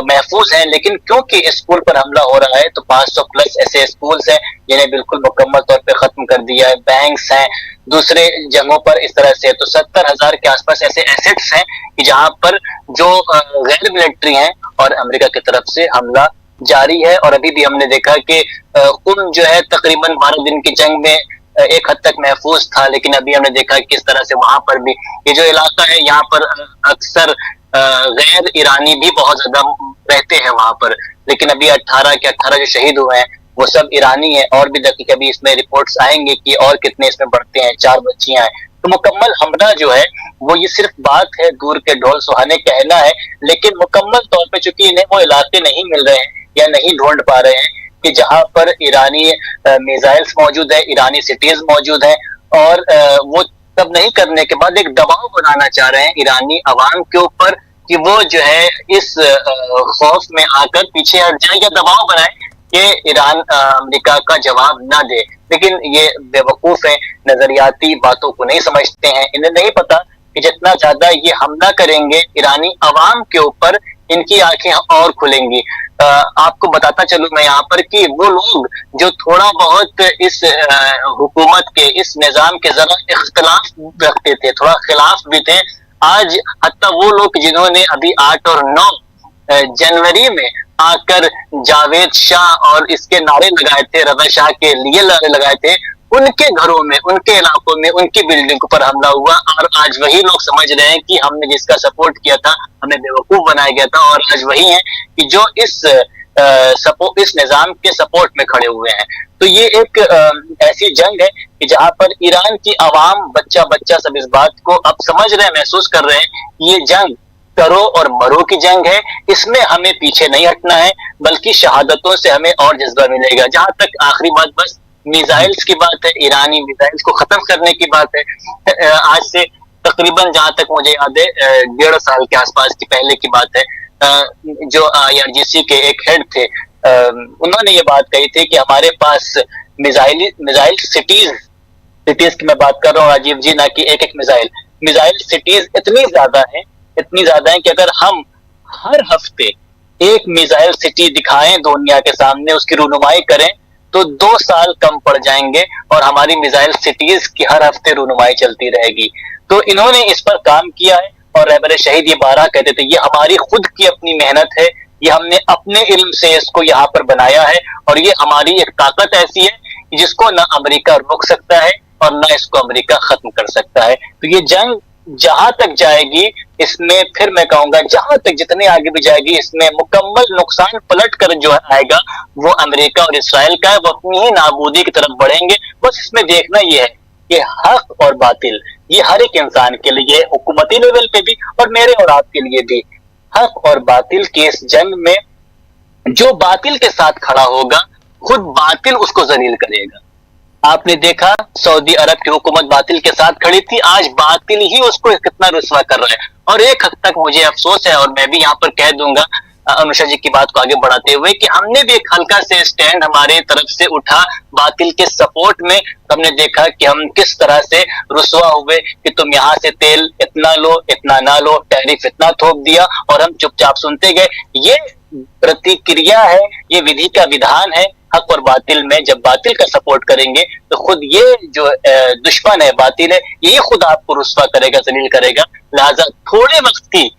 महफूज हैं। लेकिन क्योंकि स्कूल पर हमला हो रहा है तो 500 प्लस ऐसे स्कूल्स हैं जिन्हें बिल्कुल मुकम्मल तौर पे खत्म कर दिया है। बैंक्स हैं दूसरे जगहों पर इस तरह से, तो 70,000 के आसपास ऐसे एसेट्स हैं कि जहां पर जो गैर मिलिट्री हैं, और अमेरिका की तरफ से हमला जारी है। और अभी भी हमने देखा कि जो है तकरीबन 12 दिन की जंग में एक हद तक महफूज था, लेकिन अभी हमने देखा किस तरह से वहां पर भी ये जो इलाका है, यहाँ पर अक्सर गैर ईरानी भी बहुत ज्यादा रहते हैं वहां पर। लेकिन अभी 18 के 18 जो शहीद हुए हैं वो सब ईरानी है। और भी देखिए अभी इसमें रिपोर्ट्स आएंगे कि और कितने इसमें बढ़ते हैं, 4 बच्चियां हैं। तो मुकम्मल हमला जो है वो ये सिर्फ बात है, दूर के ढोल सुहाने कहना है, लेकिन मुकम्मल तौर पे चूंकि इन्हें वो इलाके नहीं मिल रहे हैं या नहीं ढूंढ पा रहे हैं कि जहां पर ईरानी मिसाइल्स मौजूद है, ईरानी सिटीज मौजूद है, और वो तब नहीं करने के बाद एक दबाव बनाना चाह रहे हैं ईरानी अवाम के ऊपर कि वो जो है इस खौफ में आकर पीछे हट जाए या दबाव बनाए कि ईरान अमेरिका का जवाब ना दे। लेकिन ये बेवकूफ है, नजरियाती बातों को नहीं समझते हैं। इन्हें नहीं पता कि जितना ज्यादा ये हमला करेंगे ईरानी अवाम के ऊपर, इनकी आंखें और खुलेंगी। आपको बताता चलूं मैं यहाँ पर कि वो लोग जो थोड़ा बहुत इस हुकूमत के, इस निजाम के जरा इख्तलाफ रखते थे, थोड़ा खिलाफ भी थे, आज हत्ता वो लोग जिन्होंने अभी 8 और 9 जनवरी में आकर जावेद शाह और इसके नारे लगाए थे, रजा शाह के लिए नारे लगाए थे, उनके घरों में, उनके इलाकों में, उनकी बिल्डिंग पर हमला हुआ। और आज वही लोग समझ रहे हैं कि हमने जिसका सपोर्ट किया था हमें बेवकूफ बनाया गया था, और आज वही है कि जो इस निजाम के सपोर्ट में खड़े हुए हैं। तो ये एक ऐसी जंग है कि जहां पर ईरान की आवाम, बच्चा बच्चा सब इस बात को अब समझ रहे हैं, महसूस कर रहे हैं। ये जंग करो और मरो की जंग है, इसमें हमें पीछे नहीं हटना है, बल्कि शहादतों से हमें और जज्बा मिलेगा। जहां तक आखिरी बात बस मिसाइल्स की बात है, ईरानी मिसाइल्स को खत्म करने की बात है। आज से तकरीबन जहां तक मुझे याद है 1.5 साल के आसपास की पहले की बात है, जो IRGC के एक हेड थे, उन्होंने ये बात कही थी कि हमारे पास मिसाइल सिटीज की मैं बात कर रहा हूँ राजीव जी, ना कि एक मिसाइल सिटीज इतनी ज्यादा है कि अगर हम हर हफ्ते एक मिसाइल सिटी दिखाएं दुनिया के सामने, उसकी रूनुमाई करें, तो 2 साल कम पड़ जाएंगे और हमारी मिसाइल सिटीज की हर हफ्ते रूनुमाई चलती रहेगी। तो इन्होंने इस पर काम किया है, और रहबर शहीद ये 12 कहते थे ये हमारी खुद की अपनी मेहनत है, ये हमने अपने इल्म से इसको यहाँ पर बनाया है, और ये हमारी एक ताकत ऐसी है जिसको ना अमेरिका रोक सकता है और ना इसको अमेरिका खत्म कर सकता है। तो ये जंग जहां तक जाएगी, इसमें फिर मैं कहूंगा जहां तक जितने आगे भी जाएगी, इसमें मुकम्मल नुकसान पलट कर जो आएगा वो अमेरिका और इसराइल का है। वो अपनी ही नाबूदी की तरफ बढ़ेंगे। बस इसमें देखना ये है कि हक और बातिल, ये हर एक इंसान के लिए, हुकूमती लेवल पे भी और मेरे और आपके लिए भी, हक और बातिल की इस जंग में जो बातिल के साथ खड़ा होगा, खुद बातिल उसको जलील करेगा। आपने देखा सऊदी अरब की हुकूमत बातिल के साथ खड़ी थी, आज बातिल ही उसको कितना रुस्वा कर रहा है। और एक हद तक मुझे अफसोस है, और मैं भी यहाँ पर कह दूंगा अनुषा जी की बात को आगे बढ़ाते हुए, कि हमने भी एक हल्का से स्टैंड हमारे तरफ से उठा बातिल के सपोर्ट में। हमने देखा कि हम किस तरह से रुस्वा हुए कि तुम यहाँ से तेल इतना लो, इतना ना लो, टैरिफ इतना थोप दिया, और हम चुपचाप सुनते गए। ये प्रतिक्रिया है, ये विधि का विधान है। हक और बातिल में जब बातिल का सपोर्ट करेंगे तो खुद ये जो दुश्मन है, बातिल है, यही खुद आपको रुस्वा करेगा, जलील करेगा। लिहाजा थोड़े वक्त की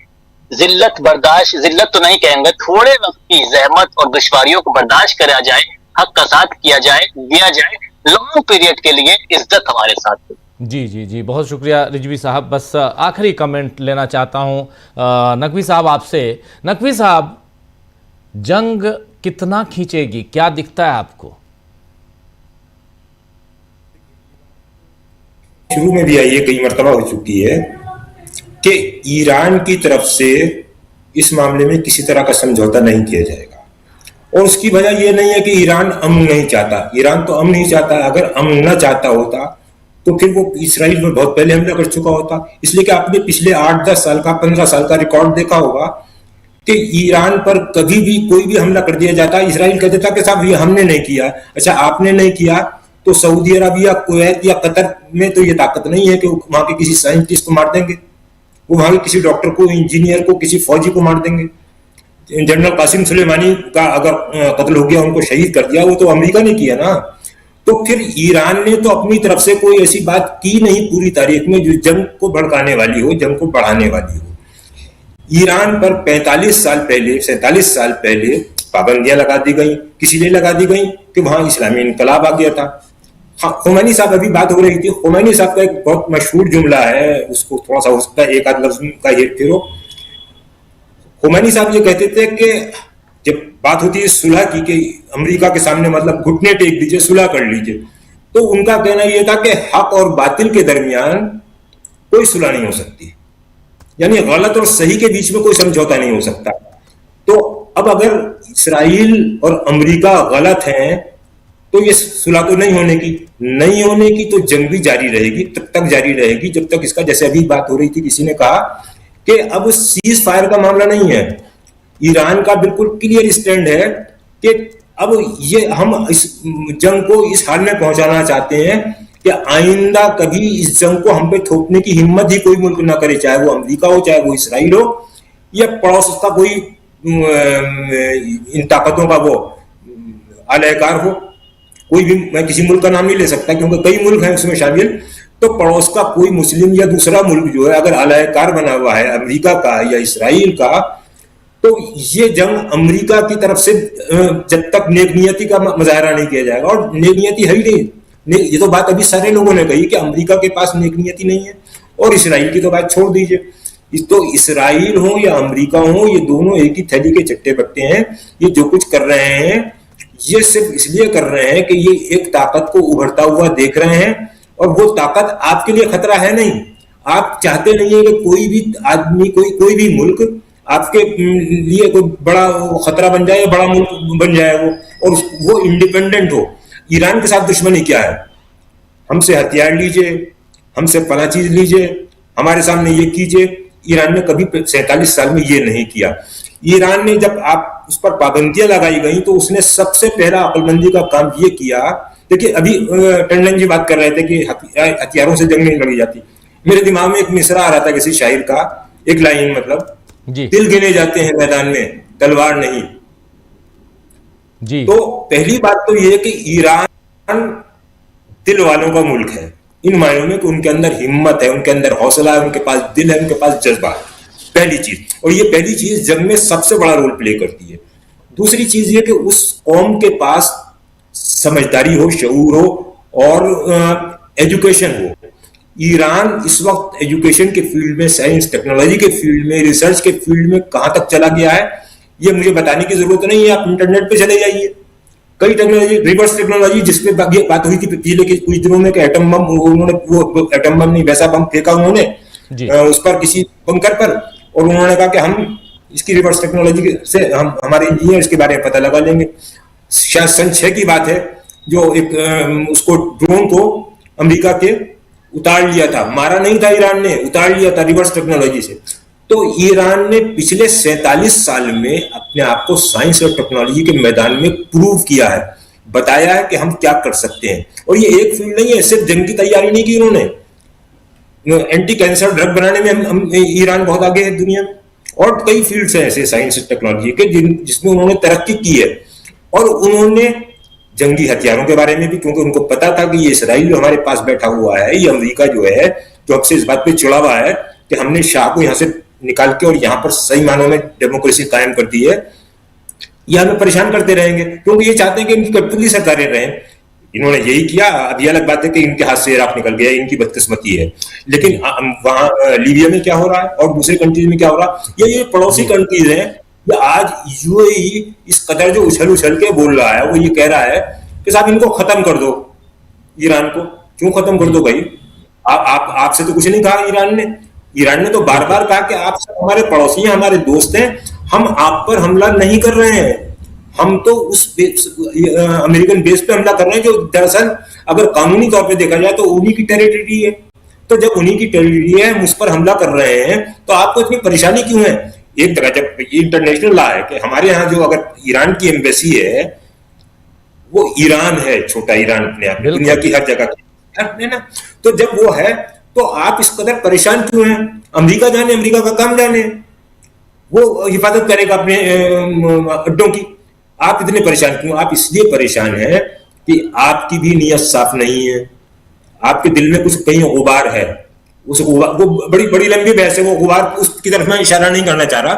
जिल्लत बर्दाश्त, जिल्लत तो नहीं कहेंगे, थोड़े वक्त की जहमत और दुश्वारियों को बर्दाश्त करा जाए, हक का साथ किया जाए, दिया जाए, लॉन्ग पीरियड के लिए इज्जत हमारे साथ है। जी जी जी, बहुत शुक्रिया रिजवी साहब। बस आखिरी कमेंट लेना चाहता हूँ नकवी साहब आपसे। नकवी साहब, जंग कितना खींचेगी, क्या दिखता है आपको? शुरू में भी ये कई मरतबा हो चुकी है कि ईरान की तरफ से इस मामले में किसी तरह का समझौता नहीं किया जाएगा, और उसकी वजह यह नहीं है कि ईरान अमन नहीं चाहता। ईरान तो अमन नहीं चाहता। अगर अमन न चाहता होता तो फिर वो इसराइल पर बहुत पहले हमला कर चुका होता। इसलिए कि आपने पिछले 8-10 साल का, 15 साल का रिकॉर्ड देखा होगा कि ईरान पर कभी भी कोई भी हमला कर दिया जाता, इसराइल कह देता कि साहब ये हमने नहीं किया। अच्छा, आपने नहीं किया तो सऊदी अरबिया, कुवैत या कतर में तो ये ताकत नहीं है कि वहां के किसी साइंटिस्ट को मार देंगे, वो वहां के किसी डॉक्टर को, इंजीनियर को, किसी फौजी को मार देंगे। जनरल कासिम सुलेमानी का अगर कत्ल हो गया, उनको शहीद कर दिया, वो तो अमेरिका ने किया ना। तो फिर ईरान ने तो अपनी तरफ से कोई ऐसी बात की नहीं पूरी तारीख में जो जंग को भड़काने वाली हो, जंग को बढ़ाने वाली हो। ईरान पर 45 साल पहले, 47 साल पहले पाबंदियां लगा दी गई। किसी लिए लगा दी गई? कि वहां इस्लामी इनकलाब आ गया था। हाँ, खुमैनी साहब, अभी बात हो रही थी, खुमैनी साहब का एक बहुत मशहूर जुमला है, उसको थोड़ा सा हो सकता है एक आध लफ्ज का हेर फेर हो। खुमैनी साहब ये कहते थे कि जब बात होती है सुलह की, कि अमेरिका के सामने मतलब घुटने टेक दीजिए, सुलह कर लीजिए, तो उनका कहना यह था कि हक और बातिल के दरमियान कोई सुलह नहीं हो सकती, यानी गलत और सही के बीच में कोई समझौता नहीं हो सकता। तो अब अगर इसराइल और अमेरिका गलत हैं तो ये सुलह तो नहीं होने की, तो जंग भी जारी रहेगी, तब तक जारी रहेगी जब तक इसका, जैसे अभी बात हो रही थी, किसी ने कहा कि अब सीज फायर का मामला नहीं है। ईरान का बिल्कुल क्लियर स्टैंड है कि अब ये हम इस जंग को इस हाल में पहुंचाना चाहते हैं कि आइंदा कभी इस जंग को हम पे थोपने की हिम्मत ही कोई मुल्क ना करे, चाहे वो अमेरिका हो, चाहे वो इसराइल हो, या पड़ोस का कोई इन ताकतों का वो आलयकार हो। कोई भी, मैं किसी मुल्क का नाम नहीं ले सकता क्योंकि कई मुल्क हैं उसमें शामिल। तो पड़ोस का कोई मुस्लिम या दूसरा मुल्क जो है अगर आलयकार बना हुआ है अमेरिका का या इसराइल का, तो ये जंग अमेरिका की तरफ से जब तक नेक नियति का मुजाहरा नहीं किया जाएगा, और नेक नियति है ही नहीं, ये तो बात अभी सारे लोगों ने कही कि अमेरिका के पास नेक नियति नहीं है, और इसराइल की तो बात छोड़ दीजिए। तो इसराइल हो या अमेरिका हो, ये दोनों एक ही थैली के चट्टे बट्टे हैं। ये जो कुछ कर रहे हैं ये सिर्फ इसलिए कर रहे हैं कि ये एक ताकत को उभरता हुआ देख रहे हैं, और वो ताकत आपके लिए खतरा है नहीं। आप चाहते नहीं है कि कोई भी आदमी, कोई भी मुल्क आपके लिए कोई बड़ा खतरा बन जाए, बड़ा मुल्क बन जाए वो, और वो इंडिपेंडेंट हो। ईरान के साथ दुश्मनी क्या है? हमसे हथियार लीजिए, हमसे फला चीज लीजिए, हमारे सामने ये कीजिए। ईरान ने कभी 47 साल में ये नहीं किया। ईरान ने जब आप उस पर पाबंदियां लगाई गई तो उसने सबसे पहला अक्लमंदी का काम ये किया। देखिए, अभी टंडन जी बात कर रहे थे कि हथियारों से जंग नहीं लड़ी जाती। मेरे दिमाग में एक मिसरा आ रहा था किसी शायर का, एक लाइन, मतलब दिल गिने जाते हैं मैदान में, तलवार नहीं जी। तो पहली बात तो ये कि ईरान दिल वालों का मुल्क है, इन मायनों में कि उनके अंदर हिम्मत है, उनके अंदर हौसला है, उनके पास दिल है, उनके पास जज्बा है, पहली चीज। और ये पहली चीज जंग में सबसे बड़ा रोल प्ले करती है। दूसरी चीज ये कि उस कौम के पास समझदारी हो, शऊर हो, और एजुकेशन हो। ईरान इस वक्त एजुकेशन के फील्ड में, साइंस टेक्नोलॉजी के फील्ड में, रिसर्च के फील्ड में कहां तक चला गया है ये मुझे बताने की जरूरत नहीं है। आप इंटरनेट पे चले जाइए, कई टेक्नोलॉजी, रिवर्स टेक्नोलॉजी, जिसपे बात हुई थी पिछले कुछ दिनों में कि एटम बम, उन्होंने वो एटम बम नहीं, वैसा बम फेंका उन्होंने उस पर, किसी बंकर पर, और उन्होंने कहा कि हम इसकी रिवर्स टेक्नोलॉजी से हम, हमारे इंजीनियर इसके बारे में पता लगा लेंगे। शायद सन 6 की बात है, जो एक उसको ड्रोन को अमेरिका के उतार लिया था, मारा नहीं था ईरान ने, उतार लिया था रिवर्स टेक्नोलॉजी से। तो ईरान ने पिछले 47 साल में अपने आप को साइंस और टेक्नोलॉजी के मैदान में प्रूव किया है, बताया है कि हम क्या कर सकते हैं। और ये एक फील्ड नहीं है, सिर्फ जंग की तैयारी नहीं की उन्होंने, एंटी कैंसर ड्रग बनाने में हम ईरान बहुत आगे है दुनिया में, और कई फील्ड्स हैं ऐसे साइंस और टेक्नोलॉजी के जिसमें उन्होंने तरक्की की है। और उन्होंने जंगी हथियारों के बारे में भी, क्योंकि उनको पता था कि ये इसराइल जो हमारे पास बैठा हुआ है, ये अमेरिका जो है, जो हमसे इस बात पे चिड़ा हुआ है कि हमने शाह को यहाँ से निकाल के और यहाँ पर सही मानों में डेमोक्रेसी कायम कर दी है, ये हमें परेशान करते रहेंगे, क्योंकि ये चाहते हैं कि इनकी कठपुतली सरकारें रहें। इन्होंने यही किया। अब ये अलग बात है कि इनके हाथ से इराक निकल गया, इनकी बदकिस्मती है, लेकिन वहां लीबिया में क्या हो रहा है और दूसरे कंट्रीज में क्या हो रहा है, ये पड़ोसी कंट्रीज हैं। आज यूएई इस कदर जो उछल के बोल रहा है, वो ये कह रहा है कि साहब इनको खत्म कर दो, ईरान को। क्यों खत्म कर दो भाई? आपसे तो कुछ नहीं कहा ईरान ने तो बार बार कहा कि आप सब हमारे पड़ोसी हैं, हमारे दोस्त हैं, हम आप पर हमला नहीं कर रहे हैं, हम तो उस अमेरिकन बेस पे हमला कर रहे हैं जो दरअसल अगर कानूनी तौर पे देखा जाए तो उन्हीं की टेरिटरी है। तो जब उन्हीं की टेरिटरी है, हम उस पर हमला कर रहे हैं, तो आपको इतनी परेशानी क्यों है? एक तरह जब ये इंटरनेशनल लॉ है कि हमारे यहाँ जो अगर ईरान की एम्बेसी है, वो ईरान है, छोटा ईरान अपने आप में, दुनिया की हर जगह है ना। तो जब वो है तो आप इस कदर परेशान क्यों हैं? अमेरिका जाने, अमेरिका का काम जाने, वो हिफाजत करेगा अपने अड्डों की। आप इतने परेशान क्यों? आप इसलिए परेशान हैं कि आपकी भी नीयत साफ नहीं है, आपके दिल में कुछ कहीं गुबार है। उस गुबार, वो बड़ी बड़ी लंबी बहस है, वो गुबार उसकी तरफ मैं इशारा नहीं करना चाह रहा।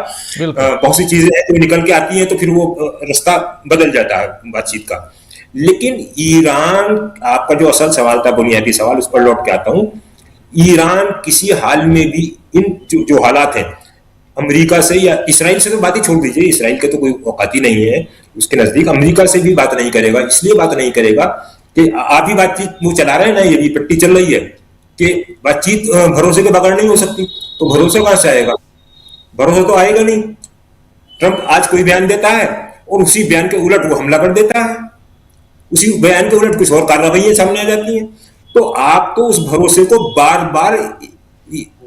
बहुत सी चीजें हैं जो निकल के आती हैं तो फिर वो रास्ता बदल जाता है बातचीत का। लेकिन ईरान, आपका जो असल सवाल था, बुनियादी सवाल, उस पर लौट के आता हूं। ईरान किसी हाल में भी इन जो हालात हैं, अमेरिका से या इसराइल से तो बात ही छोड़ दीजिए, इसराइल के तो कोई औकात ही नहीं है उसके नजदीक, अमेरिका से भी बात नहीं करेगा। इसलिए बात नहीं करेगा कि आप ही बातचीत वो चला रहे हैं ना, ये भी पट्टी चल रही है कि बातचीत भरोसे के बगैर नहीं हो सकती। तो भरोसा कहां से आएगा? भरोसा तो आएगा नहीं। ट्रंप आज कोई बयान देता है और उसी बयान के उलट वो हमला कर देता है, उसी बयान के उलट कुछ और कार्रवाई सामने आ जाती है। तो आप तो उस भरोसे को बार बार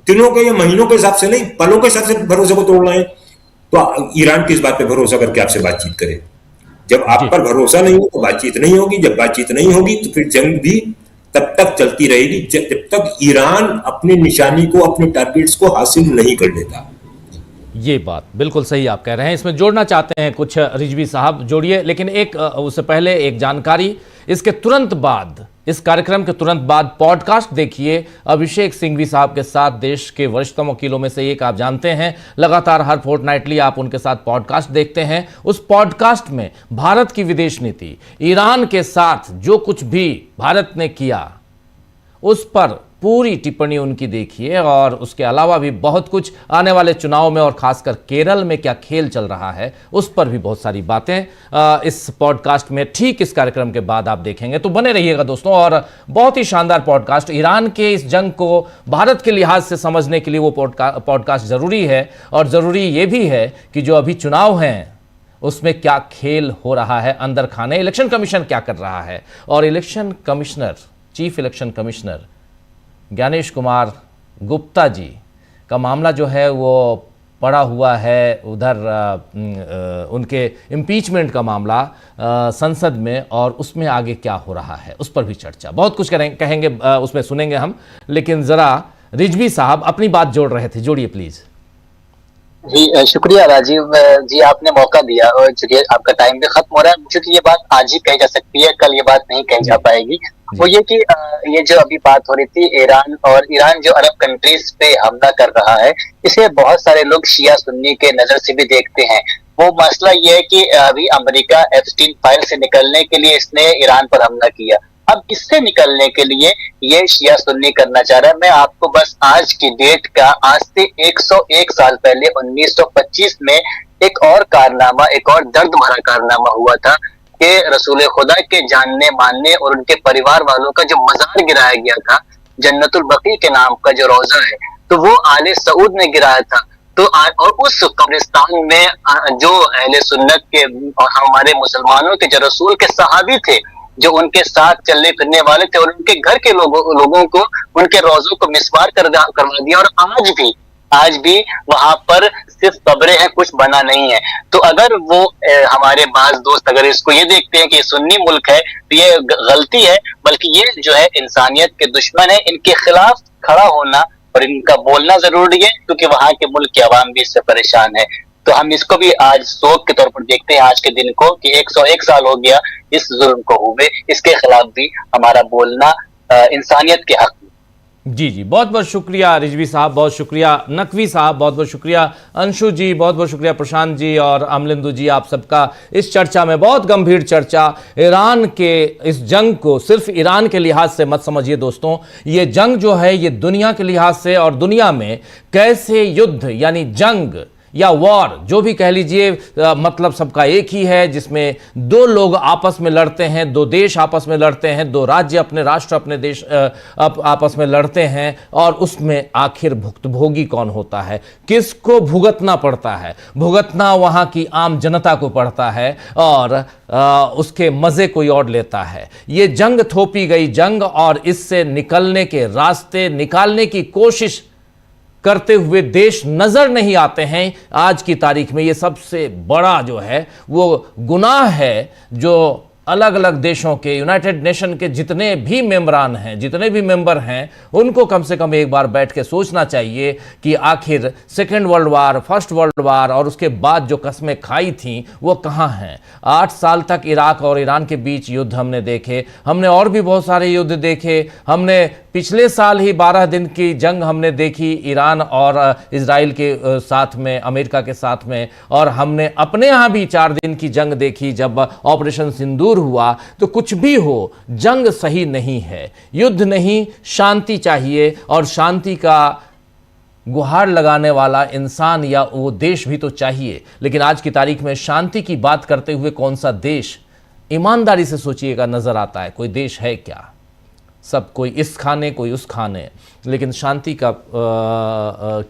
दिनों के या महीनों के हिसाब से नहीं, पलों के हिसाब से भरोसे को तोड़ रहे हैं। तो ईरान किस बात पे भरोसा करके आपसे बातचीत करे? जब आप पर भरोसा नहीं हो तो बातचीत नहीं होगी, जब बातचीत नहीं होगी तो फिर जंग भी तब तक चलती रहेगी जब तक ईरान अपनी निशानी को, अपने टारगेट्स को हासिल नहीं कर लेता। ये बात बिल्कुल सही आप कह रहे हैं। इसमें जोड़ना चाहते हैं कुछ रिजवी साहब, जोड़िए। लेकिन एक उससे पहले एक जानकारी, इसके तुरंत बाद, इस कार्यक्रम के तुरंत बाद पॉडकास्ट देखिए अभिषेक सिंघवी साहब के साथ, देश के वरिष्ठतम वकीलों में से एक, आप जानते हैं लगातार हर फोर्टनाइटली आप उनके साथ पॉडकास्ट देखते हैं। उस पॉडकास्ट में भारत की विदेश नीति, ईरान के साथ जो कुछ भी भारत ने किया उस पर पूरी टिप्पणी उनकी देखिए, और उसके अलावा भी बहुत कुछ आने वाले चुनाव में और खासकर केरल में क्या खेल चल रहा है उस पर भी बहुत सारी बातें इस पॉडकास्ट में ठीक इस कार्यक्रम के बाद आप देखेंगे। तो बने रहिएगा दोस्तों। और बहुत ही शानदार पॉडकास्ट, ईरान के इस जंग को भारत के लिहाज से समझने के लिए वो पॉडकास्ट जरूरी है। और जरूरी ये भी है कि जो अभी चुनाव हैं उसमें क्या खेल हो रहा है अंदर खाने, इलेक्शन कमीशन क्या कर रहा है, और election commissioner, chief election commissioner Gyanesh Kumar Gupta ji का मामला जो है वो पड़ा हुआ है उधर, उनके इम्पीचमेंट का मामला संसद में, और उसमें आगे क्या हो रहा है उस पर भी चर्चा, बहुत कुछ कहेंगे, उसमें सुनेंगे हम। लेकिन ज़रा रिजवी साहब अपनी बात जोड़ रहे थे, जोड़िए प्लीज़। जी शुक्रिया राजीव जी, आपने मौका दिया, और चूंकि आपका टाइम भी खत्म हो रहा है, क्योंकि ये बात आज ही कही जा सकती है, कल ये बात नहीं कही जा पाएगी। वो ये कि ये जो अभी बात हो रही थी ईरान जो अरब कंट्रीज पे हमला कर रहा है, इसे बहुत सारे लोग शिया सुन्नी के नजर से भी देखते हैं। वो मसला ये है कि अभी अमेरिका एप्स्टीन फाइल से निकलने के लिए इसने ईरान पर हमला किया। अब इससे निकलने के लिए ये शिया सुन्नी करना चाह रहा है। मैं आपको बस आज की डेट का, आज से 101 साल पहले 1925 में एक और कारनामा, एक और दर्द भरा कारनामा हुआ था कि रसूल खुदा के जानने मानने और उनके परिवार वालों का जो मजार गिराया गया था, जन्नतुल बकी के नाम का जो रोजा है, तो वो आले सऊद ने गिराया था। तो और उस कब्रिस्तान में जो अहले सुन्नत के और हमारे मुसलमानों के जो रसूल के सहाबी थे, जो उनके साथ चलने फिरने वाले थे, और उनके घर के लोगों को उनके रोजों को मिसवार करवा दिया। और आज भी वहां पर सिर्फ कब्रें हैं, कुछ बना नहीं है। तो अगर वो हमारे बाज दोस्त अगर इसको ये देखते हैं कि ये सुन्नी मुल्क है, तो ये गलती है, बल्कि ये जो है इंसानियत के दुश्मन है। इनके खिलाफ खड़ा होना और इनका बोलना जरूरी है, क्योंकि वहां के मुल्क की आवाम भी इससे परेशान है। तो हम इसको भी आज शोक के तौर पर देखते हैं, आज के दिन को, कि 101 साल हो गया इस जुल्म को हुए। इसके खिलाफ भी हमारा बोलना इंसानियत के हक। जी जी, बहुत बहुत शुक्रिया रिजवी साहब, बहुत शुक्रिया नकवी साहब, बहुत बहुत शुक्रिया अंशु जी, बहुत बहुत शुक्रिया प्रशांत जी और अमलिंदु जी, आप सबका इस चर्चा में, बहुत गंभीर चर्चा। ईरान के इस जंग को सिर्फ ईरान के लिहाज से मत समझिए दोस्तों, ये जंग जो है ये दुनिया के लिहाज से, और दुनिया में कैसे युद्ध यानी जंग या वॉर जो भी कह लीजिए, मतलब सबका एक ही है, जिसमें दो लोग आपस में लड़ते हैं, दो देश आपस में लड़ते हैं, दो राज्य, अपने राष्ट्र, अपने देश आपस में लड़ते हैं, और उसमें आखिर भुक्तभोगी कौन होता है, किसको भुगतना पड़ता है? भुगतना वहाँ की आम जनता को पड़ता है, और उसके मज़े कोई और लेता है। ये जंग थोपी गई जंग, और इससे निकलने के रास्ते निकालने की कोशिश करते हुए देश नजर नहीं आते हैं। आज की तारीख में ये सबसे बड़ा जो है वो गुनाह है जो अलग अलग देशों के, यूनाइटेड नेशन के जितने भी मेंबरान हैं, जितने भी मेंबर हैं, उनको कम से कम एक बार बैठ के सोचना चाहिए कि आखिर second world war, first world war और उसके बाद जो कस्में खाई थीं वो कहाँ हैं। 8 साल तक इराक और ईरान के बीच युद्ध हमने देखे, हमने और भी बहुत सारे युद्ध देखे। हमने पिछले साल ही 12 दिन की जंग हमने देखी ईरान और इजराइल के साथ में, अमेरिका के साथ में, और हमने अपने यहाँ भी 4 दिन की जंग देखी जब ऑपरेशन सिंदूर हुआ। तो कुछ भी हो, जंग सही नहीं है, युद्ध नहीं, शांति चाहिए। और शांति का गुहार लगाने वाला इंसान या वो देश भी तो चाहिए। लेकिन आज की तारीख में शांति की बात करते हुए कौन सा देश ईमानदारी से सोचिएगा नजर आता है? कोई देश है क्या? सब कोई इस खाने, कोई उस खाने, लेकिन शांति का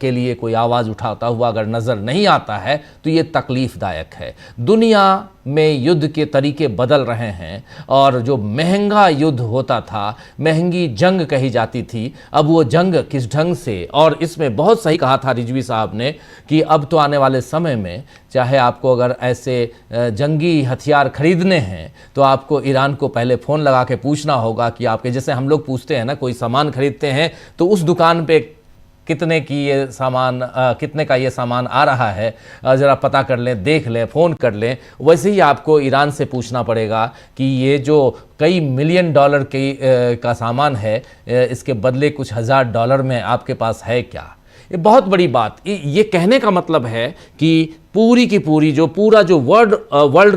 के लिए कोई आवाज़ उठाता हुआ अगर नज़र नहीं आता है तो ये तकलीफ़दायक है। दुनिया में युद्ध के तरीके बदल रहे हैं और जो महंगा युद्ध होता था, महंगी जंग कही जाती थी, अब वो जंग किस ढंग से, और इसमें बहुत सही कहा था रिजवी साहब ने कि अब तो आने वाले समय में चाहे आपको अगर ऐसे जंगी हथियार खरीदने हैं तो आपको ईरान को पहले फ़ोन लगा के पूछना होगा कि आपके, जैसे हम लोग पूछते हैं ना, कोई सामान खरीदते हैं तो उस दुकान पे कितने की ये सामान, कितने का ये सामान आ रहा है, ज़रा पता कर लें, देख लें, फ़ोन कर लें। वैसे ही आपको ईरान से पूछना पड़ेगा कि ये जो कई मिलियन डॉलर का सामान है, इसके बदले कुछ $1000 में आपके पास है क्या? ये बहुत बड़ी बात। ये कहने का मतलब है कि पूरी की पूरी जो पूरा जो वर्ल्ड